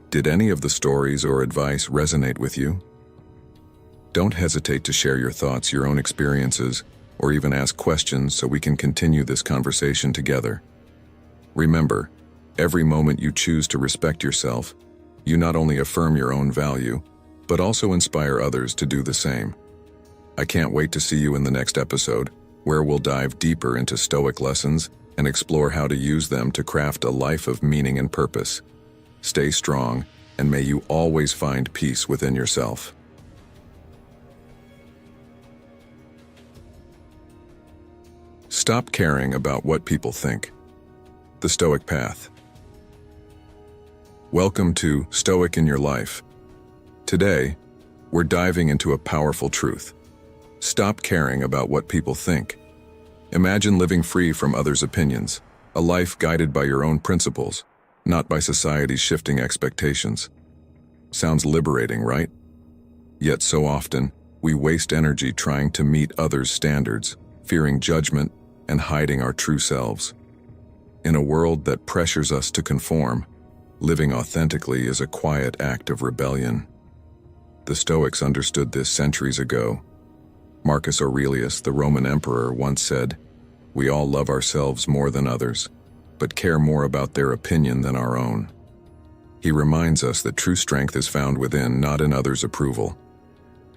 A: Did any of the stories or advice resonate with you? Don't hesitate to share your thoughts, your own experiences, or even ask questions so we can continue this conversation together. Remember, every moment you choose to respect yourself, you not only affirm your own value, but also inspire others to do the same. I can't wait to see you in the next episode, where we'll dive deeper into Stoic lessons and explore how to use them to craft a life of meaning and purpose. Stay strong, and may you always find peace within yourself. Stop caring about what people think. The Stoic Path. Welcome to Stoic in Your Life. Today, we're diving into a powerful truth. Stop caring about what people think. Imagine living free from others' opinions, a life guided by your own principles, not by society's shifting expectations. Sounds liberating, right? Yet so often, we waste energy trying to meet others' standards, fearing judgment, and hiding our true selves. In a world that pressures us to conform, living authentically is a quiet act of rebellion. The Stoics understood this centuries ago. Marcus Aurelius, the Roman emperor, once said, "We all love ourselves more than others, but care more about their opinion than our own." He reminds us that true strength is found within, not in others' approval.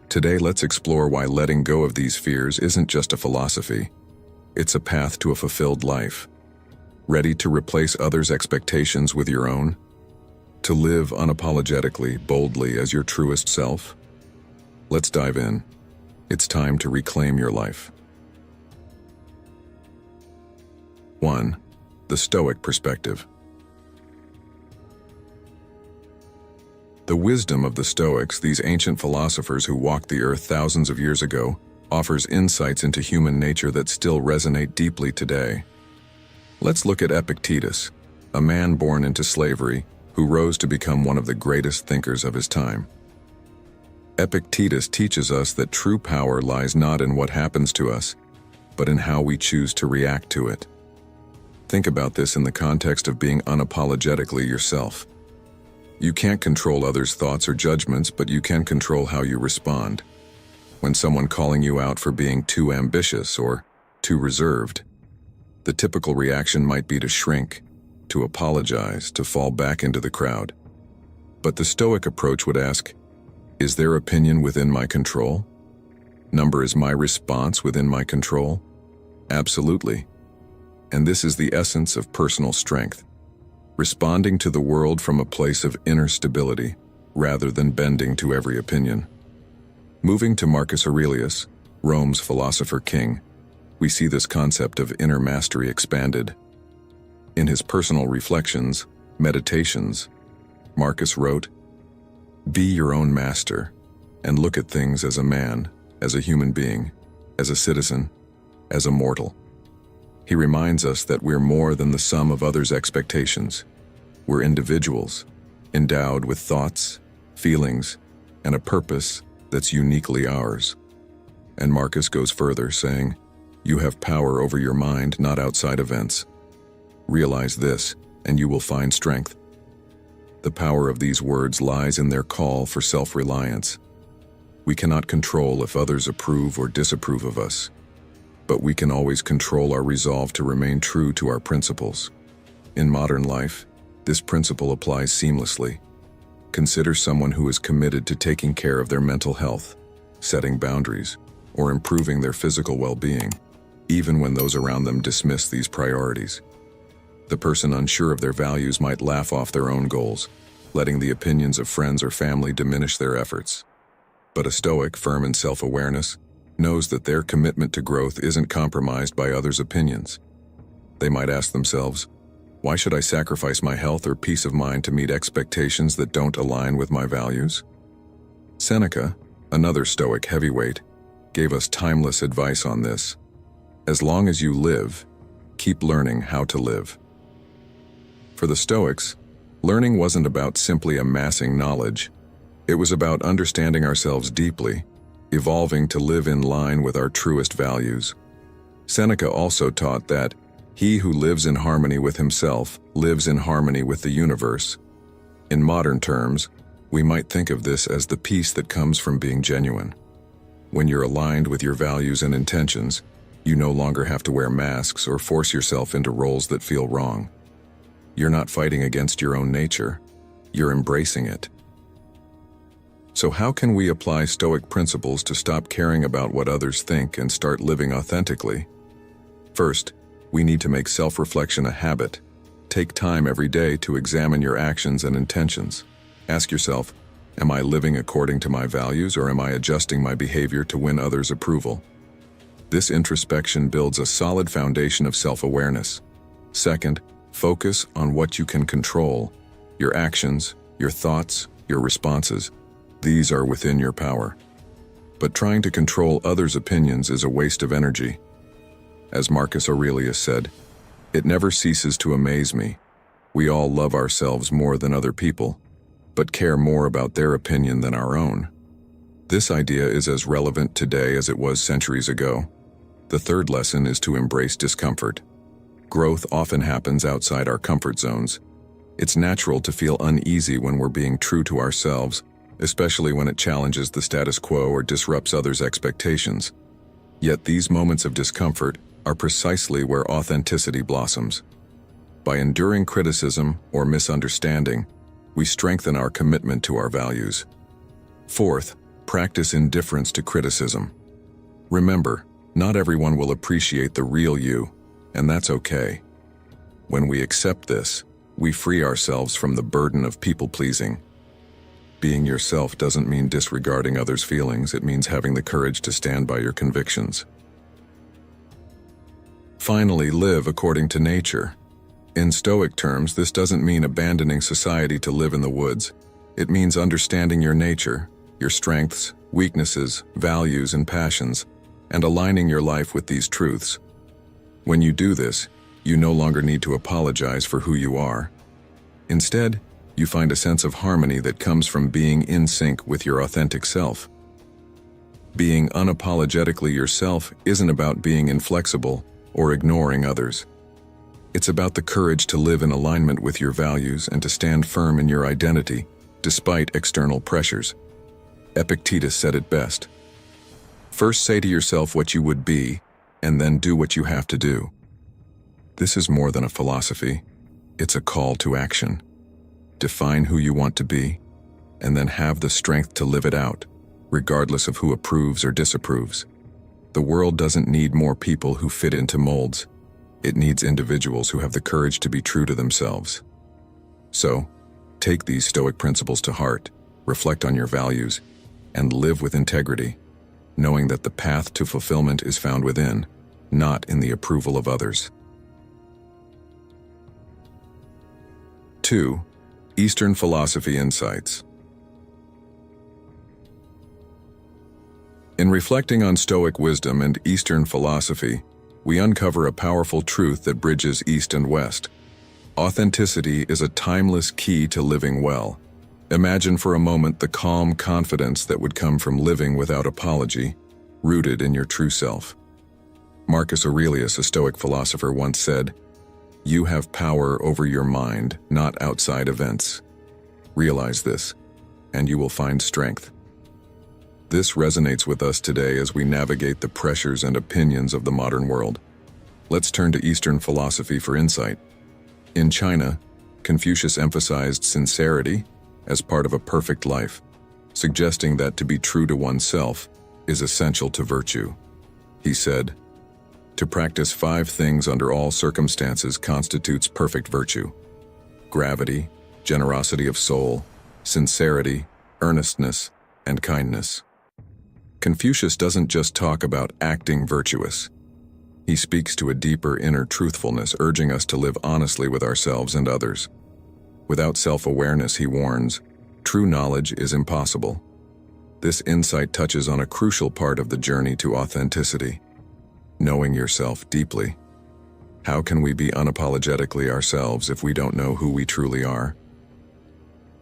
A: Today, let's explore why letting go of these fears isn't just a philosophy. It's a path to a fulfilled life. Ready to replace others' expectations with your own? To live unapologetically, boldly as your truest self? Let's dive in. It's time to reclaim your life. 1. The Stoic perspective. The wisdom of the Stoics, these ancient philosophers who walked the earth thousands of years ago, offers insights into human nature that still resonate deeply today. Let's look at Epictetus, a man born into slavery who rose to become one of the greatest thinkers of his time. Epictetus teaches us that true power lies not in what happens to us, but in how we choose to react to it. Think about this in the context of being unapologetically yourself. You can't control others' thoughts or judgments, but you can control how you respond. When someone calling you out for being too ambitious or too reserved, the typical reaction might be to shrink, to apologize, to fall back into the crowd. But the Stoic approach would ask, is their opinion within my control? Is my response within my control? Absolutely. And this is the essence of personal strength, responding to the world from a place of inner stability, rather than bending to every opinion. Moving to Marcus Aurelius, Rome's philosopher king, we see this concept of inner mastery expanded. In his personal reflections, Meditations, Marcus wrote, "Be your own master, and look at things as a man, as a human being, as a citizen, as a mortal." He reminds us that we're more than the sum of others' expectations. We're individuals, endowed with thoughts, feelings, and a purpose that's uniquely ours. And Marcus goes further, saying, "You have power over your mind, not outside events. Realize this, and you will find strength." The power of these words lies in their call for self-reliance. We cannot control if others approve or disapprove of us, but we can always control our resolve to remain true to our principles. In modern life, this principle applies seamlessly. Consider someone who is committed to taking care of their mental health, setting boundaries, or improving their physical well-being, even when those around them dismiss these priorities. The person unsure of their values might laugh off their own goals, letting the opinions of friends or family diminish their efforts. But a Stoic, firm in self-awareness, knows that their commitment to growth isn't compromised by others' opinions. They might ask themselves, why should I sacrifice my health or peace of mind to meet expectations that don't align with my values? Seneca, another Stoic heavyweight, gave us timeless advice on this. As long as you live, keep learning how to live. For the Stoics, learning wasn't about simply amassing knowledge. It was about understanding ourselves deeply, evolving to live in line with our truest values. Seneca also taught that he who lives in harmony with himself lives in harmony with the universe. In modern terms, we might think of this as the peace that comes from being genuine. When you're aligned with your values and intentions, you no longer have to wear masks or force yourself into roles that feel wrong. You're not fighting against your own nature, you're embracing it. So how can we apply Stoic principles to stop caring about what others think and start living authentically? First, we need to make self-reflection a habit. Take time every day to examine your actions and intentions. Ask yourself, am I living according to my values, or am I adjusting my behavior to win others' approval? This introspection builds a solid foundation of self-awareness. Second, focus on what you can control. Your actions, your thoughts, your responses. These are within your power. But trying to control others' opinions is a waste of energy. As Marcus Aurelius said, "It never ceases to amaze me. We all love ourselves more than other people, but care more about their opinion than our own." This idea is as relevant today as it was centuries ago. The third lesson is to embrace discomfort. Growth often happens outside our comfort zones. It's natural to feel uneasy when we're being true to ourselves, especially when it challenges the status quo or disrupts others' expectations. Yet these moments of discomfort are precisely where authenticity blossoms. By enduring criticism or misunderstanding, we strengthen our commitment to our values. Fourth, practice indifference to criticism. Remember, not everyone will appreciate the real you, and that's okay. When we accept this, we free ourselves from the burden of people-pleasing. Being yourself doesn't mean disregarding others' feelings, it means having the courage to stand by your convictions. Finally, live according to nature. In Stoic terms, this doesn't mean abandoning society to live in the woods. It means understanding your nature, your strengths, weaknesses, values, and passions, and aligning your life with these truths. When you do this, you no longer need to apologize for who you are. Instead, you find a sense of harmony that comes from being in sync with your authentic self. Being unapologetically yourself isn't about being inflexible or ignoring others. It's about the courage to live in alignment with your values and to stand firm in your identity, despite external pressures. Epictetus said it best. First say to yourself what you would be, and then do what you have to do. This is more than a philosophy, it's a call to action. Define who you want to be, and then have the strength to live it out, regardless of who approves or disapproves. The world doesn't need more people who fit into molds. It needs individuals who have the courage to be true to themselves. So, take these Stoic principles to heart, reflect on your values, and live with integrity, knowing that the path to fulfillment is found within, not in the approval of others. 2. Eastern Philosophy Insights. In reflecting on Stoic wisdom and Eastern philosophy, we uncover a powerful truth that bridges East and West. Authenticity is a timeless key to living well. Imagine for a moment the calm confidence that would come from living without apology, rooted in your true self. Marcus Aurelius, a Stoic philosopher, once said, "You have power over your mind, not outside events. Realize this, and you will find strength." This resonates with us today as we navigate the pressures and opinions of the modern world. Let's turn to Eastern philosophy for insight. In China, Confucius emphasized sincerity as part of a perfect life, suggesting that to be true to oneself is essential to virtue. He said, "To practice 5 things under all circumstances constitutes perfect virtue: gravity, generosity of soul, sincerity, earnestness, and kindness." Confucius doesn't just talk about acting virtuous. He speaks to a deeper inner truthfulness, urging us to live honestly with ourselves and others. Without self-awareness, he warns, true knowledge is impossible. This insight touches on a crucial part of the journey to authenticity: knowing yourself deeply. How can we be unapologetically ourselves if we don't know who we truly are?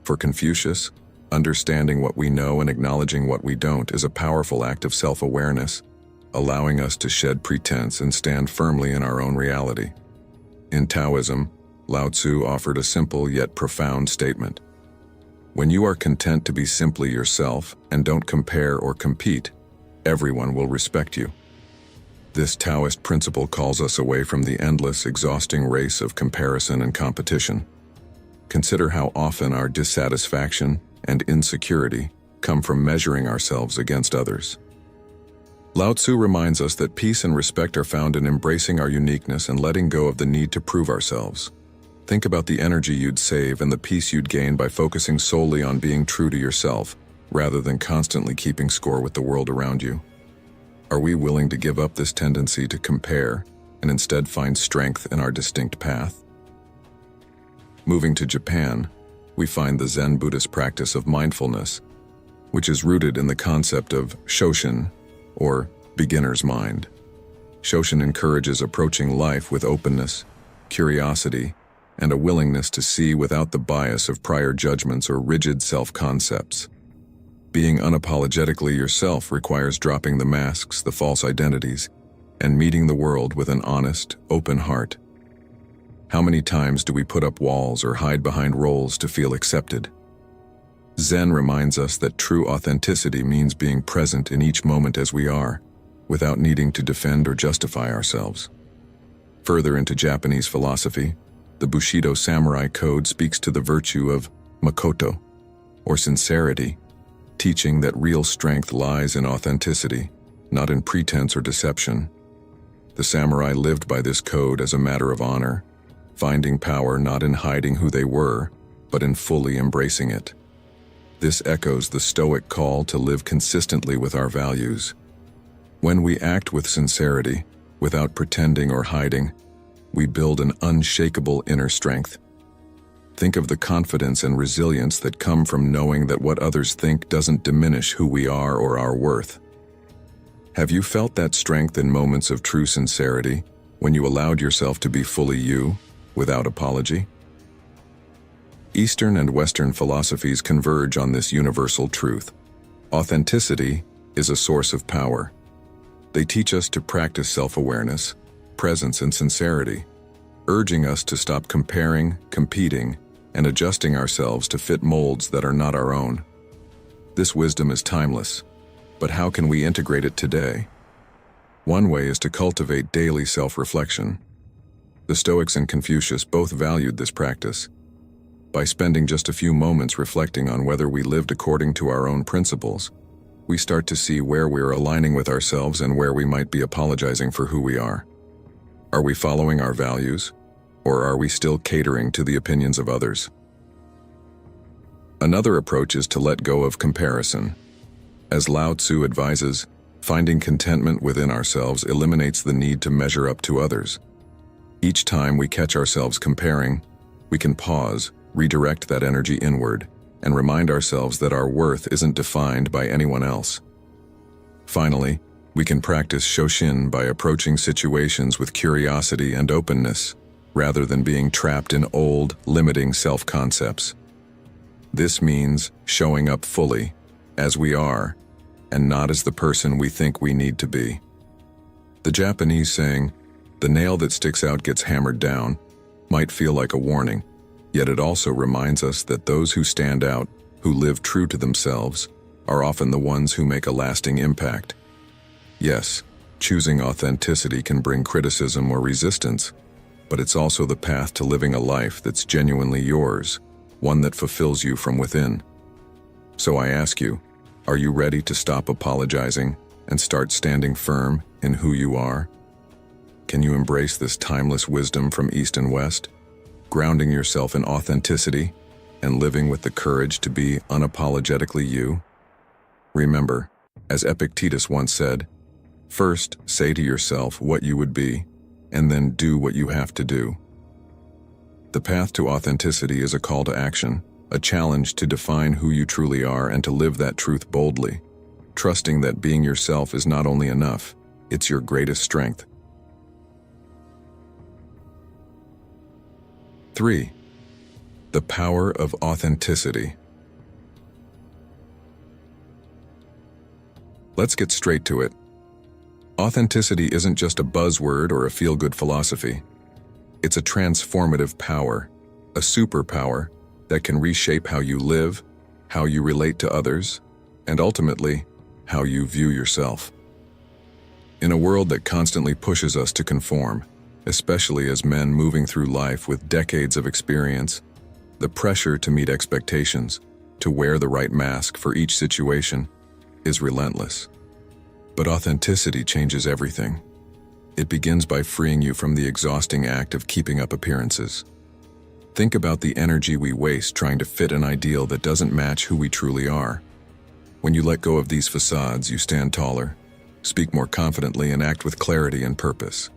A: For Confucius, understanding what we know and acknowledging what we don't is a powerful act of self-awareness, allowing us to shed pretense and stand firmly in our own reality. In Taoism, Lao Tzu offered a simple yet profound statement. When you are content to be simply yourself and don't compare or compete, everyone will respect you. This Taoist principle calls us away from the endless, exhausting race of comparison and competition. Consider how often our dissatisfaction and insecurity come from measuring ourselves against others. Lao Tzu reminds us that peace and respect are found in embracing our uniqueness and letting go of the need to prove ourselves. Think about the energy you'd save and the peace you'd gain by focusing solely on being true to yourself, rather than constantly keeping score with the world around you. Are we willing to give up this tendency to compare and instead find strength in our distinct path? Moving to Japan, we find the Zen Buddhist practice of mindfulness, which is rooted in the concept of shoshin, or beginner's mind. Shoshin encourages approaching life with openness, curiosity, and a willingness to see without the bias of prior judgments or rigid self-concepts. Being unapologetically yourself requires dropping the masks, the false identities, and meeting the world with an honest, open heart. How many times do we put up walls or hide behind roles to feel accepted? Zen reminds us that true authenticity means being present in each moment as we are, without needing to defend or justify ourselves. Further into Japanese philosophy, the Bushido Samurai Code speaks to the virtue of makoto, or sincerity, teaching that real strength lies in authenticity, not in pretense or deception. The samurai lived by this code as a matter of honor, finding power not in hiding who they were, but in fully embracing it. This echoes the Stoic call to live consistently with our values. When we act with sincerity, without pretending or hiding, we build an unshakable inner strength. Think of the confidence and resilience that come from knowing that what others think doesn't diminish who we are or our worth. Have you felt that strength in moments of true sincerity, when you allowed yourself to be fully you, without apology? Eastern and Western philosophies converge on this universal truth. Authenticity is a source of power. They teach us to practice self-awareness, presence, and sincerity, urging us to stop comparing, competing, and adjusting ourselves to fit molds that are not our own. This wisdom is timeless, but how can we integrate it today? One way is to cultivate daily self-reflection. The Stoics and Confucius both valued this practice. By spending just a few moments reflecting on whether we lived according to our own principles, we start to see where we're aligning with ourselves and where we might be apologizing for who we are. Are we following our values, or are we still catering to the opinions of others? Another approach is to let go of comparison. As Lao Tzu advises, finding contentment within ourselves eliminates the need to measure up to others. Each time we catch ourselves comparing, we can pause, redirect that energy inward, and remind ourselves that our worth isn't defined by anyone else. Finally, we can practice shoshin by approaching situations with curiosity and openness, rather than being trapped in old, limiting self-concepts. This means showing up fully, as we are, and not as the person we think we need to be. The Japanese saying, "The nail that sticks out gets hammered down," might feel like a warning, yet it also reminds us that those who stand out, who live true to themselves, are often the ones who make a lasting impact. Yes, choosing authenticity can bring criticism or resistance, but it's also the path to living a life that's genuinely yours, one that fulfills you from within. So I ask you, are you ready to stop apologizing and start standing firm in who you are? Can you embrace this timeless wisdom from East and West, grounding yourself in authenticity and living with the courage to be unapologetically you? Remember, as Epictetus once said, first say to yourself what you would be, and then do what you have to do. The path to authenticity is a call to action, a challenge to define who you truly are and to live that truth boldly, trusting that being yourself is not only enough, it's your greatest strength. 3. The power of authenticity. Let's get straight to it. Authenticity isn't just a buzzword or a feel-good philosophy. It's a transformative power, a superpower that can reshape how you live, how you relate to others, and ultimately, how you view yourself. In a world that constantly pushes us to conform, especially as men moving through life with decades of experience, the pressure to meet expectations, to wear the right mask for each situation, is relentless. But authenticity changes everything. It begins by freeing you from the exhausting act of keeping up appearances. Think about the energy we waste trying to fit an ideal that doesn't match who we truly are. When you let go of these facades, you stand taller, speak more confidently, and act with clarity and purpose.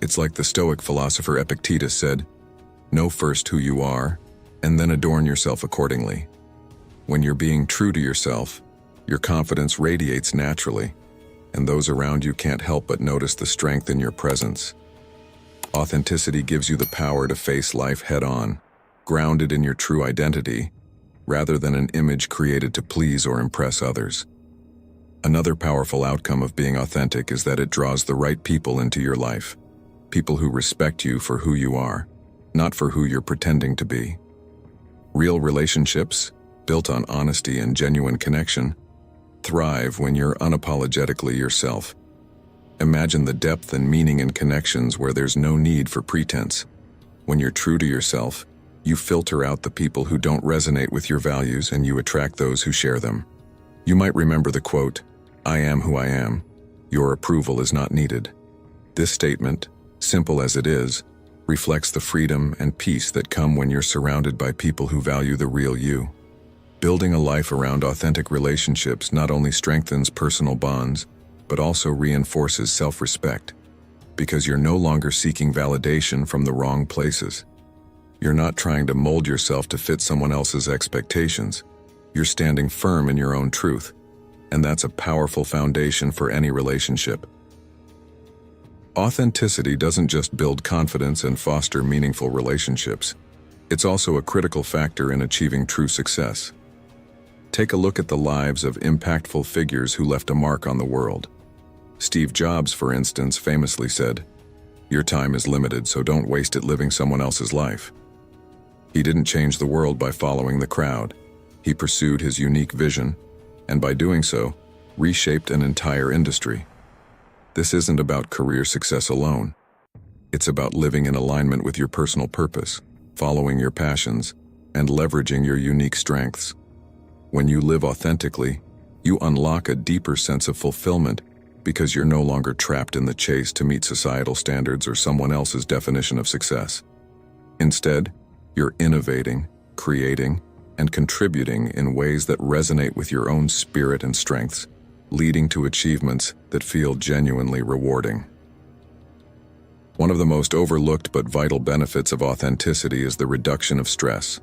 A: It's like the Stoic philosopher Epictetus said, "Know first who you are, and then adorn yourself accordingly." When you're being true to yourself, your confidence radiates naturally, and those around you can't help but notice the strength in your presence. Authenticity gives you the power to face life head-on, grounded in your true identity, rather than an image created to please or impress others. Another powerful outcome of being authentic is that it draws the right people into your life, people who respect you for who you are, not for who you're pretending to be. Real relationships, built on honesty and genuine connection, thrive when you're unapologetically yourself. Imagine the depth and meaning in connections where there's no need for pretense. When you're true to yourself, you filter out the people who don't resonate with your values and you attract those who share them. You might remember the quote, "I am who I am. Your approval is not needed." This statement, simple as it is, reflects the freedom and peace that come when you're surrounded by people who value the real you. Building a life around authentic relationships not only strengthens personal bonds, but also reinforces self-respect, because you're no longer seeking validation from the wrong places. You're not trying to mold yourself to fit someone else's expectations. You're standing firm in your own truth, and that's a powerful foundation for any relationship. Authenticity doesn't just build confidence and foster meaningful relationships. It's also a critical factor in achieving true success. Take a look at the lives of impactful figures who left a mark on the world. Steve Jobs, for instance, famously said, "Your time is limited, so don't waste it living someone else's life." He didn't change the world by following the crowd. He pursued his unique vision, and by doing so, reshaped an entire industry. This isn't about career success alone. It's about living in alignment with your personal purpose, following your passions, and leveraging your unique strengths. When you live authentically, you unlock a deeper sense of fulfillment because you're no longer trapped in the chase to meet societal standards or someone else's definition of success. Instead, you're innovating, creating, and contributing in ways that resonate with your own spirit and strengths, leading to achievements that feel genuinely rewarding. One of the most overlooked but vital benefits of authenticity is the reduction of stress.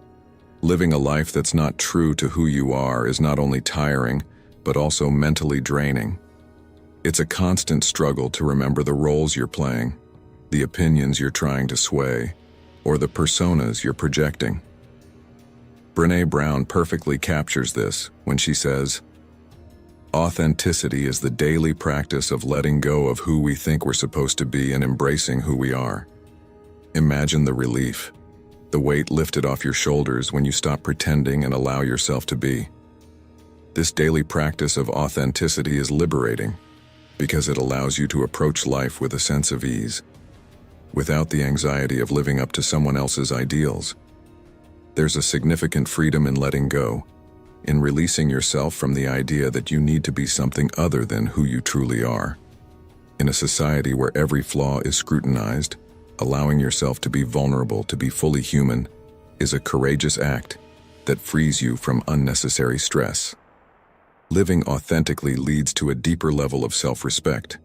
A: Living a life that's not true to who you are is not only tiring, but also mentally draining. It's a constant struggle to remember the roles you're playing, the opinions you're trying to sway, or the personas you're projecting. Brené Brown perfectly captures this when she says, "Authenticity is the daily practice of letting go of who we think we're supposed to be and embracing who we are." Imagine the relief, the weight lifted off your shoulders when you stop pretending and allow yourself to be. This daily practice of authenticity is liberating because it allows you to approach life with a sense of ease, without the anxiety of living up to someone else's ideals. There's a significant freedom in letting go, in releasing yourself from the idea that you need to be something other than who you truly are. In a society where every flaw is scrutinized, allowing yourself to be vulnerable, to be fully human, is a courageous act that frees you from unnecessary stress. Living authentically leads to a deeper level of self-respect.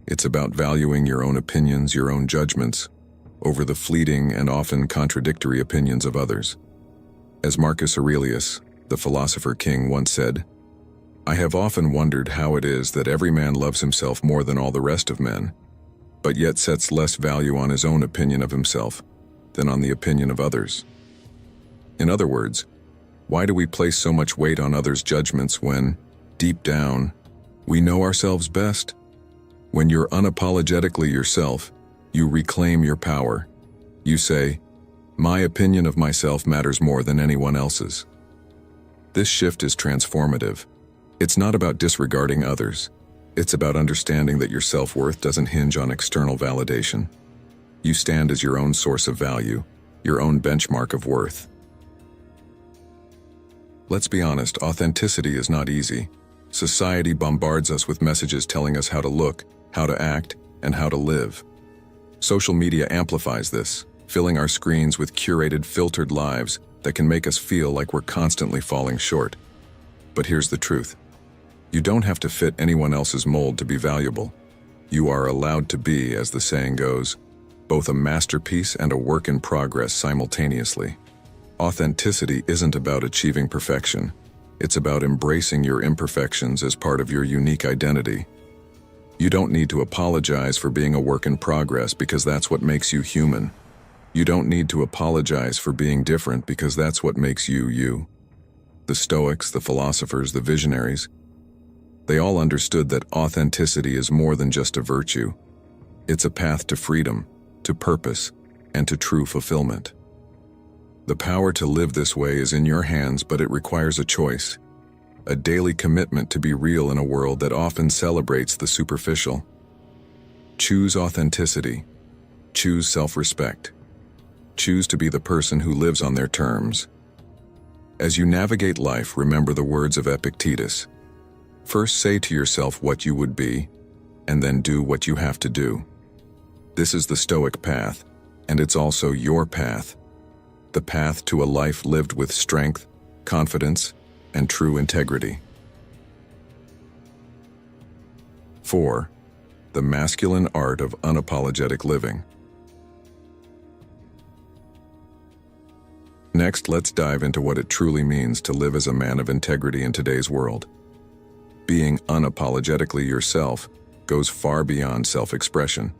A: It's about valuing your own opinions, your own judgments, over the fleeting and often contradictory opinions of others. As Marcus Aurelius, the philosopher king, once said, "I have often wondered how it is that every man loves himself more than all the rest of men, but yet sets less value on his own opinion of himself than on the opinion of others." In other words, why do we place so much weight on others' judgments when, deep down, we know ourselves best? When you're unapologetically yourself, you reclaim your power. You say, "My opinion of myself matters more than anyone else's." This shift is transformative. It's not about disregarding others. It's about understanding that your self-worth doesn't hinge on external validation. You stand as your own source of value, your own benchmark of worth. Let's be honest, authenticity is not easy. Society bombards us with messages telling us how to look, how to act, and how to live. Social media amplifies this, filling our screens with curated, filtered lives that can make us feel like we're constantly falling short. But here's the truth. You don't have to fit anyone else's mold to be valuable. You are allowed to be, as the saying goes, both a masterpiece and a work in progress simultaneously. Authenticity isn't about achieving perfection. It's about embracing your imperfections as part of your unique identity. You don't need to apologize for being a work in progress because that's what makes you human. You don't need to apologize for being different because that's what makes you you. The Stoics, the philosophers, the visionaries, they all understood that authenticity is more than just a virtue. It's a path to freedom, to purpose, and to true fulfillment. The power to live this way is in your hands, but it requires a choice, a daily commitment to be real in a world that often celebrates the superficial. Choose authenticity. Choose self-respect. Choose to be the person who lives on their terms. As you navigate life, remember the words of Epictetus. First say to yourself what you would be, and then do what you have to do. This is the Stoic path, and it's also your path. The path to a life lived with strength, confidence, and true integrity. 4. The masculine art of unapologetic living. Next, let's dive into what it truly means to live as a man of integrity in today's world. Being unapologetically yourself goes far beyond self-expression.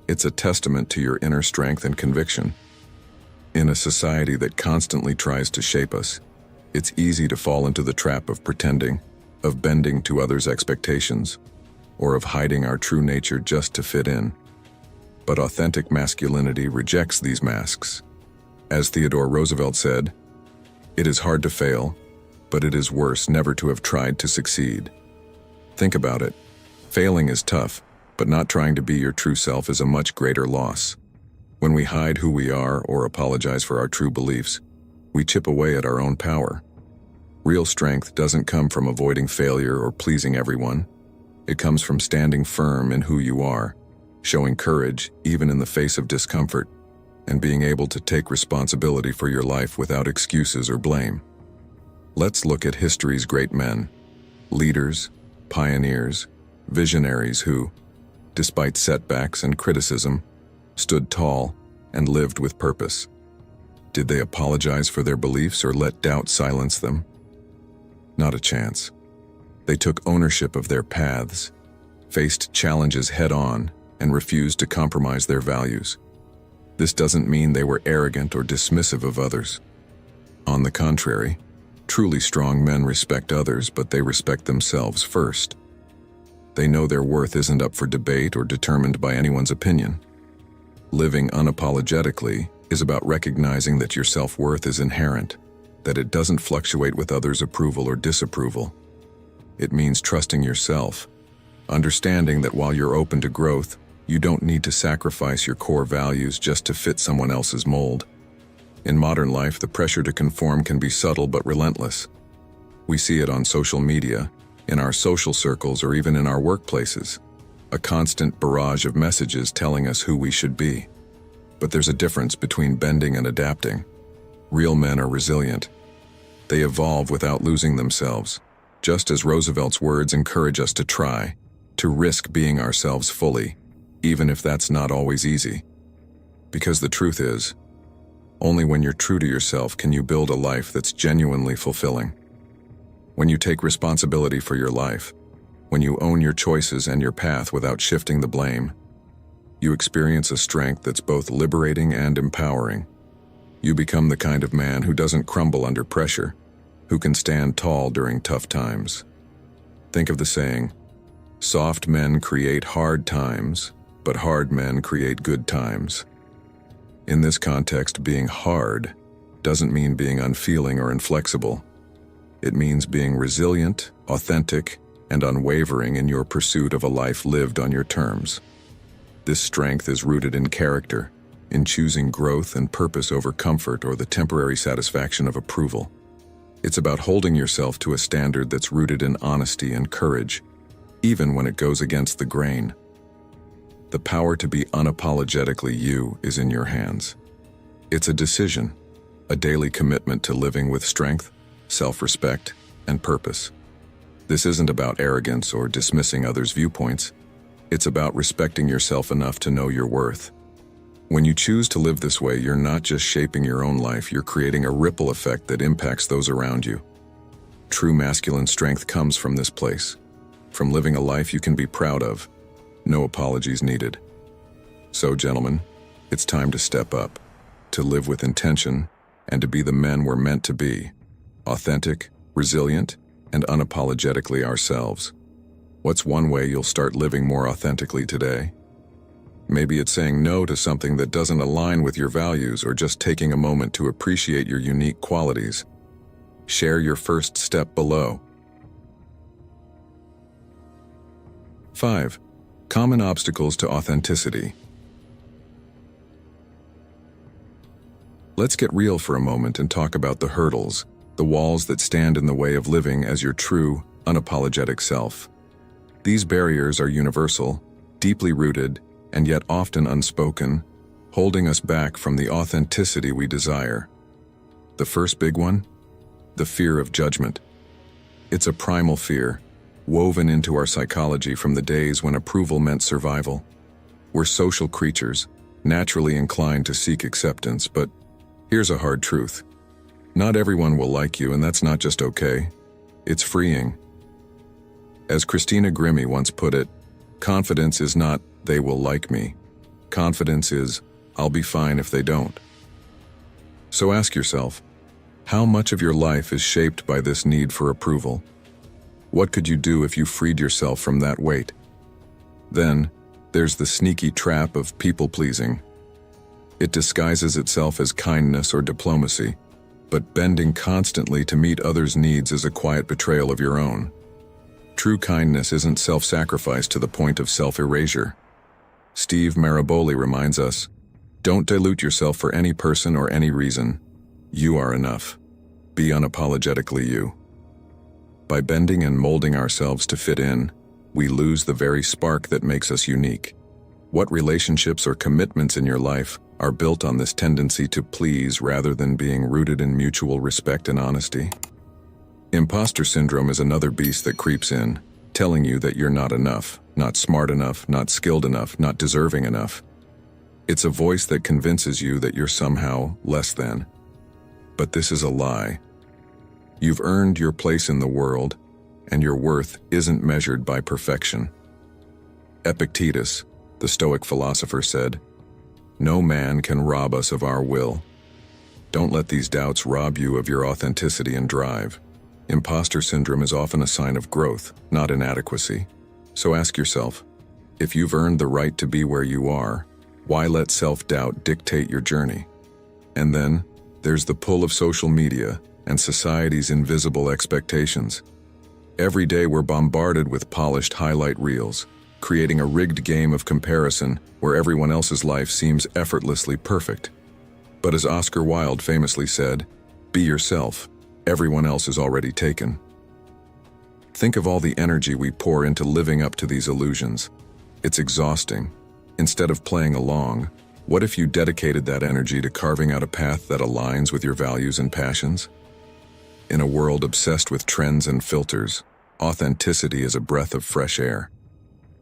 A: It's a testament to your inner strength and conviction. In a society that constantly tries to shape us, it's easy to fall into the trap of pretending, of bending to others' expectations, or of hiding our true nature just to fit in. But authentic masculinity rejects these masks. As Theodore Roosevelt said, "It is hard to fail, but it is worse never to have tried to succeed." Think about it. Failing is tough, but not trying to be your true self is a much greater loss. When we hide who we are or apologize for our true beliefs, we chip away at our own power. Real strength doesn't come from avoiding failure or pleasing everyone. It comes from standing firm in who you are, showing courage even in the face of discomfort, and being able to take responsibility for your life without excuses or blame. Let's look at history's great men, leaders, pioneers, visionaries who, despite setbacks and criticism, stood tall and lived with purpose. Did they apologize for their beliefs or let doubt silence them? Not a chance. They took ownership of their paths, faced challenges head-on, and refused to compromise their values. This doesn't mean they were arrogant or dismissive of others. On the contrary, truly strong men respect others, but they respect themselves first. They know their worth isn't up for debate or determined by anyone's opinion. Living unapologetically is about recognizing that your self-worth is inherent, that it doesn't fluctuate with others' approval or disapproval. It means trusting yourself, understanding that while you're open to growth, you don't need to sacrifice your core values just to fit someone else's mold. In modern life, the pressure to conform can be subtle but relentless. We see it on social media, in our social circles, or even in our workplaces. A constant barrage of messages telling us who we should be. But there's a difference between bending and adapting. Real men are resilient. They evolve without losing themselves, just as Roosevelt's words encourage us to try, to risk being ourselves fully, even if that's not always easy. Because the truth is, only when you're true to yourself can you build a life that's genuinely fulfilling. When you take responsibility for your life, when you own your choices and your path without shifting the blame, you experience a strength that's both liberating and empowering. You become the kind of man who doesn't crumble under pressure, who can stand tall during tough times. Think of the saying, "Soft men create hard times, but hard men create good times." In this context, being hard doesn't mean being unfeeling or inflexible. It means being resilient, authentic, and unwavering in your pursuit of a life lived on your terms. This strength is rooted in character, in choosing growth and purpose over comfort or the temporary satisfaction of approval. It's about holding yourself to a standard that's rooted in honesty and courage, even when it goes against the grain. The power to be unapologetically you is in your hands. It's a decision, a daily commitment to living with strength, self-respect, and purpose. This isn't about arrogance or dismissing others' viewpoints. It's about respecting yourself enough to know your worth. When you choose to live this way, you're not just shaping your own life, you're creating a ripple effect that impacts those around you. True masculine strength comes from this place, from living a life you can be proud of. No apologies needed. So, gentlemen, it's time to step up, to live with intention, and to be the men we're meant to be. Authentic, resilient, and unapologetically ourselves. What's one way you'll start living more authentically today? Maybe it's saying no to something that doesn't align with your values, or just taking a moment to appreciate your unique qualities. Share your first step below. 5. Common obstacles to authenticity. Let's get real for a moment and talk about the hurdles, the walls that stand in the way of living as your true, unapologetic self. These barriers are universal, deeply rooted, and yet often unspoken, holding us back from the authenticity we desire. The first big one? The fear of judgment. It's a primal fear, woven into our psychology from the days when approval meant survival. We're social creatures, naturally inclined to seek acceptance, but here's a hard truth. Not everyone will like you, and that's not just okay. It's freeing. As Christina Grimmie once put it, confidence is not, "they will like me." Confidence is, "I'll be fine if they don't." So ask yourself, how much of your life is shaped by this need for approval? What could you do if you freed yourself from that weight? Then, there's the sneaky trap of people-pleasing. It disguises itself as kindness or diplomacy, but bending constantly to meet others' needs is a quiet betrayal of your own. True kindness isn't self-sacrifice to the point of self-erasure. Steve Maraboli reminds us, don't dilute yourself for any person or any reason. You are enough. Be unapologetically you. By bending and molding ourselves to fit in, we lose the very spark that makes us unique. What relationships or commitments in your life are built on this tendency to please rather than being rooted in mutual respect and honesty? Imposter syndrome is another beast that creeps in, telling you that you're not enough, not smart enough, not skilled enough, not deserving enough. It's a voice that convinces you that you're somehow less than. But this is a lie. You've earned your place in the world, and your worth isn't measured by perfection. Epictetus, the Stoic philosopher, said, "No man can rob us of our will." Don't let these doubts rob you of your authenticity and drive. Imposter syndrome is often a sign of growth, not inadequacy. So ask yourself, if you've earned the right to be where you are, why let self-doubt dictate your journey? And then, there's the pull of social media and society's invisible expectations. Every day we're bombarded with polished highlight reels, creating a rigged game of comparison where everyone else's life seems effortlessly perfect. But as Oscar Wilde famously said, be yourself. Everyone else is already taken. Think of all the energy we pour into living up to these illusions. It's exhausting. Instead of playing along, what if you dedicated that energy to carving out a path that aligns with your values and passions? In a world obsessed with trends and filters, authenticity is a breath of fresh air.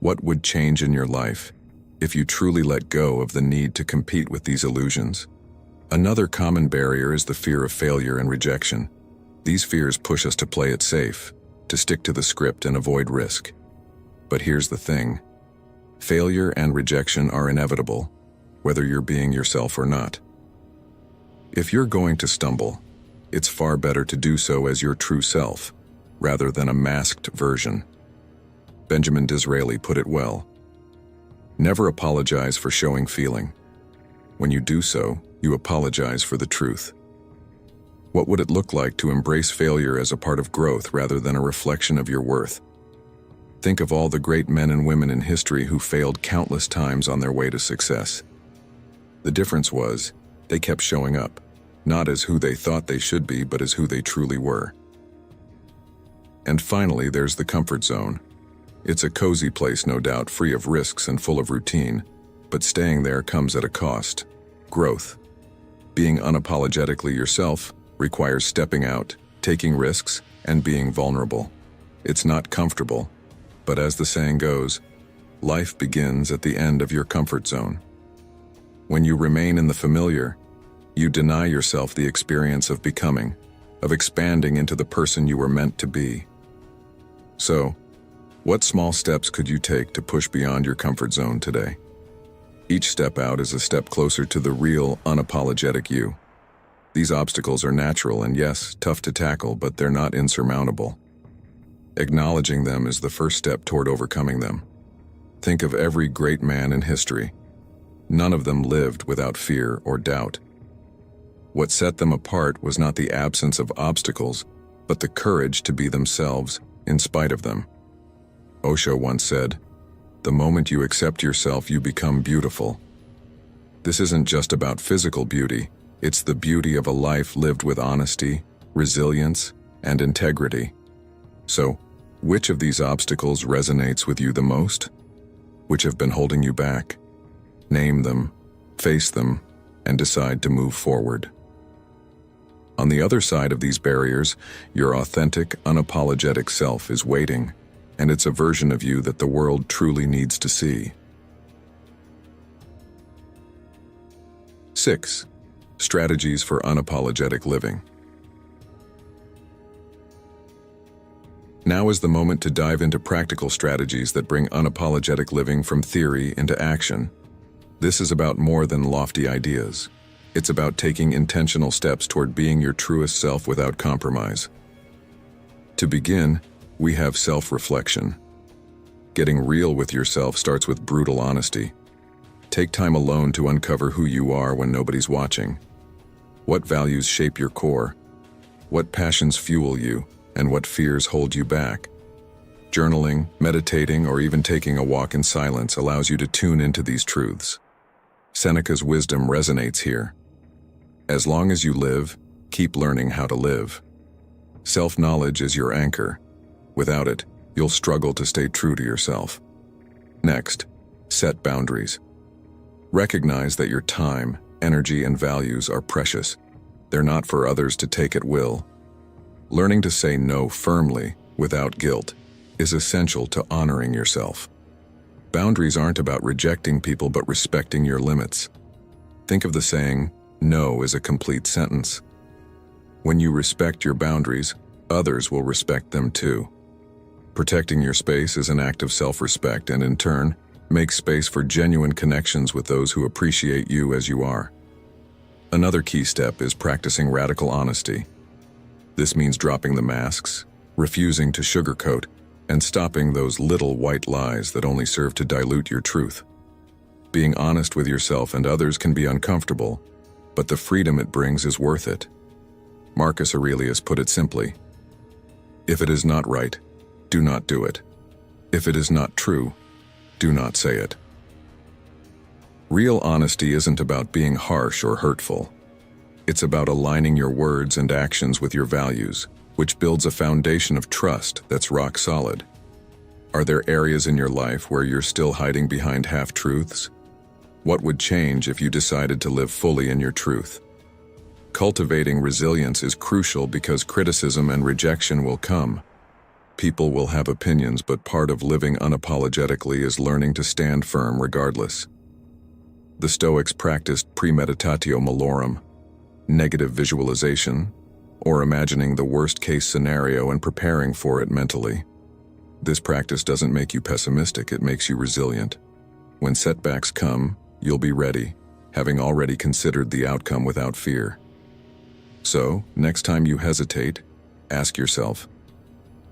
A: What would change in your life if you truly let go of the need to compete with these illusions? Another common barrier is the fear of failure and rejection. These fears push us to play it safe, to stick to the script and avoid risk. But here's the thing. Failure and rejection are inevitable, whether you're being yourself or not. If you're going to stumble, it's far better to do so as your true self, rather than a masked version. Benjamin Disraeli put it well. Never apologize for showing feeling. When you do so, you apologize for the truth. What would it look like to embrace failure as a part of growth rather than a reflection of your worth? Think of all the great men and women in history who failed countless times on their way to success. The difference was, they kept showing up, not as who they thought they should be, but as who they truly were. And finally, there's the comfort zone. It's a cozy place, no doubt, free of risks and full of routine, but staying there comes at a cost: growth. Being unapologetically yourself requires stepping out, taking risks, and being vulnerable. It's not comfortable, but as the saying goes, life begins at the end of your comfort zone. When you remain in the familiar, you deny yourself the experience of becoming, of expanding into the person you were meant to be. So, what small steps could you take to push beyond your comfort zone today? Each step out is a step closer to the real, unapologetic you. These obstacles are natural and yes, tough to tackle, but they're not insurmountable. Acknowledging them is the first step toward overcoming them. Think of every great man in history. None of them lived without fear or doubt. What set them apart was not the absence of obstacles, but the courage to be themselves in spite of them. Osho once said, "The moment you accept yourself, you become beautiful." This isn't just about physical beauty, it's the beauty of a life lived with honesty, resilience, and integrity. So, which of these obstacles resonates with you the most? Which have been holding you back? Name them, face them, and decide to move forward. On the other side of these barriers, your authentic, unapologetic self is waiting, and it's a version of you that the world truly needs to see. 6. Strategies for unapologetic living. Now is the moment to dive into practical strategies that bring unapologetic living from theory into action. This is about more than lofty ideas. It's about taking intentional steps toward being your truest self without compromise. To begin, we have self-reflection. Getting real with yourself starts with brutal honesty. Take time alone to uncover who you are when nobody's watching. What values shape your core? What passions fuel you, and what fears hold you back? Journaling, meditating, or even taking a walk in silence allows you to tune into these truths. Seneca's wisdom resonates here. As long as you live, keep learning how to live. Self-knowledge is your anchor. Without it, you'll struggle to stay true to yourself. Next, set boundaries. Recognize that your time, energy, and values are precious. They're not for others to take at will. Learning to say no firmly, without guilt, is essential to honoring yourself. Boundaries aren't about rejecting people but respecting your limits. Think of the saying, "No is a complete sentence." When you respect your boundaries, others will respect them too. Protecting your space is an act of self-respect and, in turn, makes space for genuine connections with those who appreciate you as you are. Another key step is practicing radical honesty. This means dropping the masks, refusing to sugarcoat, and stopping those little white lies that only serve to dilute your truth. Being honest with yourself and others can be uncomfortable, but the freedom it brings is worth it. Marcus Aurelius put it simply, "If it is not right, do not do it. If it is not true, do not say it." Real honesty isn't about being harsh or hurtful. It's about aligning your words and actions with your values, which builds a foundation of trust that's rock solid. Are there areas in your life where you're still hiding behind half-truths? What would change if you decided to live fully in your truth? Cultivating resilience is crucial because criticism and rejection will come. People will have opinions, but part of living unapologetically is learning to stand firm regardless. The Stoics practiced premeditatio malorum, negative visualization, or imagining the worst-case scenario and preparing for it mentally. This practice doesn't make you pessimistic, it makes you resilient. When setbacks come, you'll be ready, having already considered the outcome without fear. So, next time you hesitate, ask yourself,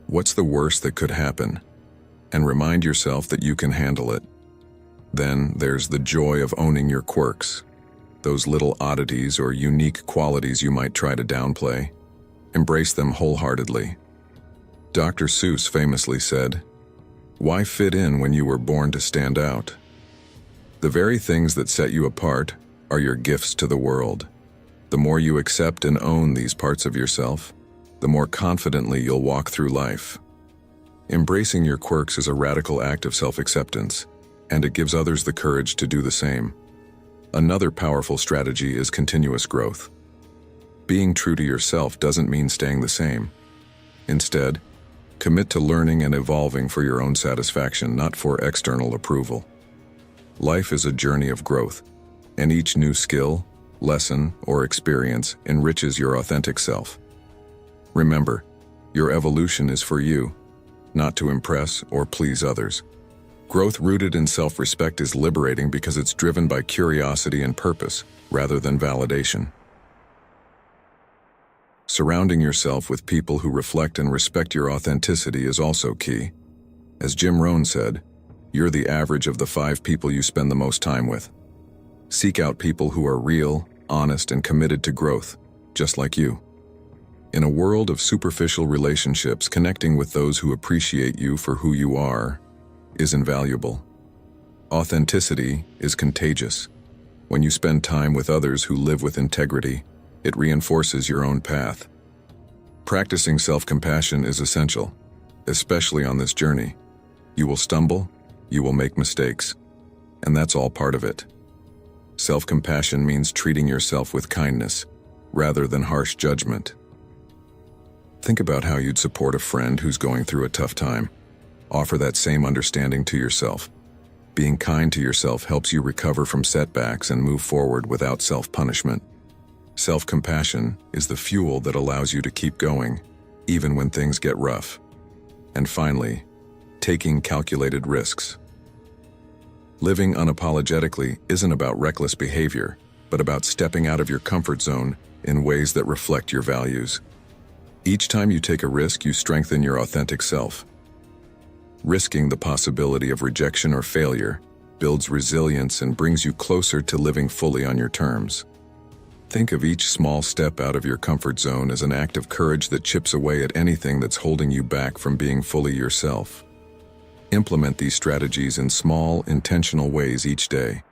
A: what's the worst that could happen? And remind yourself that you can handle it. Then there's the joy of owning your quirks, those little oddities or unique qualities you might try to downplay. Embrace them wholeheartedly. Dr. Seuss famously said, "Why fit in when you were born to stand out?" The very things that set you apart are your gifts to the world. The more you accept and own these parts of yourself, the more confidently you'll walk through life. Embracing your quirks is a radical act of self-acceptance, and it gives others the courage to do the same. Another powerful strategy is continuous growth. Being true to yourself doesn't mean staying the same. Instead, Commit to learning and evolving for your own satisfaction, not for external approval. Life is a journey of growth, and each new skill, lesson, or experience enriches your authentic self. Remember, your evolution is for you, not to impress or please others. Growth rooted in self-respect is liberating because it's driven by curiosity and purpose, rather than validation. Surrounding yourself with people who reflect and respect your authenticity is also key. As Jim Rohn said, you're the average of the 5 people you spend the most time with. Seek out people who are real, honest, and committed to growth, just like you. In a world of superficial relationships, connecting with those who appreciate you for who you are is invaluable. Authenticity is contagious. When you spend time with others who live with integrity, it reinforces your own path. Practicing self-compassion is essential, especially on this journey. You will stumble, you will make mistakes, and that's all part of it. Self-compassion means treating yourself with kindness, rather than harsh judgment. Think about how you'd support a friend who's going through a tough time. Offer that same understanding to yourself. Being kind to yourself helps you recover from setbacks and move forward without self-punishment. Self-compassion is the fuel that allows you to keep going, even when things get rough. And finally, taking calculated risks. Living unapologetically isn't about reckless behavior, but about stepping out of your comfort zone in ways that reflect your values. Each time you take a risk, you strengthen your authentic self. Risking the possibility of rejection or failure builds resilience and brings you closer to living fully on your terms. Think of each small step out of your comfort zone as an act of courage that chips away at anything that's holding you back from being fully yourself. Implement these strategies in small, intentional ways each day.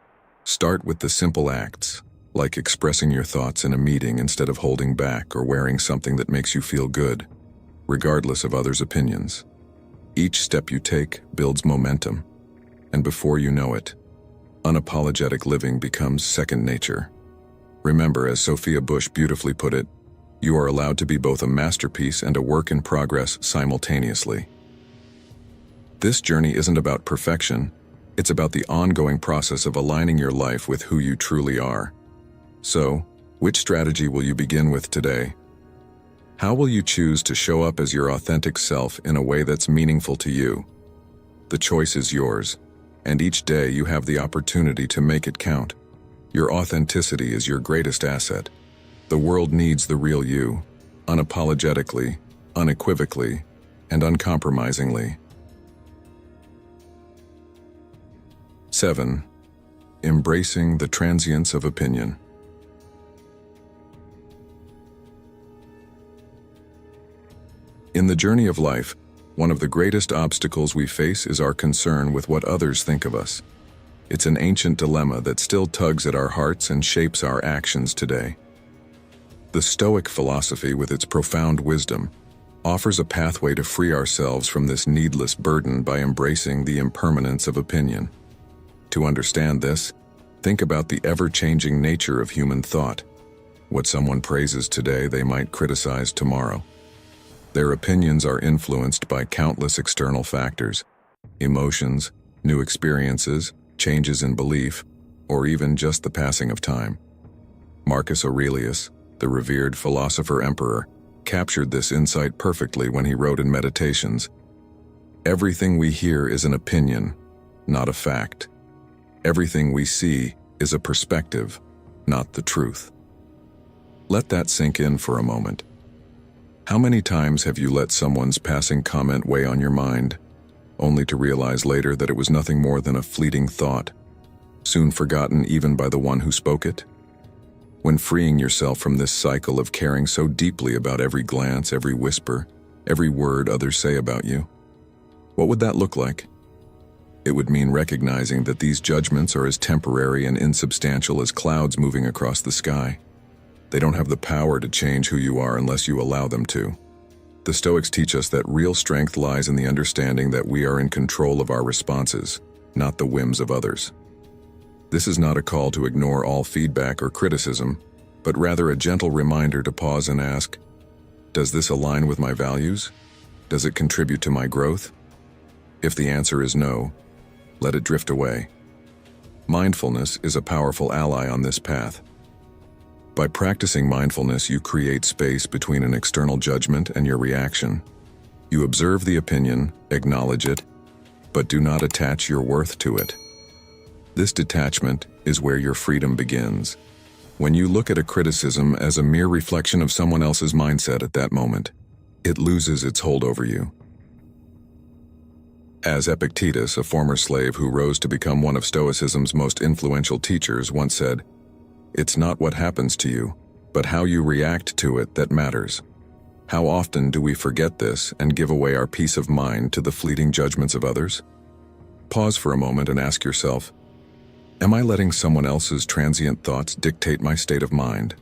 A: Start with the simple acts, like expressing your thoughts in a meeting instead of holding back or wearing something that makes you feel good, regardless of others' opinions. Each step you take builds momentum, and before you know it, unapologetic living becomes second nature. Remember, as Sophia Bush beautifully put it, you are allowed to be both a masterpiece and a work in progress simultaneously. This journey isn't about perfection, it's about the ongoing process of aligning your life with who you truly are. So, which strategy will you begin with today? How will you choose to show up as your authentic self in a way that's meaningful to you? The choice is yours, and each day you have the opportunity to make it count. Your authenticity is your greatest asset. The world needs the real you, unapologetically, unequivocally, and uncompromisingly. 7. Embracing the transience of opinion. In the journey of life, one of the greatest obstacles we face is our concern with what others think of us. It's an ancient dilemma that still tugs at our hearts and shapes our actions today. The Stoic philosophy, with its profound wisdom, offers a pathway to free ourselves from this needless burden by embracing the impermanence of opinion. To understand this, think about the ever-changing nature of human thought. What someone praises today, they might criticize tomorrow. Their opinions are influenced by countless external factors: emotions, new experiences, changes in belief, or even just the passing of time. Marcus Aurelius, the revered philosopher-emperor, captured this insight perfectly when he wrote in Meditations, "Everything we hear is an opinion, not a fact. Everything we see is a perspective, not the truth." Let that sink in for a moment. How many times have you let someone's passing comment weigh on your mind, only to realize later that it was nothing more than a fleeting thought, soon forgotten even by the one who spoke it? When freeing yourself from this cycle of caring so deeply about every glance, every whisper, every word others say about you, what would that look like? It would mean recognizing that these judgments are as temporary and insubstantial as clouds moving across the sky. They don't have the power to change who you are unless you allow them to. The Stoics teach us that real strength lies in the understanding that we are in control of our responses, not the whims of others. This is not a call to ignore all feedback or criticism, but rather a gentle reminder to pause and ask, does this align with my values? Does it contribute to my growth? If the answer is no, let it drift away. Mindfulness is a powerful ally on this path. By practicing mindfulness, you create space between an external judgment and your reaction. You observe the opinion, acknowledge it, but do not attach your worth to it. This detachment is where your freedom begins. When you look at a criticism as a mere reflection of someone else's mindset at that moment, it loses its hold over you. As Epictetus, a former slave who rose to become one of Stoicism's most influential teachers, once said, "It's not what happens to you, but how you react to it that matters." How often do we forget this and give away our peace of mind to the fleeting judgments of others? Pause for a moment and ask yourself, am I letting someone else's transient thoughts dictate my state of mind?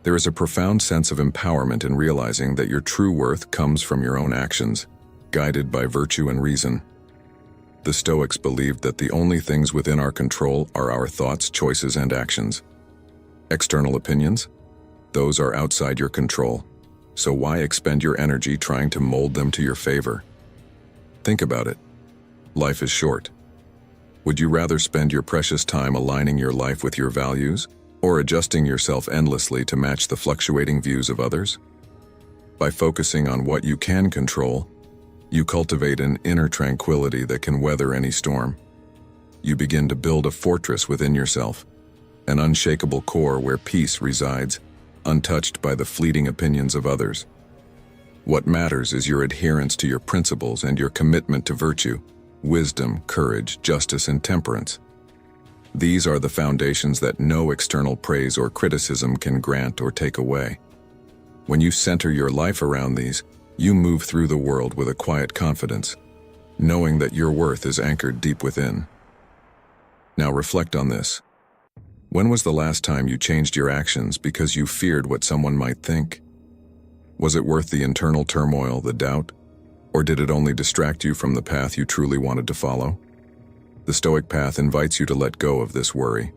A: There is a profound sense of empowerment in realizing that your true worth comes from your own actions, guided by virtue and reason. The Stoics believed that the only things within our control are our thoughts, choices, and actions. External opinions? Those are outside your control, so why expend your energy trying to mold them to your favor? Think about it. Life is short. Would you rather spend your precious time aligning your life with your values, or adjusting yourself endlessly to match the fluctuating views of others? By focusing on what you can control, you cultivate an inner tranquility that can weather any storm. You begin to build a fortress within yourself, an unshakable core where peace resides, untouched by the fleeting opinions of others. What matters is your adherence to your principles and your commitment to virtue, wisdom, courage, justice, and temperance. These are the foundations that no external praise or criticism can grant or take away. When you center your life around these, you move through the world with a quiet confidence, knowing that your worth is anchored deep within. Now reflect on this. When was the last time you changed your actions because you feared what someone might think? Was it worth the internal turmoil, the doubt, or did it only distract you from the path you truly wanted to follow? The Stoic path invites you to let go of this worry.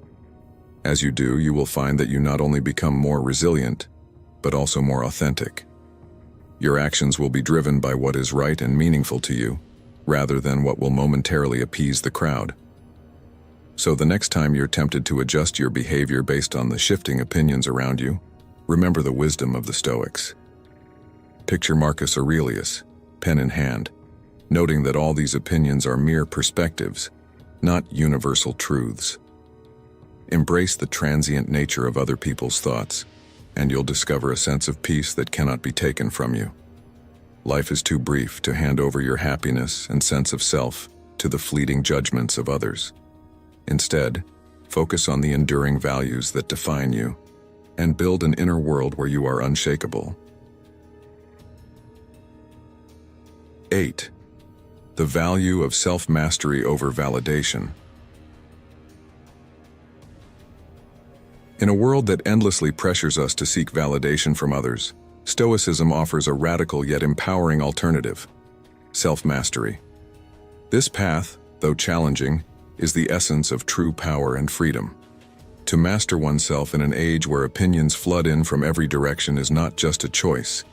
A: As you do, you will find that you not only become more resilient, but also more authentic. Your actions will be driven by what is right and meaningful to you, rather than what will momentarily appease the crowd. So the next time you're tempted to adjust your behavior based on the shifting opinions around you, remember the wisdom of the Stoics. Picture Marcus Aurelius, pen in hand, noting that all these opinions are mere perspectives, not universal truths. Embrace the transient nature of other people's thoughts, and you'll discover a sense of peace that cannot be taken from you. Life is too brief to hand over your happiness and sense of self to the fleeting judgments of others. Instead, focus on the enduring values that define you, and build an inner world where you are unshakable. 8. The value of self-mastery over validation. In a world that endlessly pressures us to seek validation from others, Stoicism offers a radical yet empowering alternative: self-mastery. This path, though challenging, is the essence of true power and freedom. To master oneself in an age where opinions flood in from every direction is not just a choice,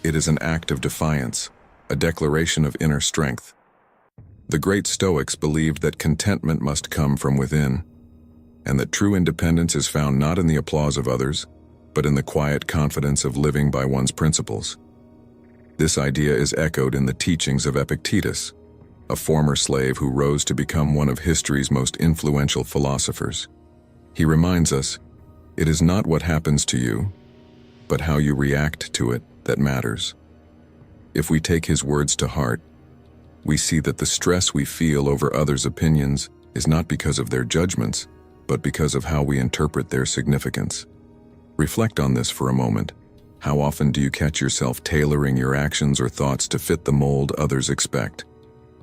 A: it is an act of defiance, a declaration of inner strength. The great Stoics believed that contentment must come from within, and that true independence is found not in the applause of others, but in the quiet confidence of living by one's principles. This idea is echoed in the teachings of Epictetus, a former slave who rose to become one of history's most influential philosophers. He reminds us, it is not what happens to you, but how you react to it that matters. If we take his words to heart, we see that the stress we feel over others' opinions is not because of their judgments, but because of how we interpret their significance. Reflect on this for a moment. How often do you catch yourself tailoring your actions or thoughts to fit the mold others expect?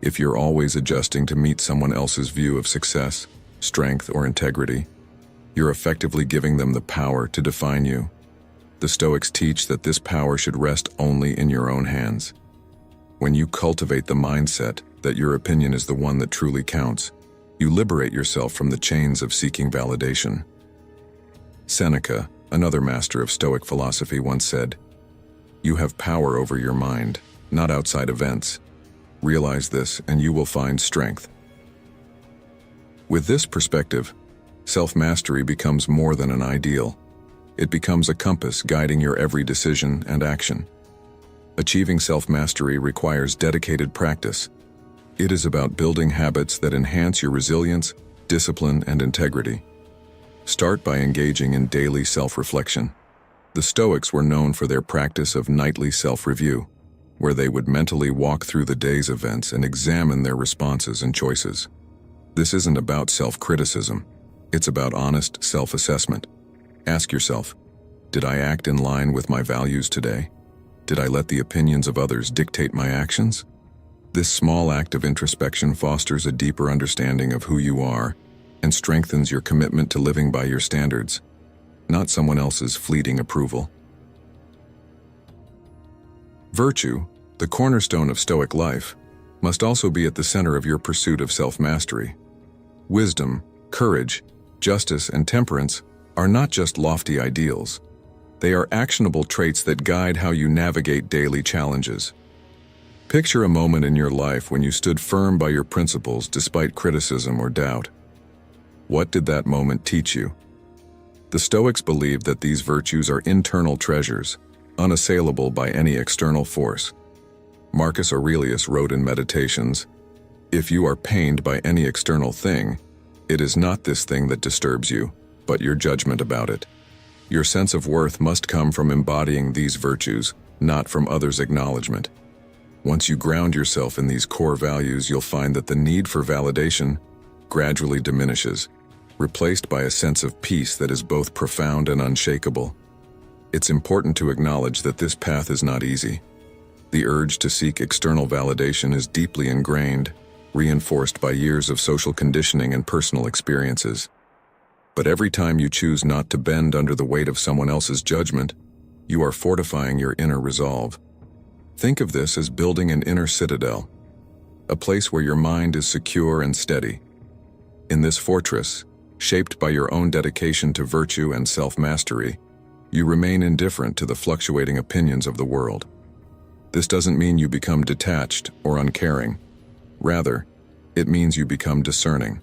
A: If you're always adjusting to meet someone else's view of success, strength, or integrity, you're effectively giving them the power to define you. The Stoics teach that this power should rest only in your own hands. When you cultivate the mindset that your opinion is the one that truly counts, you liberate yourself from the chains of seeking validation. Seneca, another master of Stoic philosophy, once said, "You have power over your mind, not outside events. Realize this, and you will find strength. With this perspective, self-mastery becomes more than an ideal. It becomes a compass guiding your every decision and action. Achieving self-mastery requires dedicated practice. It is about building habits that enhance your resilience, discipline, and integrity. Start by engaging in daily self-reflection. The Stoics were known for their practice of nightly self-review, where they would mentally walk through the day's events and examine their responses and choices. This isn't about self-criticism. It's about honest self-assessment. Ask yourself, did I act in line with my values today? Did I let the opinions of others dictate my actions? This small act of introspection fosters a deeper understanding of who you are and strengthens your commitment to living by your standards, not someone else's fleeting approval. Virtue, the cornerstone of Stoic life, must also be at the center of your pursuit of self-mastery. Wisdom, courage, justice, and temperance are not just lofty ideals. They are actionable traits that guide how you navigate daily challenges. Picture a moment in your life when you stood firm by your principles despite criticism or doubt. What did that moment teach you? The Stoics believed that these virtues are internal treasures, unassailable by any external force. Marcus Aurelius wrote in Meditations, "If you are pained by any external thing, it is not this thing that disturbs you, but your judgment about it." Your sense of worth must come from embodying these virtues, not from others' acknowledgement. Once you ground yourself in these core values, you'll find that the need for validation gradually diminishes, replaced by a sense of peace that is both profound and unshakable. It's important to acknowledge that this path is not easy. The urge to seek external validation is deeply ingrained, reinforced by years of social conditioning and personal experiences. But every time you choose not to bend under the weight of someone else's judgment, you are fortifying your inner resolve. Think of this as building an inner citadel, a place where your mind is secure and steady. In this fortress, shaped by your own dedication to virtue and self-mastery, you remain indifferent to the fluctuating opinions of the world. This doesn't mean you become detached or uncaring. Rather, it means you become discerning.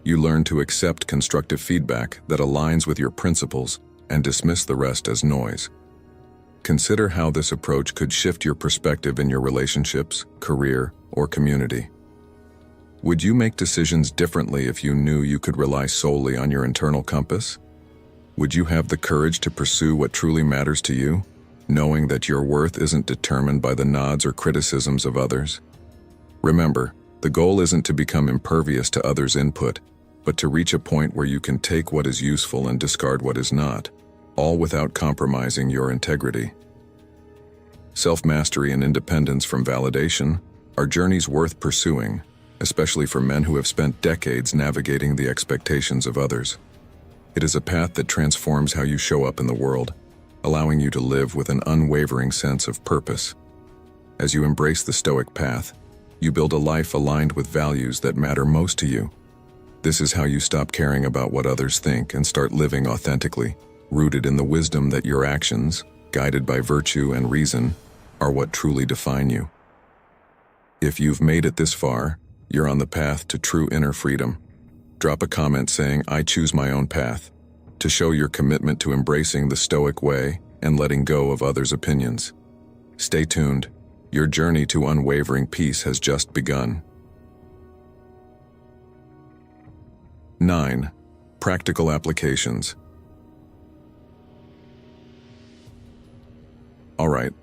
A: You learn to accept constructive feedback that aligns with your principles and dismiss the rest as noise. Consider how this approach could shift your perspective in your relationships, career, or community. Would you make decisions differently if you knew you could rely solely on your internal compass? Would you have the courage to pursue what truly matters to you, knowing that your worth isn't determined by the nods or criticisms of others? Remember, the goal isn't to become impervious to others' input, but to reach a point where you can take what is useful and discard what is not, all without compromising your integrity. Self-mastery and independence from validation are journeys worth pursuing, especially for men who have spent decades navigating the expectations of others. It is a path that transforms how you show up in the world, allowing you to live with an unwavering sense of purpose. As you embrace the Stoic path, you build a life aligned with values that matter most to you. This is how you stop caring about what others think and start living authentically, rooted in the wisdom that your actions, guided by virtue and reason, are what truly define you. If you've made it this far, you're on the path to true inner freedom. Drop a comment saying, "I choose my own path," to show your commitment to embracing the Stoic way and letting go of others' opinions. Stay tuned. Your journey to unwavering peace has just begun. 9. Practical applications. All right,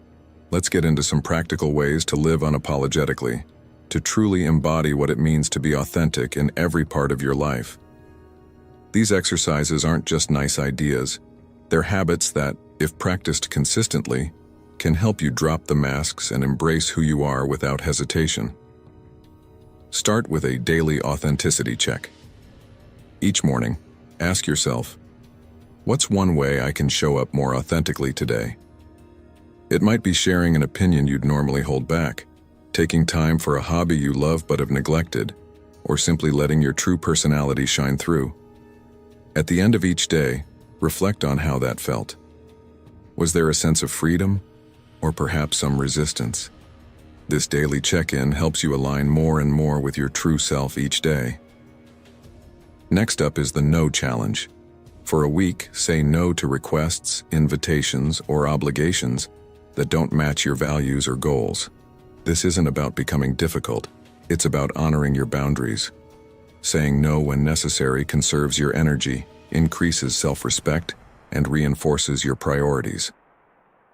A: let's get into some practical ways to live unapologetically, to truly embody what it means to be authentic in every part of your life. These exercises aren't just nice ideas. They're habits that, if practiced consistently, can help you drop the masks and embrace who you are without hesitation. Start with a daily authenticity check. Each morning, ask yourself, what's one way I can show up more authentically today? It might be sharing an opinion you'd normally hold back, taking time for a hobby you love but have neglected, or simply letting your true personality shine through. At the end of each day, reflect on how that felt. Was there a sense of freedom, or perhaps some resistance. This daily check-in helps you align more and more with your true self each day. Next up is the no challenge. For a week, say no to requests, invitations, or obligations that don't match your values or goals. This isn't about becoming difficult, it's about honoring your boundaries. Saying no when necessary conserves your energy, increases self-respect, and reinforces your priorities.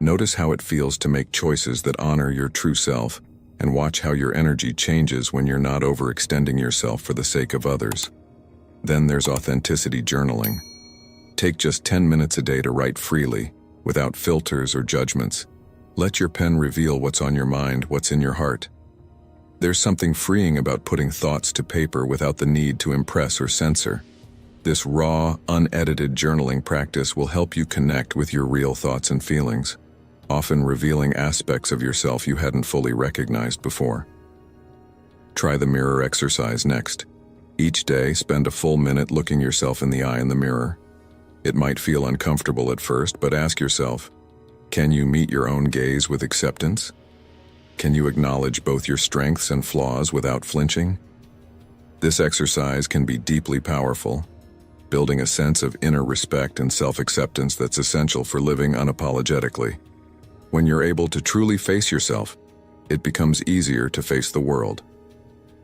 A: Notice how it feels to make choices that honor your true self, and watch how your energy changes when you're not overextending yourself for the sake of others. Then there's authenticity journaling. Take just 10 minutes a day to write freely, without filters or judgments. Let your pen reveal what's on your mind, what's in your heart. There's something freeing about putting thoughts to paper without the need to impress or censor. This raw, unedited journaling practice will help you connect with your real thoughts and feelings, often revealing aspects of yourself you hadn't fully recognized before. Try the mirror exercise next. Each day, spend a full minute looking yourself in the eye in the mirror. It might feel uncomfortable at first, but ask yourself, can you meet your own gaze with acceptance? Can you acknowledge both your strengths and flaws without flinching? This exercise can be deeply powerful, building a sense of inner respect and self-acceptance that's essential for living unapologetically. When you're able to truly face yourself, it becomes easier to face the world.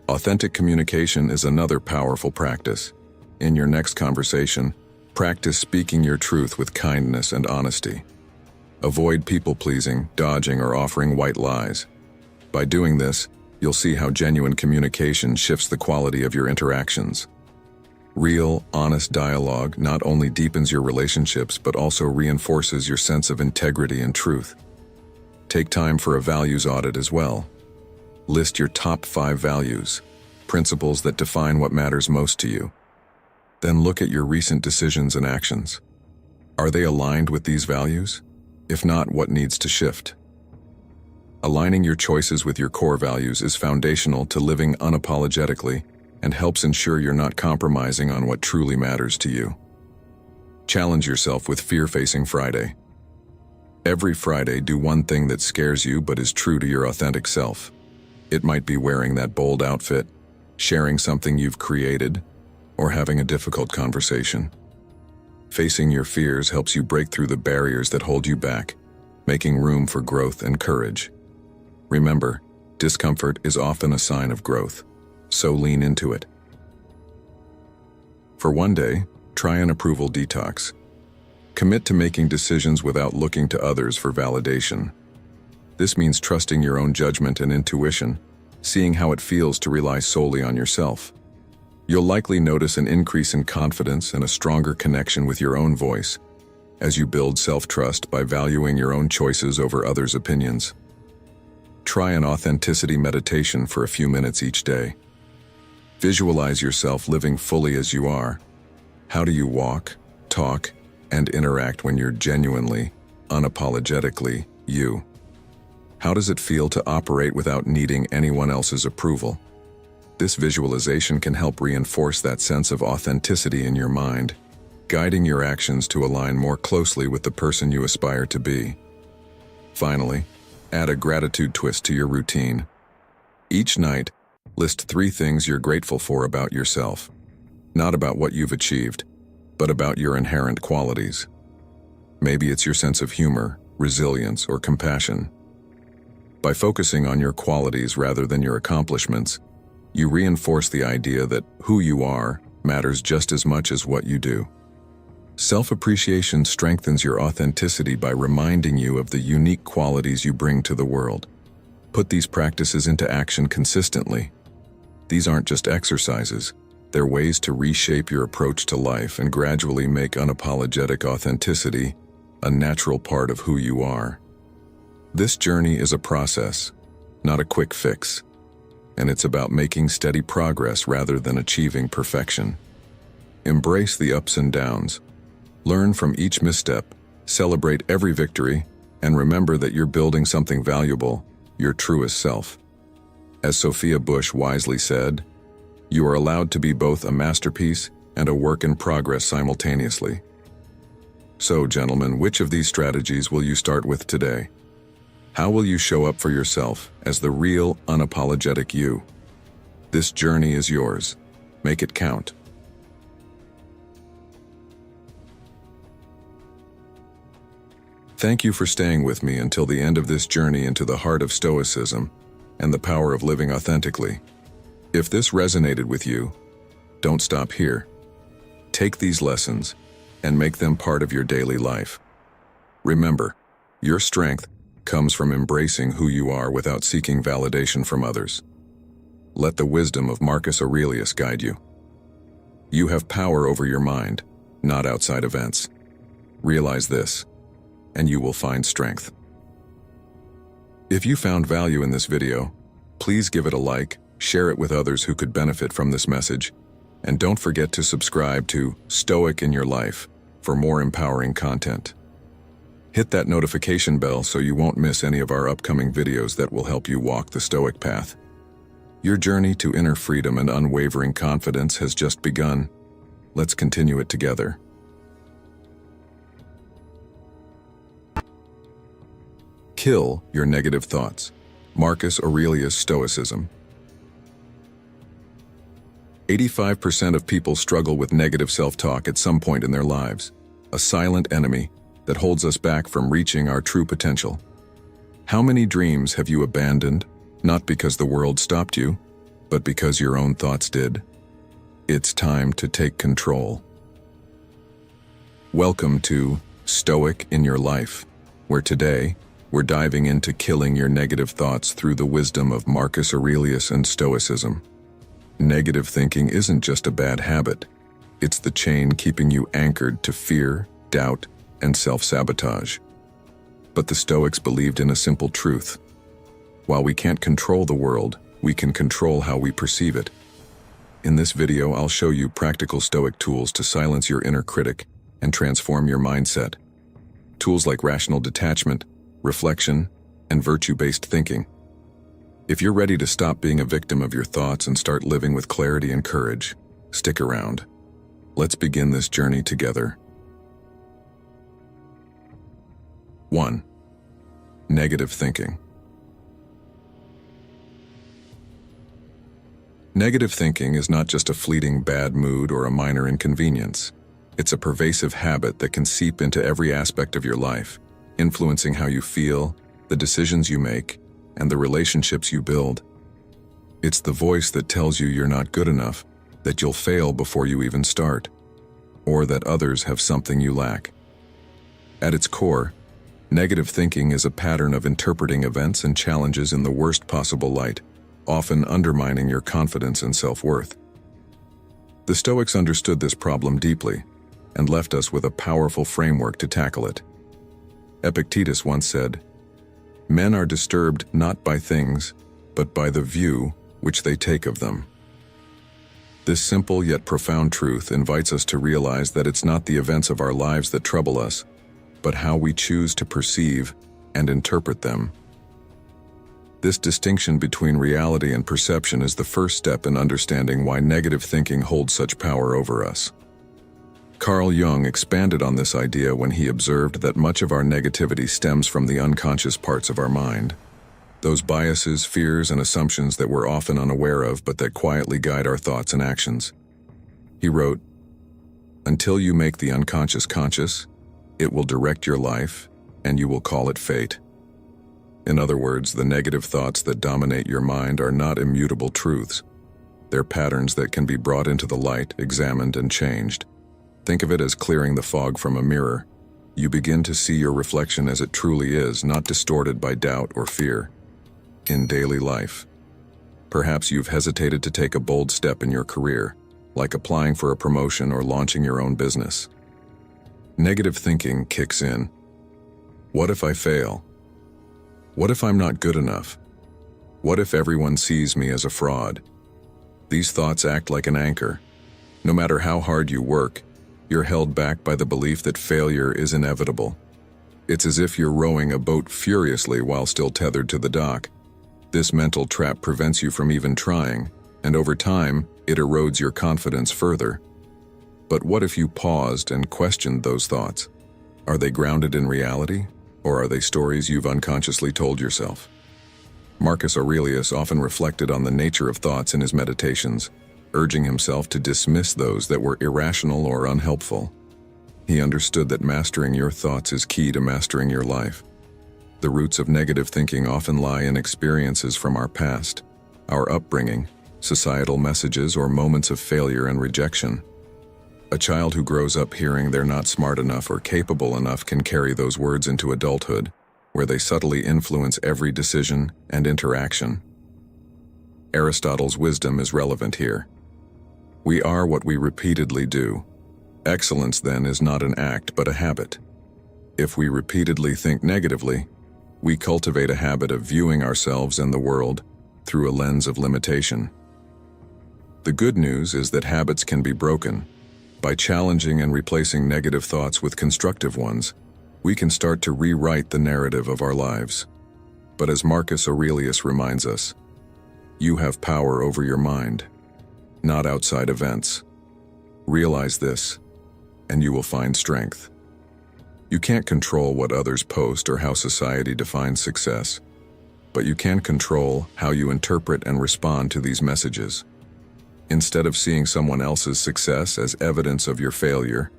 A: Authentic communication is another powerful practice. In your next conversation, practice speaking your truth with kindness and honesty. Avoid people-pleasing, dodging, or offering white lies. By doing this, you'll see how genuine communication shifts the quality of your interactions. Real, honest dialogue not only deepens your relationships but also reinforces your sense of integrity and truth. Take time for a values audit as well. List your top 5 values, principles that define what matters most to you. Then look at your recent decisions and actions. Are they aligned with these values? If not, what needs to shift? Aligning your choices with your core values is foundational to living unapologetically and helps ensure you're not compromising on what truly matters to you. Challenge yourself with Fear-Facing Friday. Every Friday, do one thing that scares you but is true to your authentic self. It might be wearing that bold outfit, sharing something you've created, or having a difficult conversation. Facing your fears helps you break through the barriers that hold you back, making room for growth and courage. Remember, discomfort is often a sign of growth, so lean into it. For one day, try an approval detox. Commit to making decisions without looking to others for validation. This means trusting your own judgment and intuition, seeing how it feels to rely solely on yourself. You'll likely notice an increase in confidence and a stronger connection with your own voice as you build self-trust by valuing your own choices over others' opinions. Try an authenticity meditation for a few minutes each day. Visualize yourself living fully as you are. How do you walk, talk, and interact when you're genuinely, unapologetically you? How does it feel to operate without needing anyone else's approval? This visualization can help reinforce that sense of authenticity in your mind, guiding your actions to align more closely with the person you aspire to be. Finally, add a gratitude twist to your routine. Each night, list 3 things you're grateful for about yourself. Not about what you've achieved, but about your inherent qualities. Maybe it's your sense of humor, resilience, or compassion. By focusing on your qualities rather than your accomplishments, you reinforce the idea that who you are matters just as much as what you do. Self-appreciation strengthens your authenticity by reminding you of the unique qualities you bring to the world. Put these practices into action consistently. These aren't just exercises, they're ways to reshape your approach to life and gradually make unapologetic authenticity a natural part of who you are. This journey is a process, not a quick fix, and it's about making steady progress rather than achieving perfection. Embrace the ups and downs. Learn from each misstep, celebrate every victory, and remember that you're building something valuable, your truest self. As Sophia Bush wisely said, you are allowed to be both a masterpiece and a work in progress simultaneously. So, gentlemen, which of these strategies will you start with today? How will you show up for yourself as the real, unapologetic you? This journey is yours. Make it count. Thank you for staying with me until the end of this journey into the heart of Stoicism and the power of living authentically. If this resonated with you, don't stop here. Take these lessons and make them part of your daily life. Remember, your strength comes from embracing who you are without seeking validation from others. Let the wisdom of Marcus Aurelius guide you. You have power over your mind, not outside events. Realize this, and you will find strength. If you found value in this video, please give it a like, share it with others who could benefit from this message, and don't forget to subscribe to Stoic in Your Life for more empowering content. Hit that notification bell so you won't miss any of our upcoming videos that will help you walk the Stoic path. Your journey to inner freedom and unwavering confidence has just begun. Let's continue it together. Kill your negative thoughts. Marcus Aurelius Stoicism. 85% of people struggle with negative self-talk at some point in their lives, a silent enemy that holds us back from reaching our true potential. How many dreams have you abandoned, not because the world stopped you, but because your own thoughts did? It's time to take control. Welcome to Stoic in Your Life, where today, we're diving into killing your negative thoughts through the wisdom of Marcus Aurelius and Stoicism. Negative thinking isn't just a bad habit. It's the chain keeping you anchored to fear, doubt, and self-sabotage. But the Stoics believed in a simple truth. While we can't control the world, we can control how we perceive it. In this video, I'll show you practical Stoic tools to silence your inner critic and transform your mindset. Tools like rational detachment, reflection, and virtue-based thinking. If you're ready to stop being a victim of your thoughts and start living with clarity and courage, stick around. Let's begin this journey together. 1. Negative thinking. Negative thinking is not just a fleeting bad mood or a minor inconvenience. It's a pervasive habit that can seep into every aspect of your life, influencing how you feel, the decisions you make, and the relationships you build. It's the voice that tells you you're not good enough, that you'll fail before you even start, or that others have something you lack. At its core, negative thinking is a pattern of interpreting events and challenges in the worst possible light, often undermining your confidence and self-worth. The Stoics understood this problem deeply and left us with a powerful framework to tackle it. Epictetus once said, "Men are disturbed not by things, but by the view which they take of them." This simple yet profound truth invites us to realize that it's not the events of our lives that trouble us, but how we choose to perceive and interpret them. This distinction between reality and perception is the first step in understanding why negative thinking holds such power over us. Carl Jung expanded on this idea when he observed that much of our negativity stems from the unconscious parts of our mind, those biases, fears, and assumptions that we're often unaware of but that quietly guide our thoughts and actions. He wrote, "Until you make the unconscious conscious, it will direct your life, and you will call it fate." In other words, the negative thoughts that dominate your mind are not immutable truths. They're patterns that can be brought into the light, examined, and changed. Think of it as clearing the fog from a mirror. You begin to see your reflection as it truly is, not distorted by doubt or fear. In daily life, perhaps you've hesitated to take a bold step in your career, like applying for a promotion or launching your own business. Negative thinking kicks in. What if I fail? What if I'm not good enough? What if everyone sees me as a fraud? These thoughts act like an anchor. No matter how hard you work, you're held back by the belief that failure is inevitable. It's as if you're rowing a boat furiously while still tethered to the dock. This mental trap prevents you from even trying, and over time, it erodes your confidence further. But what if you paused and questioned those thoughts? Are they grounded in reality, Or are they stories you've unconsciously told yourself? Marcus Aurelius often reflected on the nature of thoughts in his meditations, urging himself to dismiss those that were irrational or unhelpful. He understood that mastering your thoughts is key to mastering your life. The roots of negative thinking often lie in experiences from our past, our upbringing, societal messages, or moments of failure and rejection. A child who grows up hearing they're not smart enough or capable enough can carry those words into adulthood, where they subtly influence every decision and interaction. Aristotle's wisdom is relevant here. We are what we repeatedly do. Excellence, then, is not an act but a habit. If we repeatedly think negatively, we cultivate a habit of viewing ourselves and the world through a lens of limitation. The good news is that habits can be broken. By challenging and replacing negative thoughts with constructive ones, we can start to rewrite the narrative of our lives. But as Marcus Aurelius reminds us, you have power over your mind, not outside events. Realize this, and you will find strength. You can't control what others post or how society defines success, but you can control how you interpret and respond to these messages. Instead of seeing someone else's success as evidence of your failure,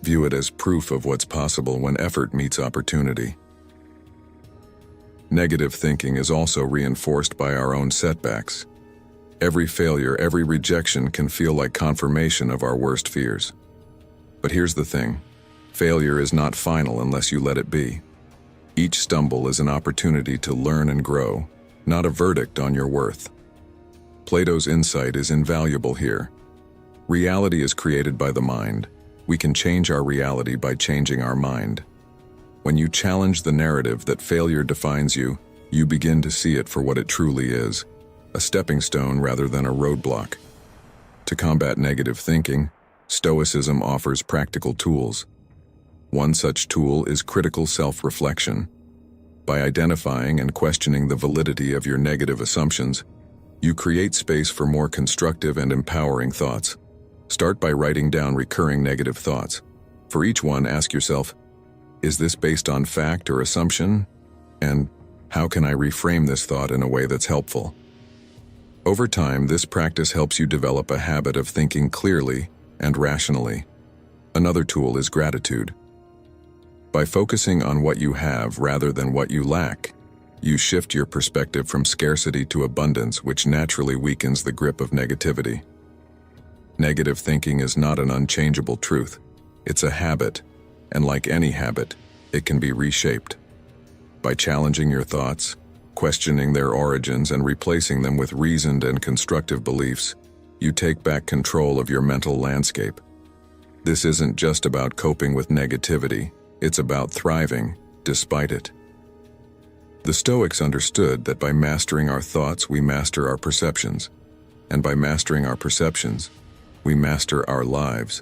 A: view it as proof of what's possible when effort meets opportunity. Negative thinking is also reinforced by our own setbacks. Every failure, every rejection can feel like confirmation of our worst fears. But here's the thing: failure is not final unless you let it be. Each stumble is an opportunity to learn and grow, not a verdict on your worth. Plato's insight is invaluable here. Reality is created by the mind. We can change our reality by changing our mind. When you challenge the narrative that failure defines you, you begin to see it for what it truly is, a stepping stone rather than a roadblock. To combat negative thinking, Stoicism offers practical tools. One such tool is critical self-reflection. By identifying and questioning the validity of your negative assumptions, you create space for more constructive and empowering thoughts. Start by writing down recurring negative thoughts. For each one, ask yourself, is this based on fact or assumption? And how can I reframe this thought in a way that's helpful? Over time, this practice helps you develop a habit of thinking clearly and rationally. Another tool is gratitude. By focusing on what you have rather than what you lack, you shift your perspective from scarcity to abundance, which naturally weakens the grip of negativity. Negative thinking is not an unchangeable truth. It's a habit, and like any habit, it can be reshaped. By challenging your thoughts, questioning their origins, and replacing them with reasoned and constructive beliefs, you take back control of your mental landscape. This isn't just about coping with negativity, it's about thriving despite it. The Stoics understood that by mastering our thoughts, we master our perceptions, and by mastering our perceptions, we master our lives.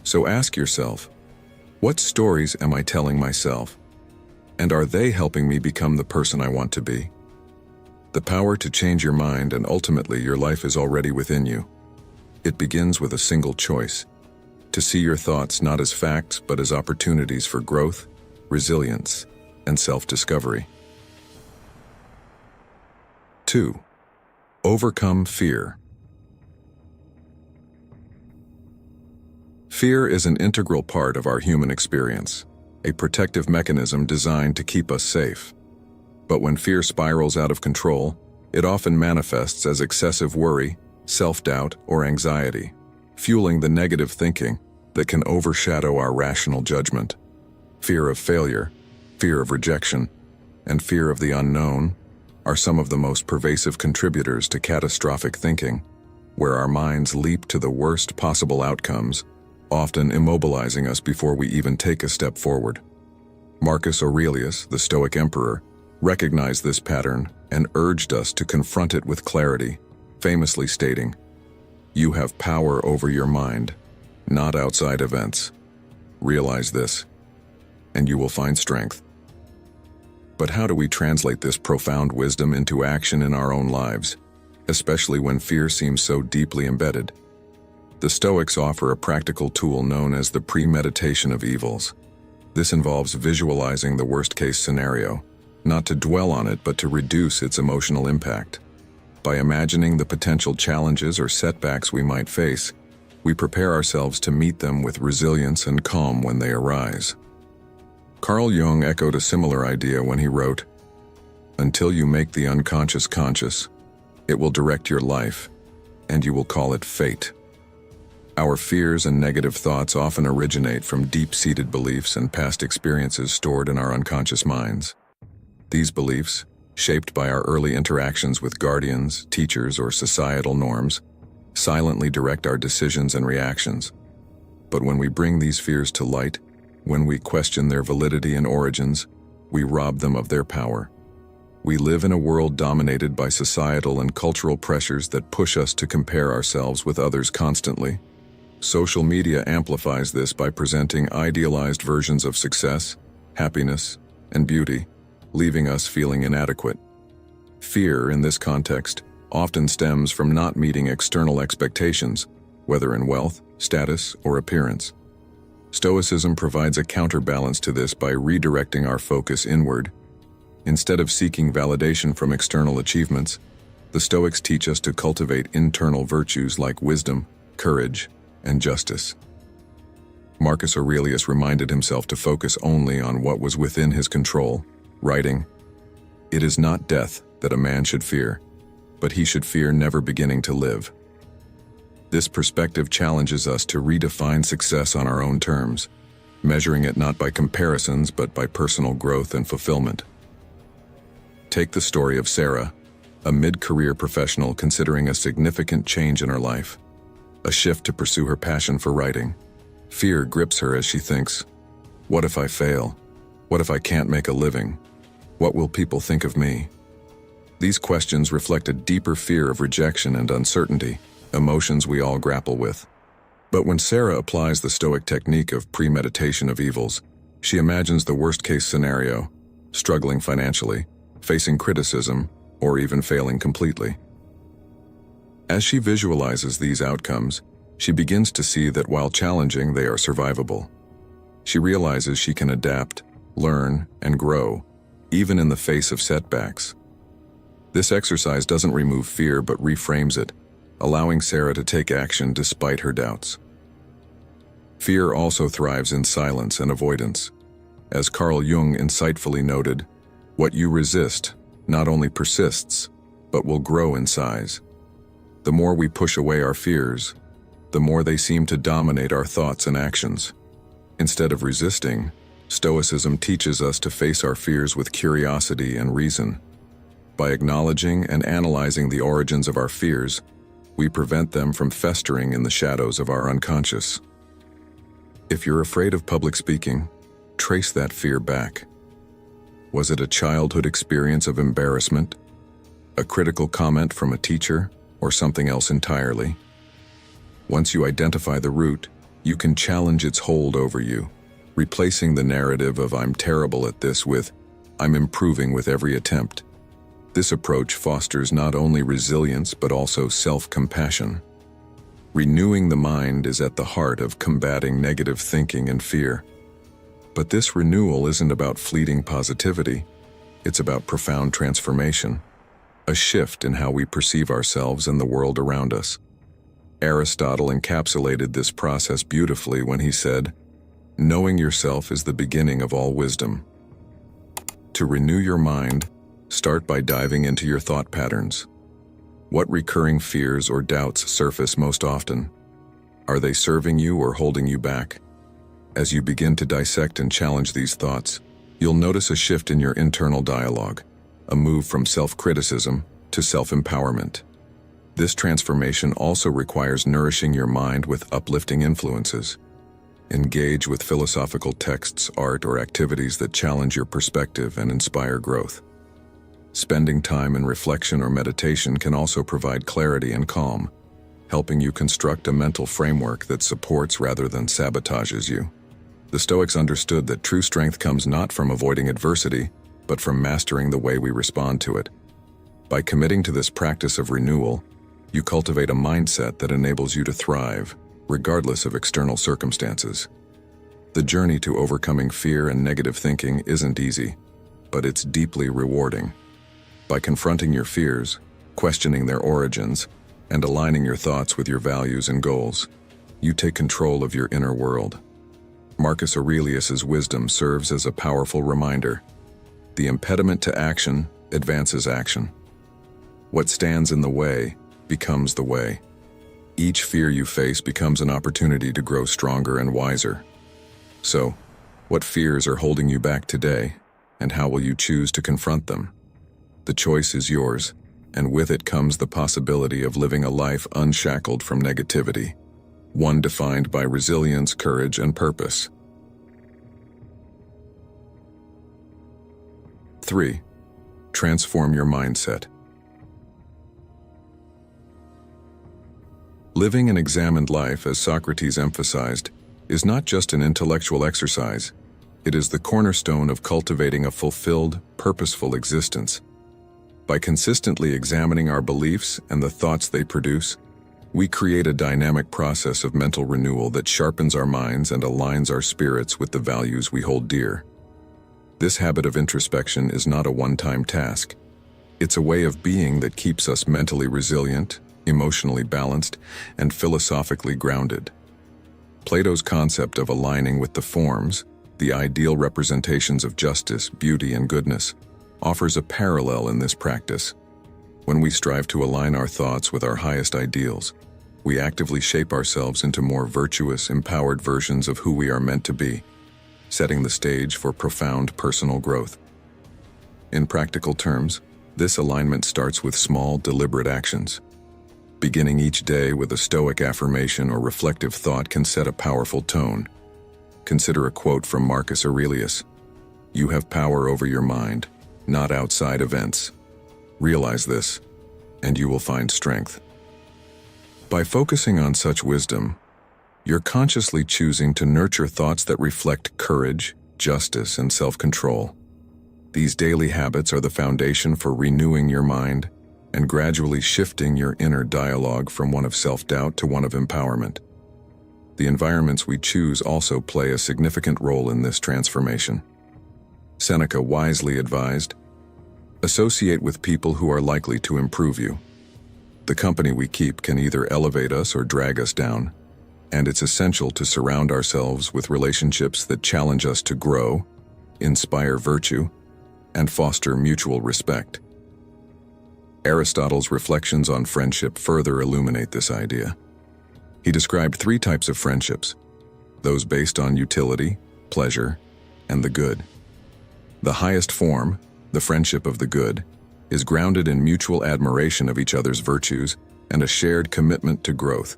A: So ask yourself, what stories am I telling myself? And are they helping me become the person I want to be? The power to change your mind and ultimately your life is already within you. It begins with a single choice: to see your thoughts not as facts but as opportunities for growth, resilience, and self-discovery. 2. Overcome fear. Fear is an integral part of our human experience, a protective mechanism designed to keep us safe. But when fear spirals out of control, it often manifests as excessive worry, self-doubt, or anxiety, fueling the negative thinking that can overshadow our rational judgment. Fear of failure, fear of rejection, and fear of the unknown are some of the most pervasive contributors to catastrophic thinking, where our minds leap to the worst possible outcomes, often immobilizing us before we even take a step forward. Marcus Aurelius, the Stoic emperor, recognized this pattern and urged us to confront it with clarity, famously stating, "You have power over your mind, not outside events. Realize this, and you will find strength." But how do we translate this profound wisdom into action in our own lives, especially when fear seems so deeply embedded? The Stoics offer a practical tool known as the premeditation of evils. This involves visualizing the worst-case scenario, not to dwell on it but to reduce its emotional impact. By imagining the potential challenges or setbacks we might face, we prepare ourselves to meet them with resilience and calm when they arise. Carl Jung echoed a similar idea when he wrote, "Until you make the unconscious conscious, it will direct your life, and you will call it fate." Our fears and negative thoughts often originate from deep-seated beliefs and past experiences stored in our unconscious minds. These beliefs, shaped by our early interactions with guardians, teachers, or societal norms, silently direct our decisions and reactions. But when we bring these fears to light, when we question their validity and origins, we rob them of their power. We live in a world dominated by societal and cultural pressures that push us to compare ourselves with others constantly. Social media amplifies this by presenting idealized versions of success, happiness, and beauty, leaving us feeling inadequate. Fear, in this context, often stems from not meeting external expectations, whether in wealth, status, or appearance. Stoicism provides a counterbalance to this by redirecting our focus inward. Instead of seeking validation from external achievements, the Stoics teach us to cultivate internal virtues like wisdom, courage, and justice. Marcus Aurelius reminded himself to focus only on what was within his control, writing, "It is not death that a man should fear, but he should fear never beginning to live." This perspective challenges us to redefine success on our own terms, measuring it not by comparisons but by personal growth and fulfillment. Take the story of Sarah, a mid-career professional considering a significant change in her life, a shift to pursue her passion for writing. Fear grips her as she thinks, "What if I fail? What if I can't make a living? What will people think of me?" These questions reflect a deeper fear of rejection and uncertainty, emotions we all grapple with. But when Sarah applies the Stoic technique of premeditation of evils, she imagines the worst-case scenario, struggling financially, facing criticism, or even failing completely. As she visualizes these outcomes, she begins to see that while challenging, they are survivable. She realizes she can adapt, learn, and grow, even in the face of setbacks. This exercise doesn't remove fear but reframes it, allowing Sarah to take action despite her doubts. Fear also thrives in silence and avoidance. As Carl Jung insightfully noted, what you resist not only persists, but will grow in size. The more we push away our fears, the more they seem to dominate our thoughts and actions. Instead of resisting, Stoicism teaches us to face our fears with curiosity and reason. By acknowledging and analyzing the origins of our fears, we prevent them from festering in the shadows of our unconscious. If you're afraid of public speaking, trace that fear back. Was it a childhood experience of embarrassment, a critical comment from a teacher, or something else entirely? Once you identify the root, you can challenge its hold over you, replacing the narrative of "I'm terrible at this" with "I'm improving with every attempt." This approach fosters not only resilience but also self-compassion. Renewing the mind is at the heart of combating negative thinking and fear. But this renewal isn't about fleeting positivity, it's about profound transformation, a shift in how we perceive ourselves and the world around us. Aristotle encapsulated this process beautifully when he said, "Knowing yourself is the beginning of all wisdom." To renew your mind, start by diving into your thought patterns. What recurring fears or doubts surface most often? Are they serving you or holding you back? As you begin to dissect and challenge these thoughts, you'll notice a shift in your internal dialogue, a move from self-criticism to self-empowerment. This transformation also requires nourishing your mind with uplifting influences. Engage with philosophical texts, art, or activities that challenge your perspective and inspire growth. Spending time in reflection or meditation can also provide clarity and calm, helping you construct a mental framework that supports rather than sabotages you. The Stoics understood that true strength comes not from avoiding adversity, but from mastering the way we respond to it. By committing to this practice of renewal, you cultivate a mindset that enables you to thrive, regardless of external circumstances. The journey to overcoming fear and negative thinking isn't easy, but it's deeply rewarding. By confronting your fears, questioning their origins, and aligning your thoughts with your values and goals, you take control of your inner world. Marcus Aurelius's wisdom serves as a powerful reminder. The impediment to action advances action. What stands in the way becomes the way. Each fear you face becomes an opportunity to grow stronger and wiser. So, what fears are holding you back today, and how will you choose to confront them? The choice is yours, and with it comes the possibility of living a life unshackled from negativity, one defined by resilience, courage, and purpose. 3. Transform your mindset. Living an examined life, as Socrates emphasized, is not just an intellectual exercise. It is the cornerstone of cultivating a fulfilled, purposeful existence. By consistently examining our beliefs and the thoughts they produce, we create a dynamic process of mental renewal that sharpens our minds and aligns our spirits with the values we hold dear. This habit of introspection is not a one-time task. It's a way of being that keeps us mentally resilient, emotionally balanced, and philosophically grounded. Plato's concept of aligning with the forms, the ideal representations of justice, beauty, and goodness, offers a parallel in this practice. When we strive to align our thoughts with our highest ideals, we actively shape ourselves into more virtuous, empowered versions of who we are meant to be, setting the stage for profound personal growth. In practical terms, this alignment starts with small, deliberate actions. Beginning each day with a stoic affirmation or reflective thought can set a powerful tone. Consider a quote from Marcus Aurelius: "You have power over your mind, not outside events. Realize this, and you will find strength." By focusing on such wisdom, you're consciously choosing to nurture thoughts that reflect courage, justice, and self-control. These daily habits are the foundation for renewing your mind and gradually shifting your inner dialogue from one of self-doubt to one of empowerment. The environments we choose also play a significant role in this transformation. Seneca wisely advised, "Associate with people who are likely to improve you." The company we keep can either elevate us or drag us down, and it's essential to surround ourselves with relationships that challenge us to grow, inspire virtue, and foster mutual respect. Aristotle's reflections on friendship further illuminate this idea. He described 3 types of friendships: those based on utility, pleasure, and the good. The highest form, the friendship of the good, is grounded in mutual admiration of each other's virtues and a shared commitment to growth.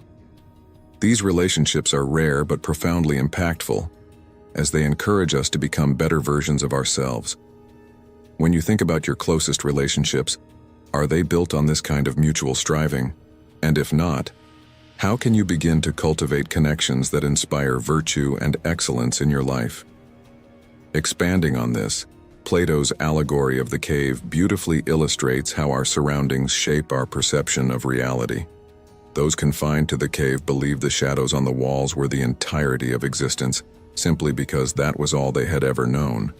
A: These relationships are rare but profoundly impactful, as they encourage us to become better versions of ourselves. When you think about your closest relationships, are they built on this kind of mutual striving? And if not, how can you begin to cultivate connections that inspire virtue and excellence in your life? Expanding on this, Plato's allegory of the cave beautifully illustrates how our surroundings shape our perception of reality. Those confined to the cave believed the shadows on the walls were the entirety of existence, simply because that was all they had ever known.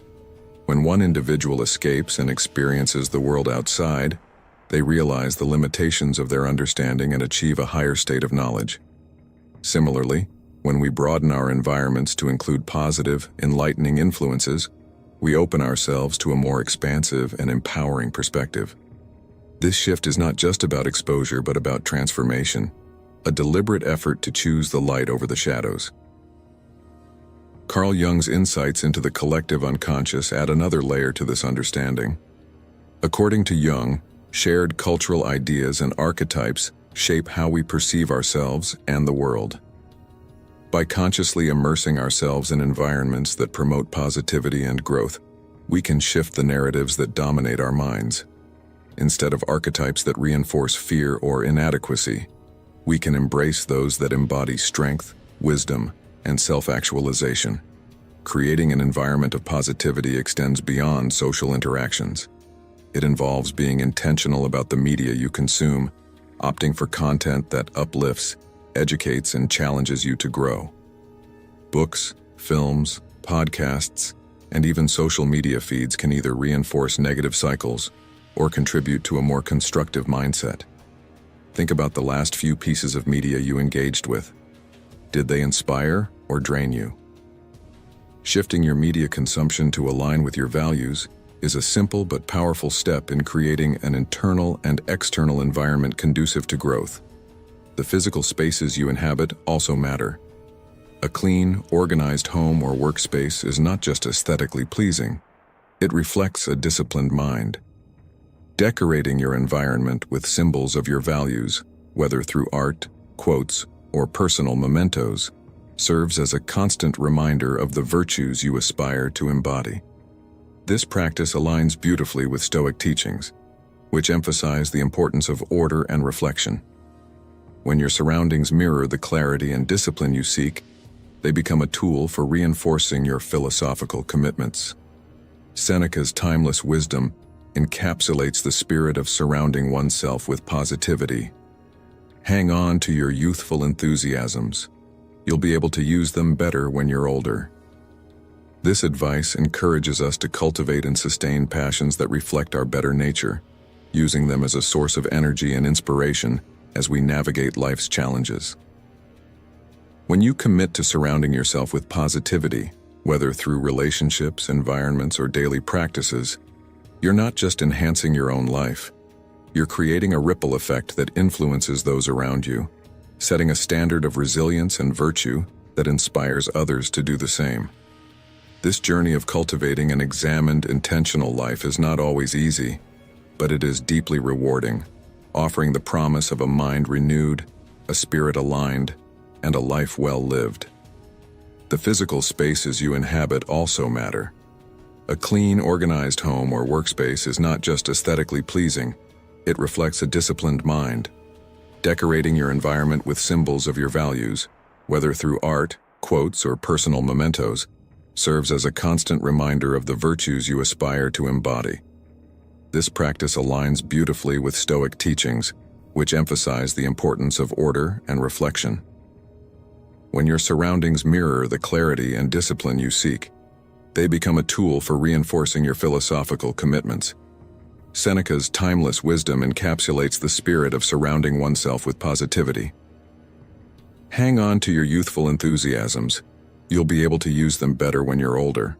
A: When one individual escapes and experiences the world outside, they realize the limitations of their understanding and achieve a higher state of knowledge. Similarly, when we broaden our environments to include positive, enlightening influences, we open ourselves to a more expansive and empowering perspective. This shift is not just about exposure but about transformation, a deliberate effort to choose the light over the shadows. Carl Jung's insights into the collective unconscious add another layer to this understanding. According to Jung, shared cultural ideas and archetypes shape how we perceive ourselves and the world. By consciously immersing ourselves in environments that promote positivity and growth, we can shift the narratives that dominate our minds. Instead of archetypes that reinforce fear or inadequacy, we can embrace those that embody strength, wisdom, and self-actualization. Creating an environment of positivity extends beyond social interactions. It involves being intentional about the media you consume, opting for content that uplifts, educates, and challenges you to grow. Books, films, podcasts, and even social media feeds can either reinforce negative cycles or contribute to a more constructive mindset. Think about the last few pieces of media you engaged with. Did they inspire or drain you? Shifting your media consumption to align with your values is a simple but powerful step in creating an internal and external environment conducive to growth. The physical spaces you inhabit also matter. A clean, organized home or workspace is not just aesthetically pleasing, it reflects a disciplined mind. Decorating your environment with symbols of your values, whether through art, quotes, or personal mementos, serves as a constant reminder of the virtues you aspire to embody. This practice aligns beautifully with Stoic teachings, which emphasize the importance of order and reflection. When your surroundings mirror the clarity and discipline you seek, they become a tool for reinforcing your philosophical commitments. Seneca's timeless wisdom encapsulates the spirit of surrounding oneself with positivity. Hang on to your youthful enthusiasms. You'll be able to use them better when you're older. This advice encourages us to cultivate and sustain passions that reflect our better nature, using them as a source of energy and inspiration as we navigate life's challenges. When you commit to surrounding yourself with positivity, whether through relationships, environments, or daily practices, you're not just enhancing your own life, you're creating a ripple effect that influences those around you, setting a standard of resilience and virtue that inspires others to do the same. This journey of cultivating an examined, intentional life is not always easy, but it is deeply rewarding, offering the promise of a mind renewed, a spirit aligned, and a life well lived. The physical spaces you inhabit also matter. A clean, organized home or workspace is not just aesthetically pleasing, it reflects a disciplined mind. Decorating your environment with symbols of your values, whether through art, quotes, or personal mementos, serves as a constant reminder of the virtues you aspire to embody. This practice aligns beautifully with Stoic teachings, which emphasize the importance of order and reflection. When your surroundings mirror the clarity and discipline you seek, they become a tool for reinforcing your philosophical commitments. Seneca's timeless wisdom encapsulates the spirit of surrounding oneself with positivity. Hang on to your youthful enthusiasms. You'll be able to use them better when you're older.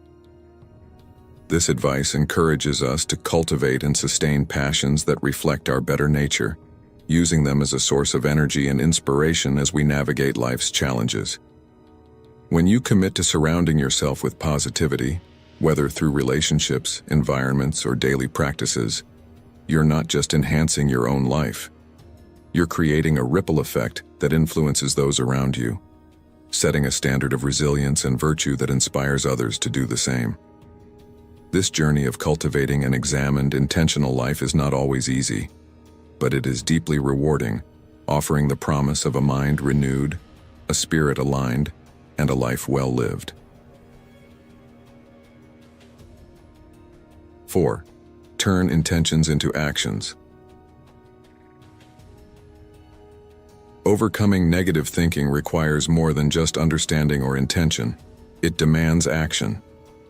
A: This advice encourages us to cultivate and sustain passions that reflect our better nature, using them as a source of energy and inspiration as we navigate life's challenges. When you commit to surrounding yourself with positivity, whether through relationships, environments, or daily practices, you're not just enhancing your own life. You're creating a ripple effect that influences those around you, setting a standard of resilience and virtue that inspires others to do the same. This journey of cultivating an examined, intentional life is not always easy, but it is deeply rewarding, offering the promise of a mind renewed, a spirit aligned, and a life well lived. 4. Turn intentions into actions. Overcoming negative thinking requires more than just understanding or intention. It demands action.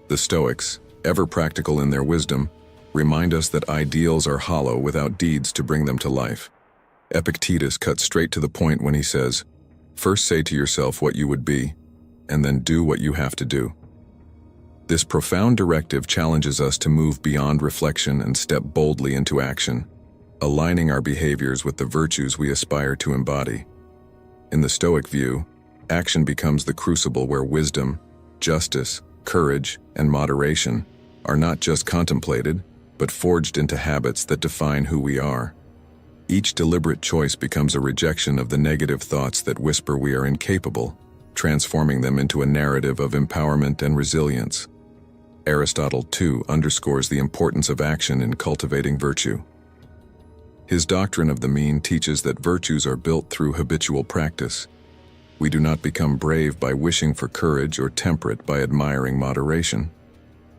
A: The Stoics, ever practical in their wisdom, remind us that ideals are hollow without deeds to bring them to life. Epictetus cuts straight to the point when he says, "First say to yourself what you would be, and then do what you have to do." This profound directive challenges us to move beyond reflection and step boldly into action, aligning our behaviors with the virtues we aspire to embody. In the Stoic view, action becomes the crucible where wisdom, justice, courage, and moderation are not just contemplated, but forged into habits that define who we are. Each deliberate choice becomes a rejection of the negative thoughts that whisper we are incapable, transforming them into a narrative of empowerment and resilience. Aristotle, too, underscores the importance of action in cultivating virtue. His doctrine of the mean teaches that virtues are built through habitual practice. We do not become brave by wishing for courage or temperate by admiring moderation.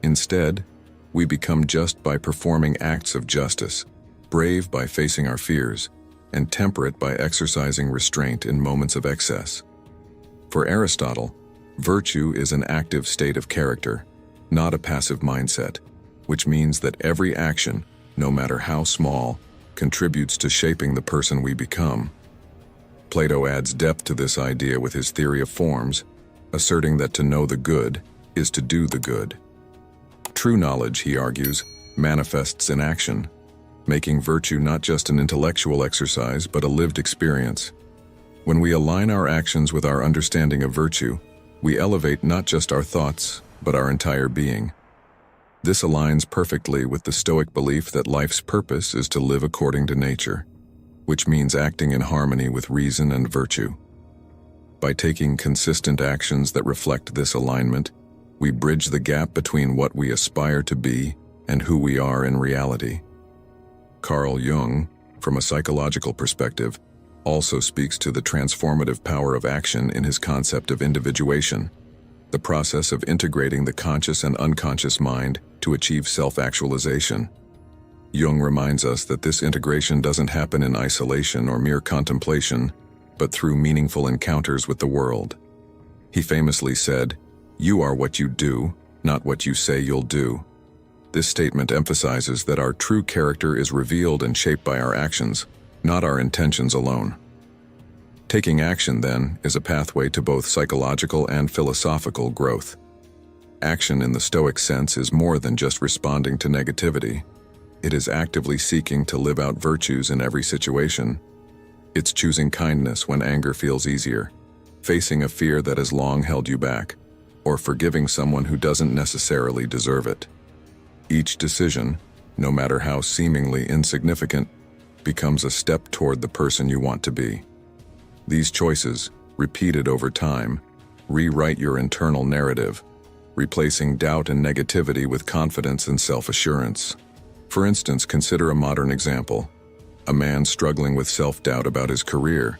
A: Instead, we become just by performing acts of justice, brave by facing our fears, and temperate by exercising restraint in moments of excess. For Aristotle, Virtue is an active state of character, not a passive mindset, which means that every action, no matter how small, contributes to shaping the person we become. Plato adds depth to this idea with his theory of forms, asserting that to know the good is to do the good. True knowledge, he argues, manifests in action, making virtue not just an intellectual exercise but a lived experience. When we align our actions with our understanding of virtue, we elevate not just our thoughts, but our entire being. This aligns perfectly with the Stoic belief that life's purpose is to live according to nature, which means acting in harmony with reason and virtue. By taking consistent actions that reflect this alignment, we bridge the gap between what we aspire to be and who we are in reality. Carl Jung, from a psychological perspective, also speaks to the transformative power of action in his concept of individuation, the process of integrating the conscious and unconscious mind to achieve self-actualization. Jung reminds us that this integration doesn't happen in isolation or mere contemplation, but through meaningful encounters with the world. He famously said, "You are what you do, not what you say you'll do." This statement emphasizes that our true character is revealed and shaped by our actions, not our intentions alone. Taking action, then, is a pathway to both psychological and philosophical growth. Action in the Stoic sense is more than just responding to negativity. It is actively seeking to live out virtues in every situation. It's choosing kindness when anger feels easier, facing a fear that has long held you back, or forgiving someone who doesn't necessarily deserve it. Each decision, no matter how seemingly insignificant, becomes a step toward the person you want to be. These choices, repeated over time, rewrite your internal narrative, replacing doubt and negativity with confidence and self-assurance. For instance, consider a modern example. A man struggling with self-doubt about his career.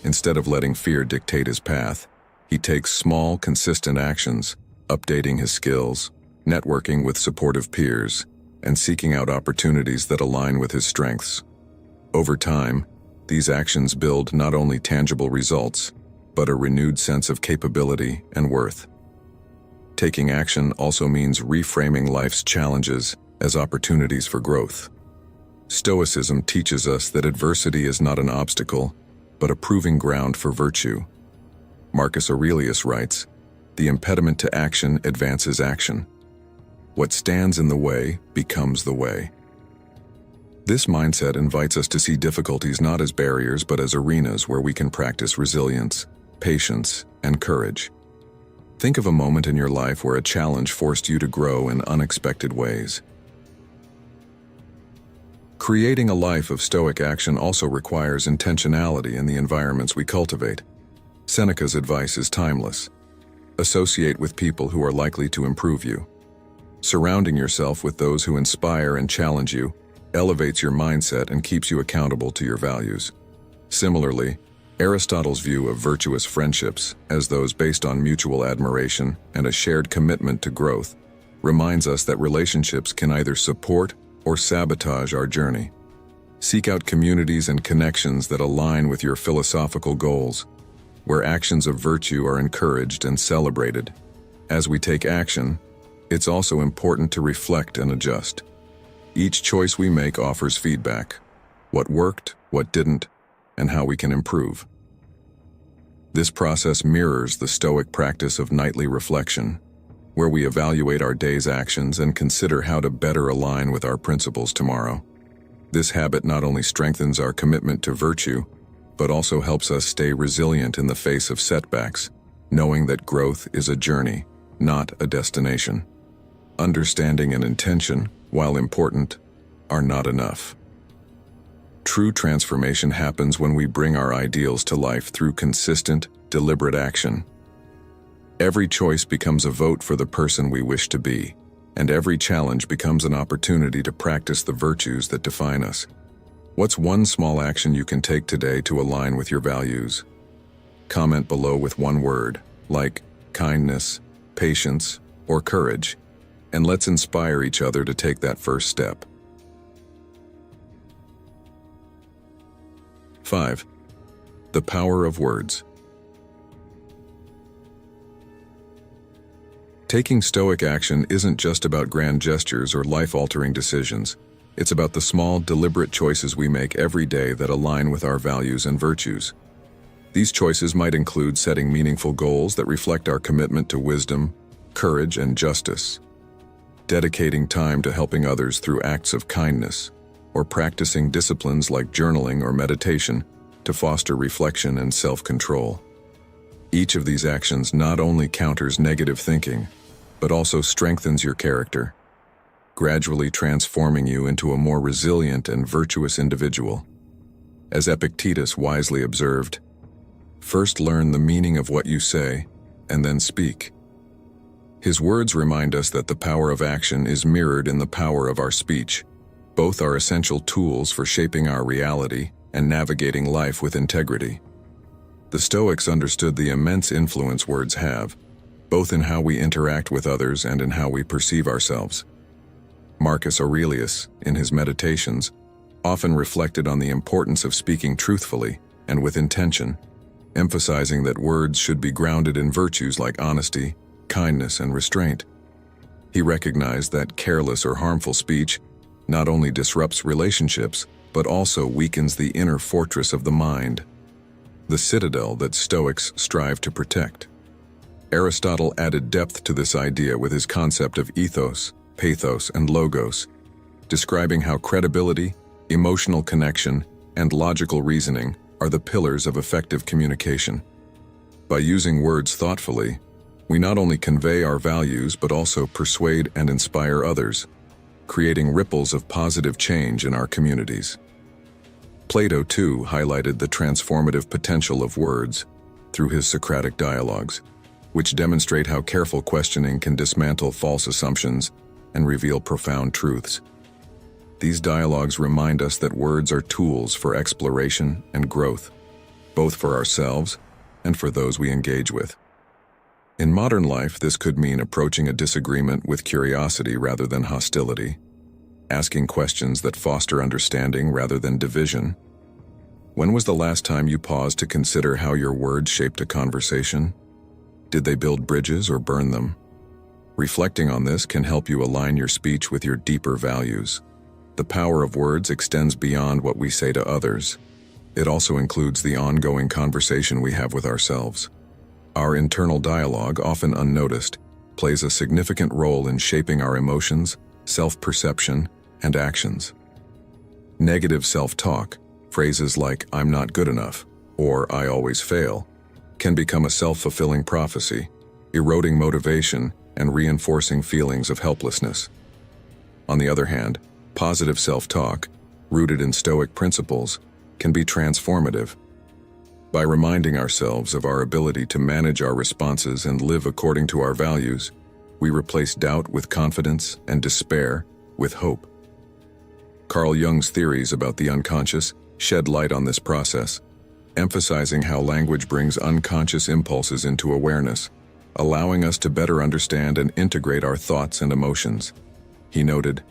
A: Instead of letting fear dictate his path, he takes small, consistent actions, updating his skills, networking with supportive peers, and seeking out opportunities that align with his strengths. Over time, these actions build not only tangible results, but a renewed sense of capability and worth. Taking action also means reframing life's challenges as opportunities for growth. Stoicism teaches us that adversity is not an obstacle, but a proving ground for virtue. Marcus Aurelius writes, "The impediment to action advances action. What stands in the way becomes the way." This mindset invites us to see difficulties not as barriers but as arenas where we can practice resilience, patience, and courage. Think of a moment in your life where a challenge forced you to grow in unexpected ways. Creating a life of Stoic action also requires intentionality in the environments we cultivate. Seneca's advice is timeless. Associate with people who are likely to improve you. Surrounding yourself with those who inspire and challenge you elevates your mindset and keeps you accountable to your values. Similarly, Aristotle's view of virtuous friendships, as those based on mutual admiration and a shared commitment to growth, reminds us that relationships can either support or sabotage our journey. Seek out communities and connections that align with your philosophical goals, where actions of virtue are encouraged and celebrated. As we take action, it's also important to reflect and adjust. Each choice we make offers feedback: what worked, what didn't, and how we can improve. This process mirrors the Stoic practice of nightly reflection, where we evaluate our day's actions and consider how to better align with our principles tomorrow. This habit not only strengthens our commitment to virtue, but also helps us stay resilient in the face of setbacks, knowing that growth is a journey, not a destination. Understanding and intention, while important, are not enough. True transformation happens when we bring our ideals to life through consistent, deliberate action. Every choice becomes a vote for the person we wish to be, and every challenge becomes an opportunity to practice the virtues that define us. What's one small action you can take today to align with your values? Comment below with one word, like kindness, patience, or courage, and let's inspire each other to take that first step. 5. The power of words. Taking Stoic action isn't just about grand gestures or life-altering decisions. It's about the small, deliberate choices we make every day that align with our values and virtues. These choices might include setting meaningful goals that reflect our commitment to wisdom, courage, and justice, dedicating time to helping others through acts of kindness, or practicing disciplines like journaling or meditation to foster reflection and self-control. Each of these actions not only counters negative thinking, but also strengthens your character, gradually transforming you into a more resilient and virtuous individual. As Epictetus wisely observed, "First learn the meaning of what you say, and then speak." His words remind us that the power of action is mirrored in the power of our speech. Both are essential tools for shaping our reality and navigating life with integrity. The Stoics understood the immense influence words have, both in how we interact with others and in how we perceive ourselves. Marcus Aurelius, in his Meditations, often reflected on the importance of speaking truthfully and with intention, emphasizing that words should be grounded in virtues like honesty, kindness, and restraint. He recognized that careless or harmful speech not only disrupts relationships, but also weakens the inner fortress of the mind, the citadel that Stoics strive to protect. Aristotle added depth to this idea with his concept of ethos, pathos, and logos, describing how credibility, emotional connection, and logical reasoning are the pillars of effective communication. By using words thoughtfully, we not only convey our values but also persuade and inspire others, creating ripples of positive change in our communities. Plato, too, highlighted the transformative potential of words through his Socratic dialogues, which demonstrate how careful questioning can dismantle false assumptions and reveal profound truths. These dialogues remind us that words are tools for exploration and growth, both for ourselves and for those we engage with. In modern life, this could mean approaching a disagreement with curiosity rather than hostility, asking questions that foster understanding rather than division. When was the last time you paused to consider how your words shaped a conversation? Did they build bridges or burn them? Reflecting on this can help you align your speech with your deeper values. The power of words extends beyond what we say to others. It also includes the ongoing conversation we have with ourselves. Our internal dialogue, often unnoticed, plays a significant role in shaping our emotions, self-perception, and actions. Negative self-talk, phrases like "I'm not good enough" or "I always fail," can become a self-fulfilling prophecy, eroding motivation and reinforcing feelings of helplessness. On the other hand, positive self-talk, rooted in Stoic principles, can be transformative. By reminding ourselves of our ability to manage our responses and live according to our values, we replace doubt with confidence and despair with hope. Carl Jung's theories about the unconscious shed light on this process, emphasizing how language brings unconscious impulses into awareness, allowing us to better understand and integrate our thoughts and emotions. He noted,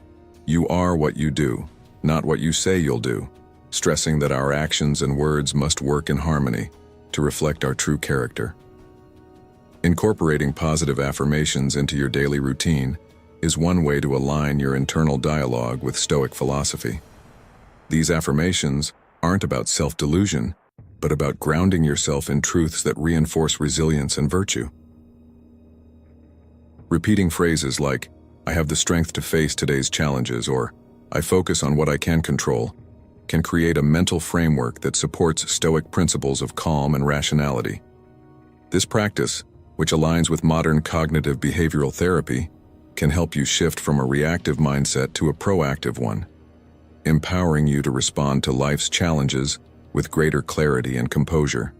A: "You are what you do, not what you say you'll do," stressing that our actions and words must work in harmony to reflect our true character. Incorporating positive affirmations into your daily routine is one way to align your internal dialogue with Stoic philosophy. These affirmations aren't about self-delusion, but about grounding yourself in truths that reinforce resilience and virtue. Repeating phrases like, "I have the strength to face today's challenges," or "I focus on what I can control," can create a mental framework that supports Stoic principles of calm and rationality. This practice, which aligns with modern cognitive behavioral therapy, can help you shift from a reactive mindset to a proactive one, empowering you to respond to life's challenges with greater clarity and composure.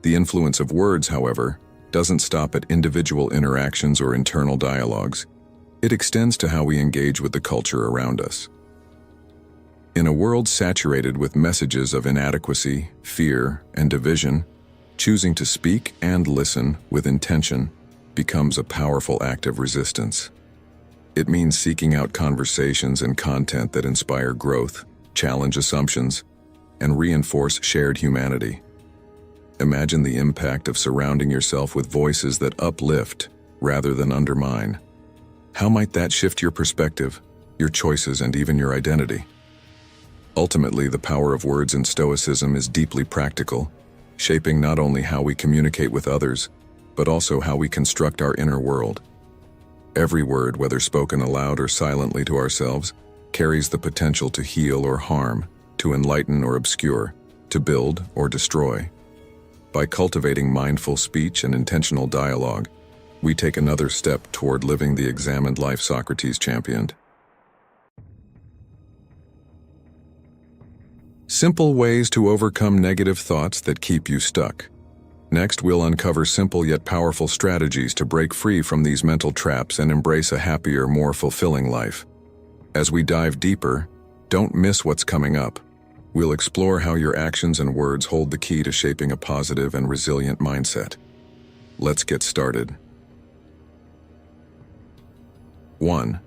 A: The influence of words, however, doesn't stop at individual interactions or internal dialogues. It extends to how we engage with the culture around us. In a world saturated with messages of inadequacy, fear, and division, choosing to speak and listen with intention becomes a powerful act of resistance. It means seeking out conversations and content that inspire growth, challenge assumptions, and reinforce shared humanity. Imagine the impact of surrounding yourself with voices that uplift, rather than undermine. How might that shift your perspective, your choices, and even your identity? Ultimately, the power of words in Stoicism is deeply practical, shaping not only how we communicate with others, but also how we construct our inner world. Every word, whether spoken aloud or silently to ourselves, carries the potential to heal or harm, to enlighten or obscure, to build or destroy. By cultivating mindful speech and intentional dialogue, we take another step toward living the examined life Socrates championed. Simple ways to overcome negative thoughts that keep you stuck. Next, we'll uncover simple yet powerful strategies to break free from these mental traps and embrace a happier, more fulfilling life. As we dive deeper, don't miss what's coming up. We'll explore how your actions and words hold the key to shaping a positive and resilient mindset. Let's get started. 1.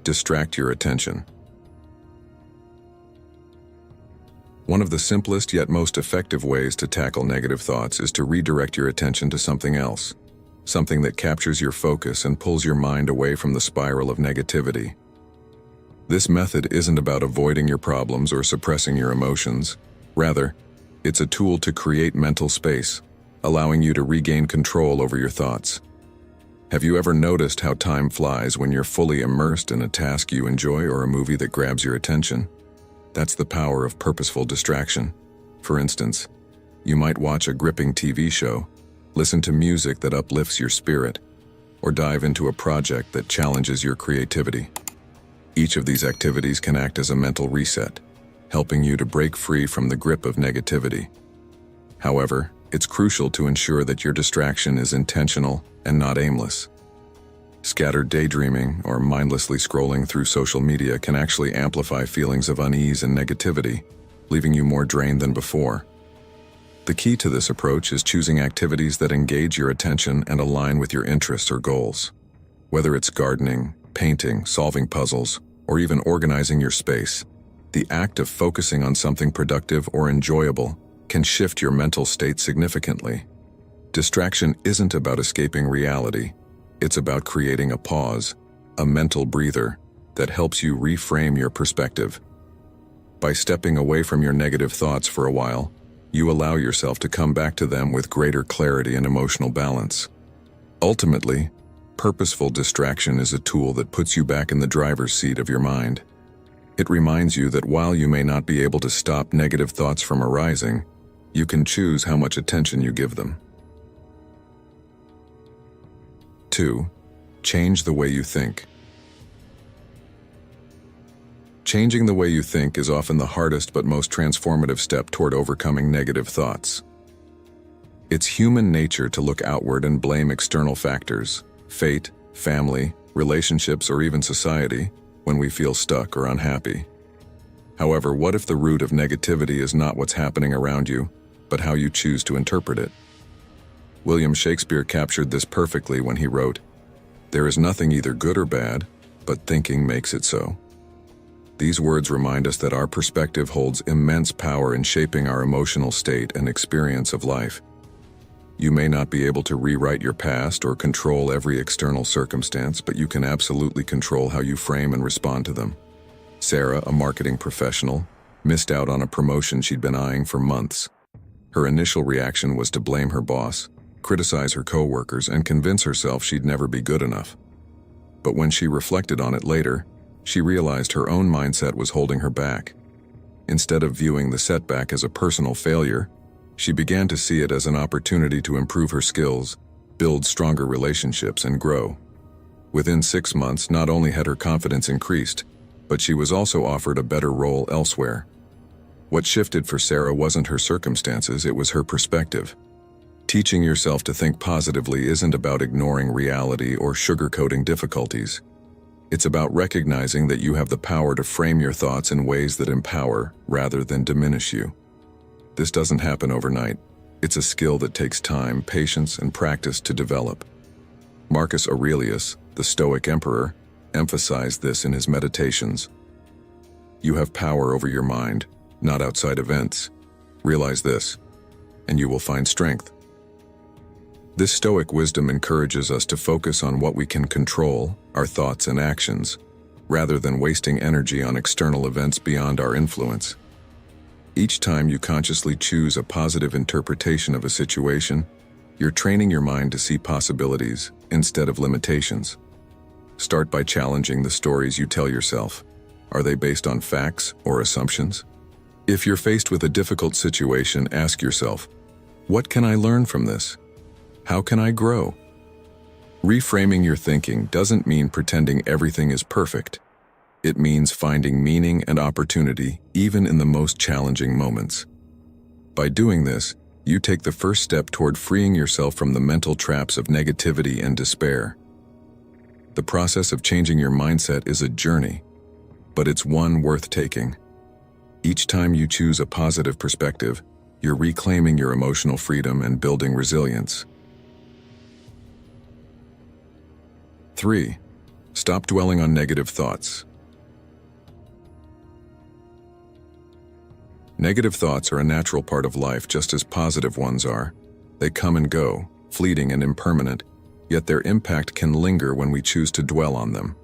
A: Distract your attention. One of the simplest yet most effective ways to tackle negative thoughts is to redirect your attention to something else, something that captures your focus and pulls your mind away from the spiral of negativity. This method isn't about avoiding your problems or suppressing your emotions. Rather, it's a tool to create mental space, allowing you to regain control over your thoughts. Have you ever noticed how time flies when you're fully immersed in a task you enjoy or a movie that grabs your attention? That's the power of purposeful distraction. For instance, you might watch a gripping TV show, listen to music that uplifts your spirit, or dive into a project that challenges your creativity. Each of these activities can act as a mental reset, helping you to break free from the grip of negativity. However, it's crucial to ensure that your distraction is intentional and not aimless. Scattered daydreaming or mindlessly scrolling through social media can actually amplify feelings of unease and negativity, leaving you more drained than before. The key to this approach is choosing activities that engage your attention and align with your interests or goals. Whether it's gardening, painting, solving puzzles, or even organizing your space, the act of focusing on something productive or enjoyable can shift your mental state significantly. Distraction isn't about escaping reality. It's about creating a pause, a mental breather, that helps you reframe your perspective. By stepping away from your negative thoughts for a while, you allow yourself to come back to them with greater clarity and emotional balance. Ultimately, purposeful distraction is a tool that puts you back in the driver's seat of your mind. It reminds you that while you may not be able to stop negative thoughts from arising, you can choose how much attention you give them. 2. Change the way you think. Changing the way you think is often the hardest but most transformative step toward overcoming negative thoughts. It's human nature to look outward and blame external factors, fate, family, relationships, or even society, when we feel stuck or unhappy. However, what if the root of negativity is not what's happening around you, but how you choose to interpret it? William Shakespeare captured this perfectly when he wrote, "There is nothing either good or bad, but thinking makes it so." These words remind us that our perspective holds immense power in shaping our emotional state and experience of life. You may not be able to rewrite your past or control every external circumstance, but you can absolutely control how you frame and respond to them. Sarah, a marketing professional, missed out on a promotion she'd been eyeing for months. Her initial reaction was to blame her boss, criticize her coworkers, and convince herself she'd never be good enough. But when she reflected on it later, she realized her own mindset was holding her back. Instead of viewing the setback as a personal failure, she began to see it as an opportunity to improve her skills, build stronger relationships, and grow. Within 6 months, not only had her confidence increased, but she was also offered a better role elsewhere. What shifted for Sarah wasn't her circumstances, it was her perspective. Teaching yourself to think positively isn't about ignoring reality or sugarcoating difficulties. It's about recognizing that you have the power to frame your thoughts in ways that empower rather than diminish you. This doesn't happen overnight. It's a skill that takes time, patience, and practice to develop. Marcus Aurelius, the Stoic emperor, emphasized this in his Meditations. You have power over your mind, not outside events. Realize this, and you will find strength. This Stoic wisdom encourages us to focus on what we can control, our thoughts and actions, rather than wasting energy on external events beyond our influence. Each time you consciously choose a positive interpretation of a situation, you're training your mind to see possibilities instead of limitations. Start by challenging the stories you tell yourself. Are they based on facts or assumptions? If you're faced with a difficult situation, ask yourself, what can I learn from this? How can I grow? Reframing your thinking doesn't mean pretending everything is perfect. It means finding meaning and opportunity even in the most challenging moments. By doing this, you take the first step toward freeing yourself from the mental traps of negativity and despair. The process of changing your mindset is a journey, but it's one worth taking. Each time you choose a positive perspective, you're reclaiming your emotional freedom and building resilience. 3. Stop dwelling on negative thoughts. Negative thoughts are a natural part of life just as positive ones are. They come and go, fleeting and impermanent, yet their impact can linger when we choose to dwell on them.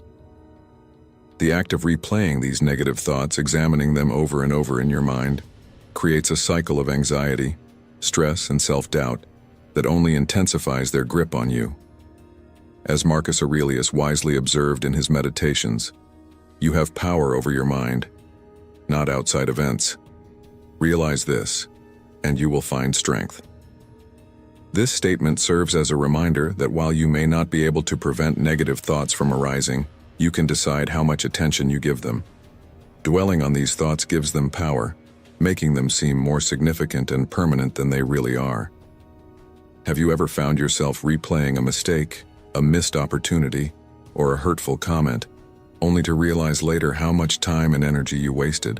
A: The act of replaying these negative thoughts, examining them over and over in your mind, creates a cycle of anxiety, stress, and self-doubt that only intensifies their grip on you. As Marcus Aurelius wisely observed in his Meditations, you have power over your mind, not outside events. Realize this, and you will find strength. This statement serves as a reminder that while you may not be able to prevent negative thoughts from arising, you can decide how much attention you give them. Dwelling on these thoughts gives them power, making them seem more significant and permanent than they really are. Have you ever found yourself replaying a mistake, a missed opportunity, or a hurtful comment, only to realize later how much time and energy you wasted?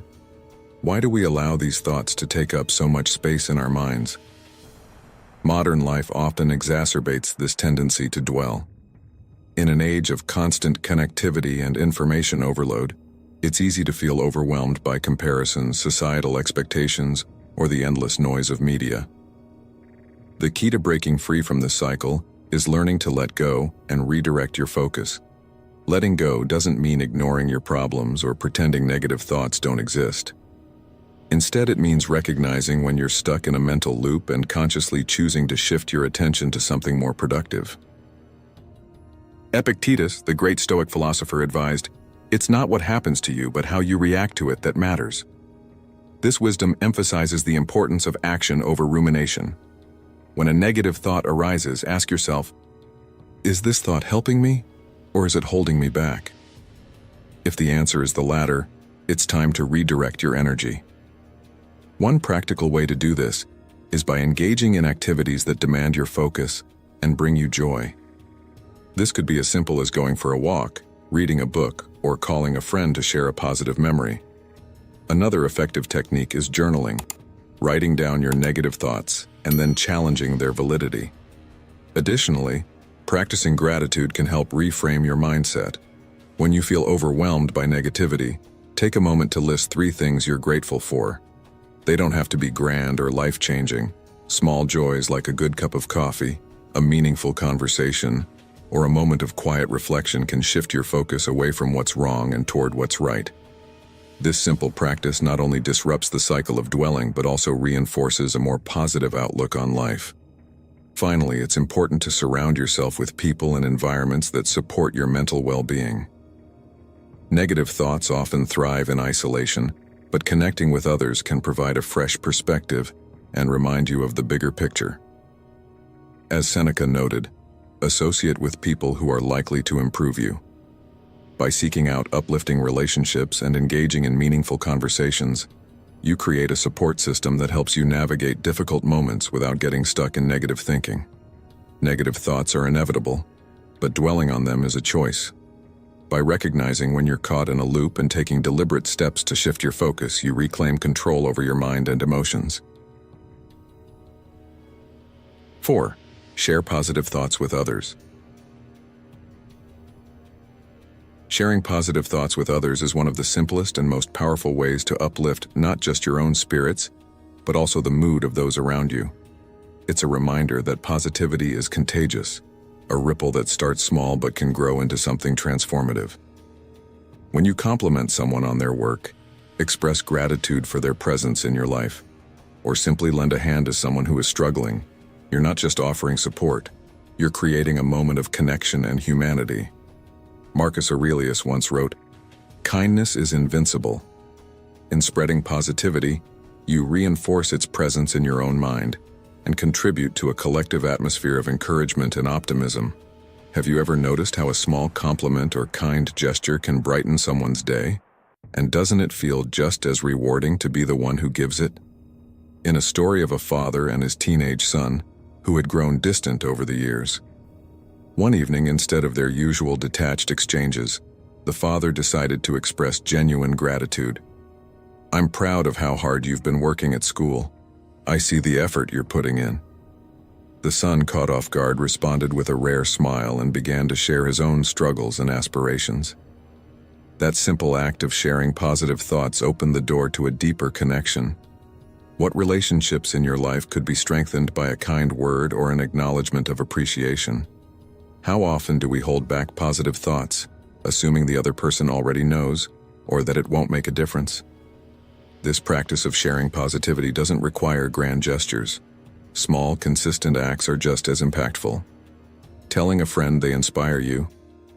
A: Why do we allow these thoughts to take up so much space in our minds? Modern life often exacerbates this tendency to dwell. In an age of constant connectivity and information overload, it's easy to feel overwhelmed by comparisons, societal expectations, or the endless noise of media. The key to breaking free from this cycle is learning to let go and redirect your focus. Letting go doesn't mean ignoring your problems or pretending negative thoughts don't exist. Instead, it means recognizing when you're stuck in a mental loop and consciously choosing to shift your attention to something more productive. Epictetus, the great Stoic philosopher, advised, "It's not what happens to you, but how you react to it that matters." This wisdom emphasizes the importance of action over rumination. When a negative thought arises, ask yourself, is this thought helping me, or is it holding me back? If the answer is the latter, it's time to redirect your energy. One practical way to do this is by engaging in activities that demand your focus and bring you joy. This could be as simple as going for a walk, reading a book, or calling a friend to share a positive memory. Another effective technique is journaling, writing down your negative thoughts and then challenging their validity. Additionally, practicing gratitude can help reframe your mindset. When you feel overwhelmed by negativity, take a moment to list 3 things you're grateful for. They don't have to be grand or life-changing. Small joys like a good cup of coffee, a meaningful conversation, or a moment of quiet reflection can shift your focus away from what's wrong and toward what's right. This simple practice not only disrupts the cycle of dwelling, but also reinforces a more positive outlook on life. Finally, it's important to surround yourself with people and environments that support your mental well-being. Negative thoughts often thrive in isolation, but connecting with others can provide a fresh perspective and remind you of the bigger picture. As Seneca noted, associate with people who are likely to improve you. By seeking out uplifting relationships and engaging in meaningful conversations, you create a support system that helps you navigate difficult moments without getting stuck in negative thinking. Negative thoughts are inevitable, but dwelling on them is a choice. By recognizing when you're caught in a loop and taking deliberate steps to shift your focus, you reclaim control over your mind and emotions. 4. Share positive thoughts with others. Sharing positive thoughts with others is one of the simplest and most powerful ways to uplift not just your own spirits, but also the mood of those around you. It's a reminder that positivity is contagious, a ripple that starts small but can grow into something transformative. When you compliment someone on their work, express gratitude for their presence in your life, or simply lend a hand to someone who is struggling, you're not just offering support, you're creating a moment of connection and humanity. Marcus Aurelius once wrote, "Kindness is invincible." In spreading positivity, you reinforce its presence in your own mind and contribute to a collective atmosphere of encouragement and optimism. Have you ever noticed how a small compliment or kind gesture can brighten someone's day? And doesn't it feel just as rewarding to be the one who gives it? In a story of a father and his teenage son, who had grown distant over the years, one evening, instead of their usual detached exchanges, the father decided to express genuine gratitude. "I'm proud of how hard you've been working at school. I see the effort you're putting in." The son, caught off guard, responded with a rare smile and began to share his own struggles and aspirations. That simple act of sharing positive thoughts opened the door to a deeper connection. What relationships in your life could be strengthened by a kind word or an acknowledgement of appreciation? How often do we hold back positive thoughts, assuming the other person already knows, or that it won't make a difference? This practice of sharing positivity doesn't require grand gestures. Small, consistent acts are just as impactful. Telling a friend they inspire you,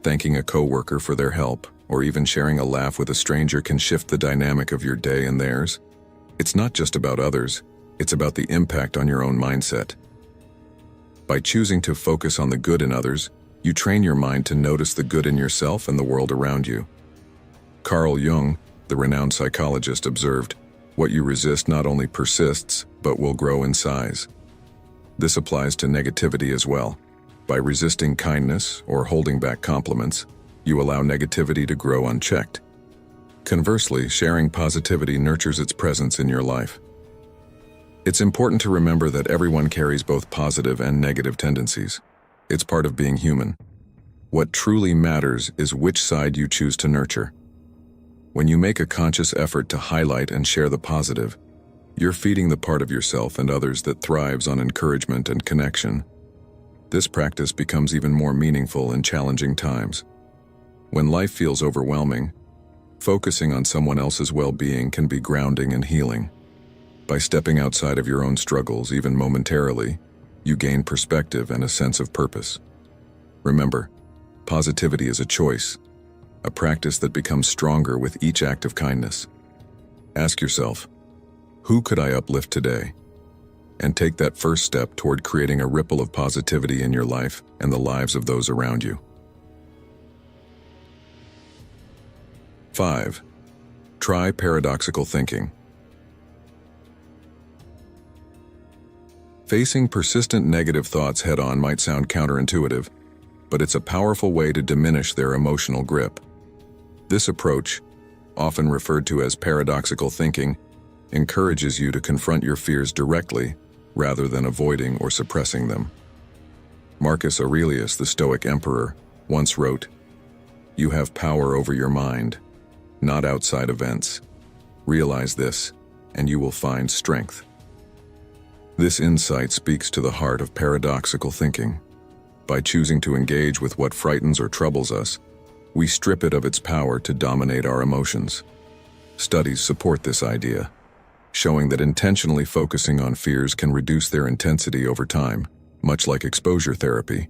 A: thanking a coworker for their help, or even sharing a laugh with a stranger can shift the dynamic of your day and theirs. It's not just about others, it's about the impact on your own mindset. By choosing to focus on the good in others, you train your mind to notice the good in yourself and the world around you. Carl Jung, the renowned psychologist, observed, "What you resist not only persists, but will grow in size." This applies to negativity as well. By resisting kindness or holding back compliments, you allow negativity to grow unchecked. Conversely, sharing positivity nurtures its presence in your life. It's important to remember that everyone carries both positive and negative tendencies. It's part of being human. What truly matters is which side you choose to nurture. When you make a conscious effort to highlight and share the positive, you're feeding the part of yourself and others that thrives on encouragement and connection. This practice becomes even more meaningful in challenging times. When life feels overwhelming, focusing on someone else's well-being can be grounding and healing. By stepping outside of your own struggles, even momentarily, you gain perspective and a sense of purpose. Remember, positivity is a choice, a practice that becomes stronger with each act of kindness. Ask yourself, who could I uplift today? And take that first step toward creating a ripple of positivity in your life and the lives of those around you. 5. Try paradoxical thinking. Facing persistent negative thoughts head-on might sound counterintuitive, but it's a powerful way to diminish their emotional grip. This approach, often referred to as paradoxical thinking, encourages you to confront your fears directly rather than avoiding or suppressing them. Marcus Aurelius, the Stoic emperor, once wrote, "You have power over your mind, not outside events. Realize this, and you will find strength." This insight speaks to the heart of paradoxical thinking. By choosing to engage with what frightens or troubles us, we strip it of its power to dominate our emotions. Studies support this idea, showing that intentionally focusing on fears can reduce their intensity over time, much like exposure therapy,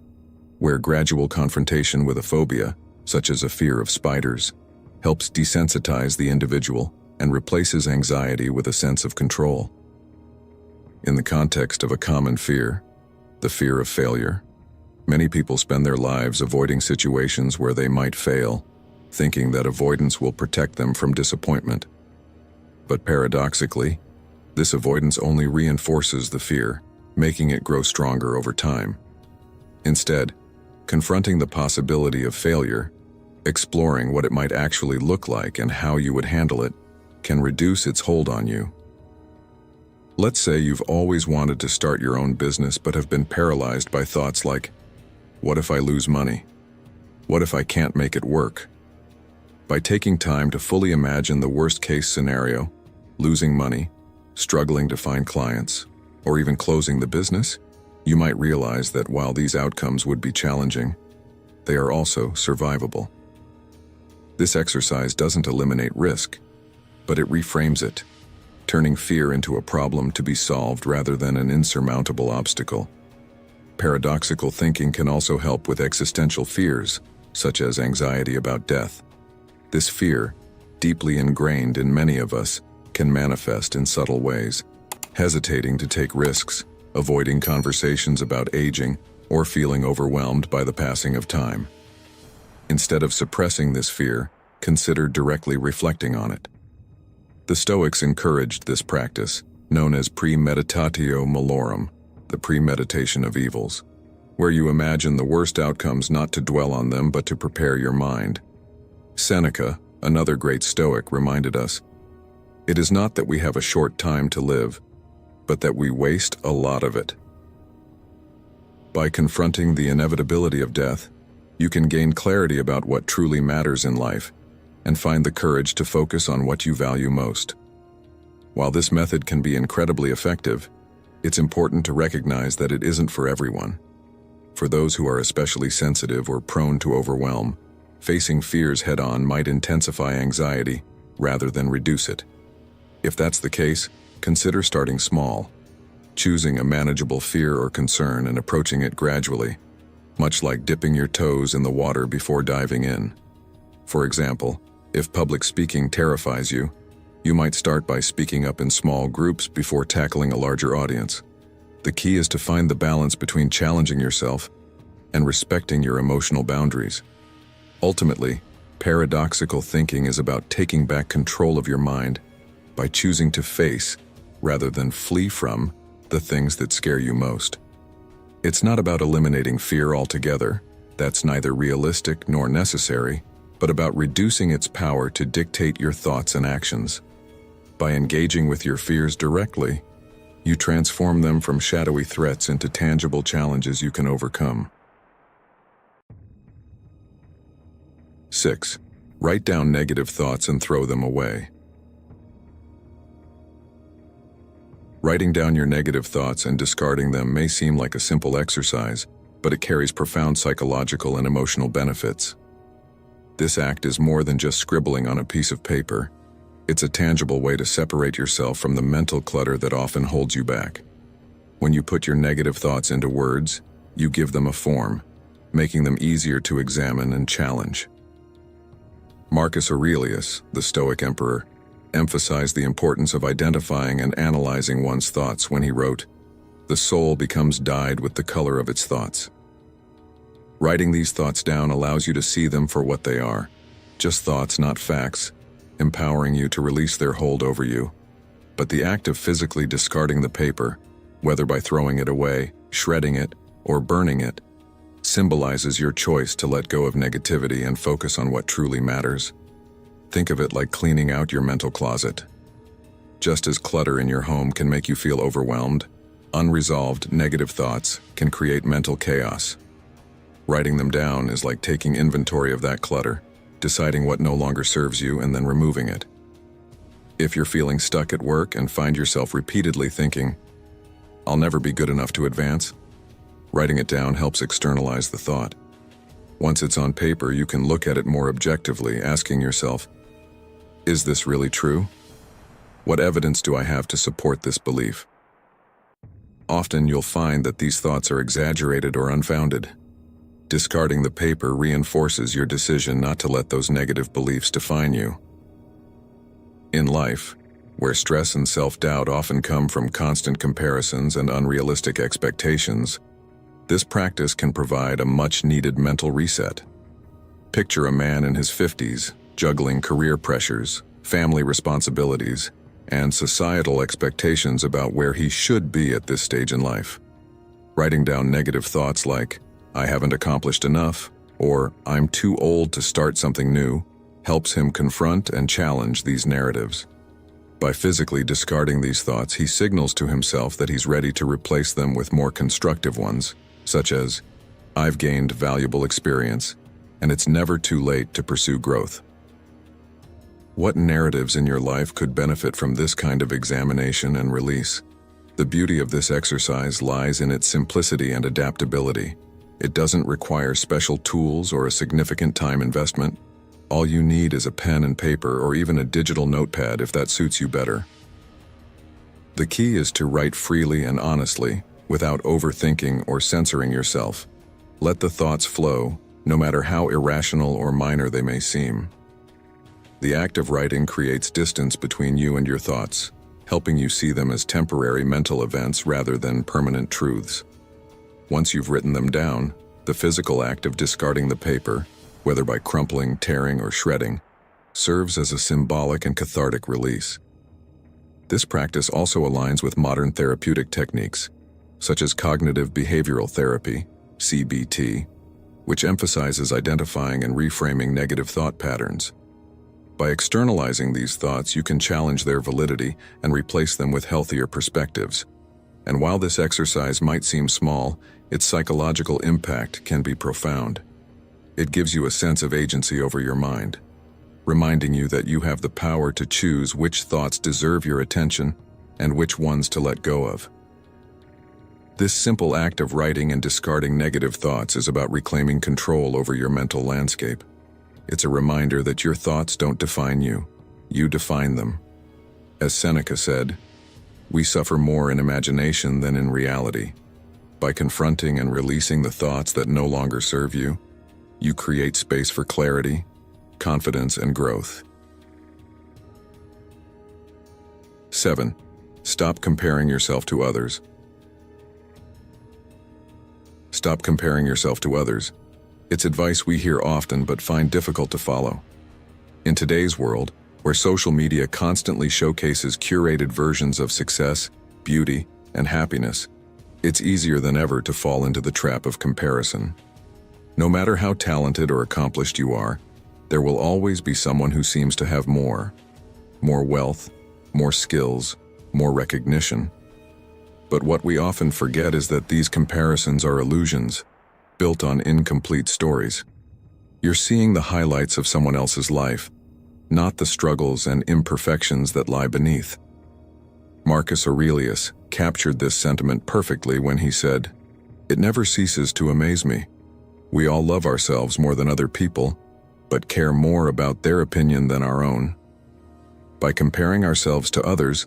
A: where gradual confrontation with a phobia, such as a fear of spiders, helps desensitize the individual and replaces anxiety with a sense of control. In the context of a common fear, the fear of failure, many people spend their lives avoiding situations where they might fail, thinking that avoidance will protect them from disappointment. But paradoxically, this avoidance only reinforces the fear, making it grow stronger over time. Instead, confronting the possibility of failure, exploring what it might actually look like and how you would handle it, can reduce its hold on you. Let's say you've always wanted to start your own business but have been paralyzed by thoughts like, what if I lose money? What if I can't make it work? By taking time to fully imagine the worst-case scenario, losing money, struggling to find clients, or even closing the business, You might realize that while these outcomes would be challenging, they are also survivable. This exercise doesn't eliminate risk, but it reframes it, turning fear into a problem to be solved rather than an insurmountable obstacle. Paradoxical thinking can also help with existential fears, such as anxiety about death. This fear, deeply ingrained in many of us, can manifest in subtle ways. Hesitating to take risks, avoiding conversations about aging, or feeling overwhelmed by the passing of time. Instead of suppressing this fear, consider directly reflecting on it. The Stoics encouraged this practice, known as premeditatio malorum, the premeditation of evils, where you imagine the worst outcomes not to dwell on them but to prepare your mind. Seneca, another great Stoic, reminded us, "It is not that we have a short time to live, but that we waste a lot of it." By confronting the inevitability of death, you can gain clarity about what truly matters in life and find the courage to focus on what you value most. While this method can be incredibly effective, it's important to recognize that it isn't for everyone. For those who are especially sensitive or prone to overwhelm, facing fears head-on might intensify anxiety rather than reduce it. If that's the case, consider starting small, choosing a manageable fear or concern and approaching it gradually, much like dipping your toes in the water before diving in. For example, if public speaking terrifies you, you might start by speaking up in small groups before tackling a larger audience. The key is to find the balance between challenging yourself and respecting your emotional boundaries. Ultimately, paradoxical thinking is about taking back control of your mind by choosing to face, rather than flee from, the things that scare you most. It's not about eliminating fear altogether, that's neither realistic nor necessary, but about reducing its power to dictate your thoughts and actions. By engaging with your fears directly, you transform them from shadowy threats into tangible challenges you can overcome. 6. Write down negative thoughts and throw them away. Writing down your negative thoughts and discarding them may seem like a simple exercise, but it carries profound psychological and emotional benefits. This act is more than just scribbling on a piece of paper. It's a tangible way to separate yourself from the mental clutter that often holds you back. When you put your negative thoughts into words, you give them a form, making them easier to examine and challenge. Marcus Aurelius, the Stoic emperor, emphasized the importance of identifying and analyzing one's thoughts when he wrote, "The soul becomes dyed with the color of its thoughts." Writing these thoughts down allows you to see them for what they are, just thoughts, not facts, empowering you to release their hold over you. But the act of physically discarding the paper, whether by throwing it away, shredding it, or burning it, symbolizes your choice to let go of negativity and focus on what truly matters. Think of it like cleaning out your mental closet. Just as clutter in your home can make you feel overwhelmed, unresolved negative thoughts can create mental chaos. Writing them down is like taking inventory of that clutter, deciding what no longer serves you and then removing it. If you're feeling stuck at work and find yourself repeatedly thinking, "I'll never be good enough to advance," writing it down helps externalize the thought. Once it's on paper, you can look at it more objectively, asking yourself, "Is this really true? What evidence do I have to support this belief?" Often you'll find that these thoughts are exaggerated or unfounded. Discarding the paper reinforces your decision not to let those negative beliefs define you. In life, where stress and self-doubt often come from constant comparisons and unrealistic expectations, this practice can provide a much-needed mental reset. Picture a man in his 50s, juggling career pressures, family responsibilities, and societal expectations about where he should be at this stage in life. Writing down negative thoughts like, "I haven't accomplished enough," or "I'm too old to start something new," helps him confront and challenge these narratives. By physically discarding these thoughts, he signals to himself that he's ready to replace them with more constructive ones, such as, "I've gained valuable experience, and it's never too late to pursue growth." What narratives in your life could benefit from this kind of examination and release? The beauty of this exercise lies in its simplicity and adaptability. It doesn't require special tools or a significant time investment. All you need is a pen and paper or even a digital notepad if that suits you better. The key is to write freely and honestly, without overthinking or censoring yourself. Let the thoughts flow, no matter how irrational or minor they may seem. The act of writing creates distance between you and your thoughts, helping you see them as temporary mental events rather than permanent truths. Once you've written them down, the physical act of discarding the paper, whether by crumpling, tearing, or shredding, serves as a symbolic and cathartic release. This practice also aligns with modern therapeutic techniques, such as cognitive behavioral therapy, CBT, which emphasizes identifying and reframing negative thought patterns. By externalizing these thoughts, you can challenge their validity and replace them with healthier perspectives. And while this exercise might seem small, its psychological impact can be profound. It gives you a sense of agency over your mind, reminding you that you have the power to choose which thoughts deserve your attention and which ones to let go of. This simple act of writing and discarding negative thoughts is about reclaiming control over your mental landscape. It's a reminder that your thoughts don't define you, you define them. As Seneca said, "We suffer more in imagination than in reality." By confronting and releasing the thoughts that no longer serve you, you create space for clarity, confidence, and growth. 7. Stop comparing yourself to others. Stop comparing yourself to others. It's advice we hear often but find difficult to follow. In today's world, where social media constantly showcases curated versions of success, beauty, and happiness, it's easier than ever to fall into the trap of comparison. No matter how talented or accomplished you are, there will always be someone who seems to have more wealth, more skills, more recognition. But what we often forget is that these comparisons are illusions, built on incomplete stories. You're seeing the highlights of someone else's life, not the struggles and imperfections that lie beneath. Marcus Aurelius captured this sentiment perfectly when he said, "It never ceases to amaze me. We all love ourselves more than other people, but care more about their opinion than our own." By comparing ourselves to others,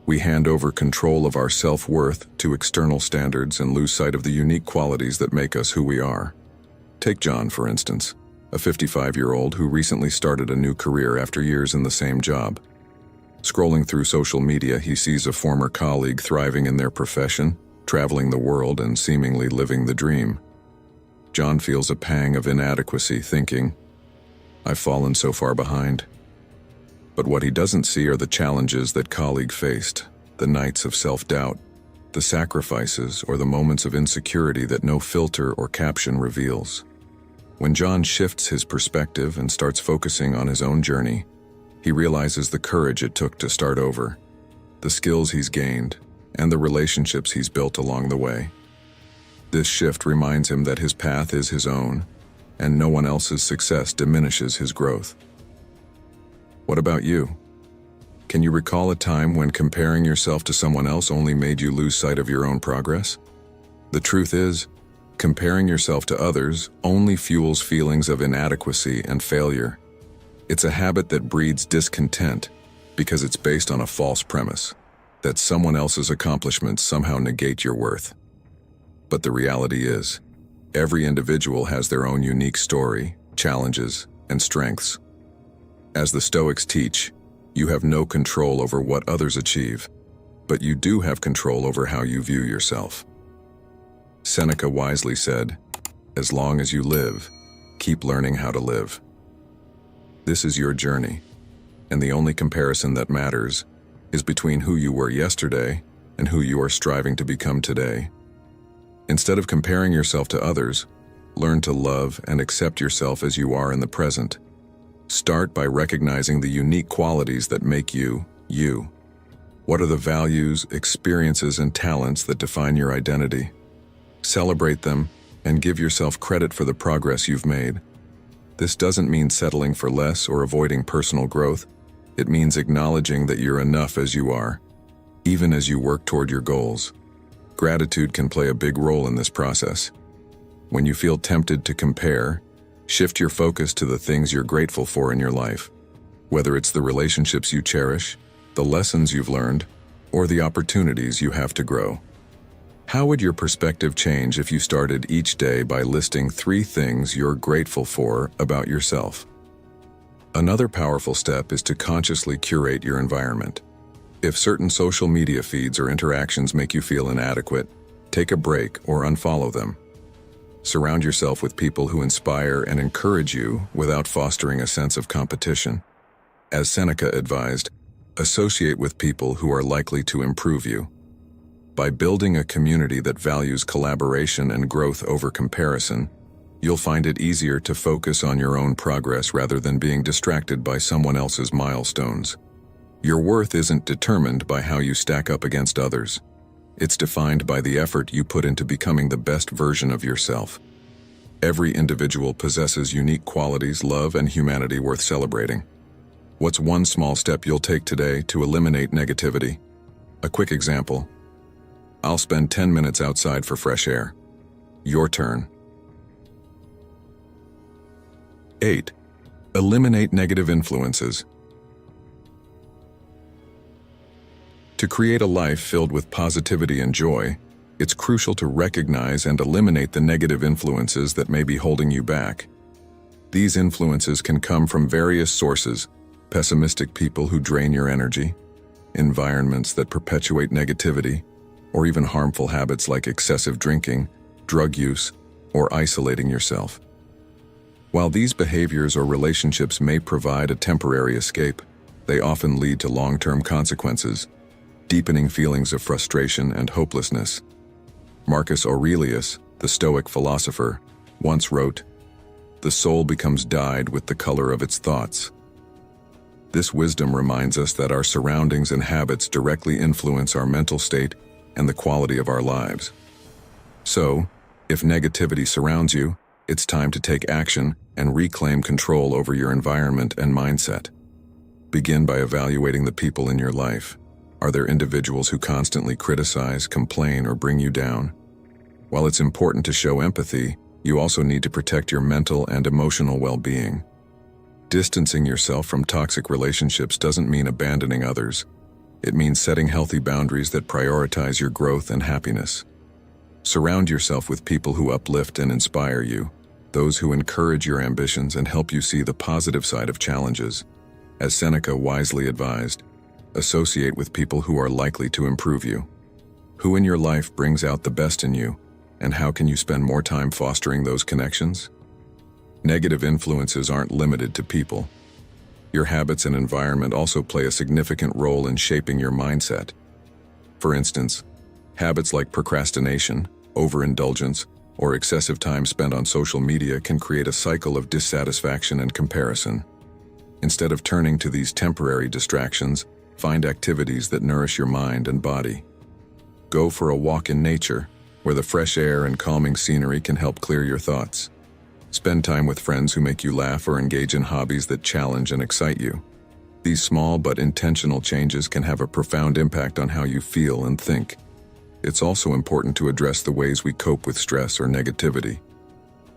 A: we hand over control of our self-worth to external standards and lose sight of the unique qualities that make us who we are. Take John, for instance, a 55-year-old who recently started a new career after years in the same job. Scrolling through social media, he sees a former colleague thriving in their profession, traveling the world, and seemingly living the dream. John feels a pang of inadequacy, thinking, "I've fallen so far behind." But what he doesn't see are the challenges that colleague faced, the nights of self-doubt, the sacrifices, or the moments of insecurity that no filter or caption reveals. When John shifts his perspective and starts focusing on his own journey, he realizes the courage it took to start over, the skills he's gained, and the relationships he's built along the way. This shift reminds him that his path is his own, and no one else's success diminishes his growth. What about you? Can you recall a time when comparing yourself to someone else only made you lose sight of your own progress? The truth is, comparing yourself to others only fuels feelings of inadequacy and failure. It's a habit that breeds discontent because it's based on a false premise, that someone else's accomplishments somehow negate your worth. But the reality is, every individual has their own unique story, challenges, and strengths. As the Stoics teach, you have no control over what others achieve, but you do have control over how you view yourself. Seneca wisely said, "As long as you live, keep learning how to live." This is your journey, and the only comparison that matters is between who you were yesterday and who you are striving to become today. Instead of comparing yourself to others, learn to love and accept yourself as you are in the present. Start by recognizing the unique qualities that make you, you. What are the values, experiences, and talents that define your identity? Celebrate them and give yourself credit for the progress you've made. This doesn't mean settling for less or avoiding personal growth. It means acknowledging that you're enough as you are. Even as you work toward your goals, gratitude can play a big role in this process. When you feel tempted to compare, shift your focus to the things you're grateful for in your life, whether it's the relationships you cherish, the lessons you've learned, or the opportunities you have to grow. How would your perspective change if you started each day by listing 3 things you're grateful for about yourself? Another powerful step is to consciously curate your environment. If certain social media feeds or interactions make you feel inadequate, take a break or unfollow them. Surround yourself with people who inspire and encourage you without fostering a sense of competition. As Seneca advised, associate with people who are likely to improve you. By building a community that values collaboration and growth over comparison, you'll find it easier to focus on your own progress rather than being distracted by someone else's milestones. Your worth isn't determined by how you stack up against others. It's defined by the effort you put into becoming the best version of yourself. Every individual possesses unique qualities, love, and humanity worth celebrating. What's one small step you'll take today to eliminate negativity? A quick example. I'll spend 10 minutes outside for fresh air. Your turn. 8. Eliminate negative influences. To create a life filled with positivity and joy, it's crucial to recognize and eliminate the negative influences that may be holding you back. These influences can come from various sources: pessimistic people who drain your energy, environments that perpetuate negativity, or even harmful habits like excessive drinking, drug use, or isolating yourself. While these behaviors or relationships may provide a temporary escape, they often lead to long-term consequences, deepening feelings of frustration and hopelessness. Marcus Aurelius, the Stoic philosopher, once wrote, "The soul becomes dyed with the color of its thoughts." This wisdom reminds us that our surroundings and habits directly influence our mental state and the quality of our lives. So, if negativity surrounds you, it's time to take action and reclaim control over your environment and mindset. Begin by evaluating the people in your life. Are there individuals who constantly criticize, complain, or bring you down? While it's important to show empathy, you also need to protect your mental and emotional well-being. Distancing yourself from toxic relationships doesn't mean abandoning others. It means setting healthy boundaries that prioritize your growth and happiness. Surround yourself with people who uplift and inspire you, those who encourage your ambitions and help you see the positive side of challenges. As Seneca wisely advised, associate with people who are likely to improve you. Who in your life brings out the best in you, and how can you spend more time fostering those connections? Negative influences aren't limited to people. Your habits and environment also play a significant role in shaping your mindset. For instance, habits like procrastination, overindulgence, or excessive time spent on social media can create a cycle of dissatisfaction and comparison. Instead of turning to these temporary distractions, find activities that nourish your mind and body. Go for a walk in nature, where the fresh air and calming scenery can help clear your thoughts. Spend time with friends who make you laugh or engage in hobbies that challenge and excite you. These small but intentional changes can have a profound impact on how you feel and think. It's also important to address the ways we cope with stress or negativity.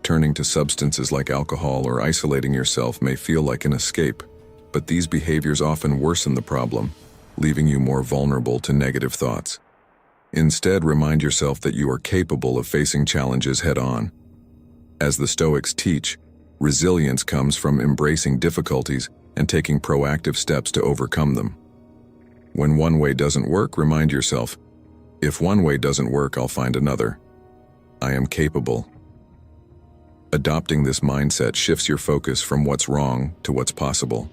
A: Turning to substances like alcohol or isolating yourself may feel like an escape, but these behaviors often worsen the problem, leaving you more vulnerable to negative thoughts. Instead, remind yourself that you are capable of facing challenges head-on. As the Stoics teach, resilience comes from embracing difficulties and taking proactive steps to overcome them. When one way doesn't work, remind yourself, if one way doesn't work, I'll find another. I am capable. Adopting this mindset shifts your focus from what's wrong to what's possible.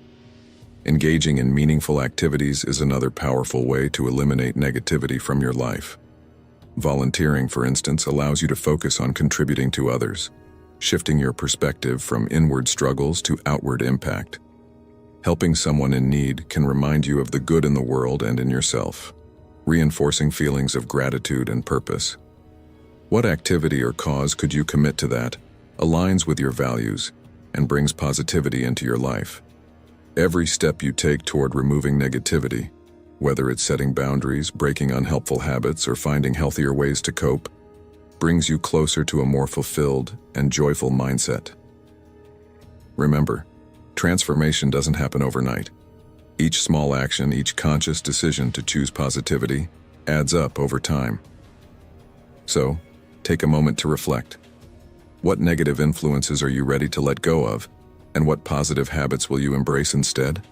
A: Engaging in meaningful activities is another powerful way to eliminate negativity from your life. Volunteering, for instance, allows you to focus on contributing to others, shifting your perspective from inward struggles to outward impact. Helping someone in need can remind you of the good in the world and in yourself, reinforcing feelings of gratitude and purpose. What activity or cause could you commit to that aligns with your values and brings positivity into your life? Every step you take toward removing negativity Whether it's setting boundaries, breaking unhelpful habits, or finding healthier ways to cope, brings you closer to a more fulfilled and joyful mindset. Remember, transformation doesn't happen overnight. Each small action, each conscious decision to choose positivity, adds up over time. So, take a moment to reflect. What negative influences are you ready to let go of, and what positive habits will you embrace instead?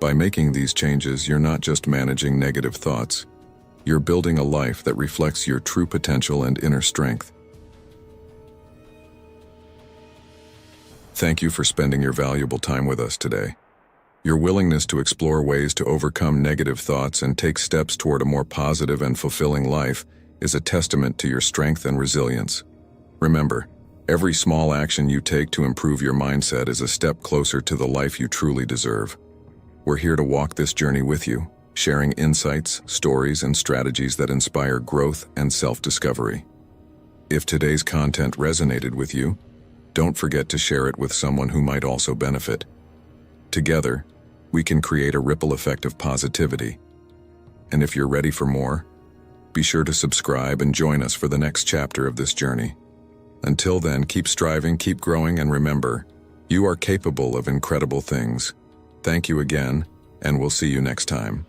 A: By making these changes, you're not just managing negative thoughts. You're building a life that reflects your true potential and inner strength. Thank you for spending your valuable time with us today. Your willingness to explore ways to overcome negative thoughts and take steps toward a more positive and fulfilling life is a testament to your strength and resilience. Remember, every small action you take to improve your mindset is a step closer to the life you truly deserve. We're here to walk this journey with you, sharing insights, stories, and strategies that inspire growth and self-discovery. If today's content resonated with you, don't forget to share it with someone who might also benefit. Together, we can create a ripple effect of positivity. And if you're ready for more, be sure to subscribe and join us for the next chapter of this journey. Until then, keep striving, keep growing, and remember, you are capable of incredible things. Thank you again, and we'll see you next time.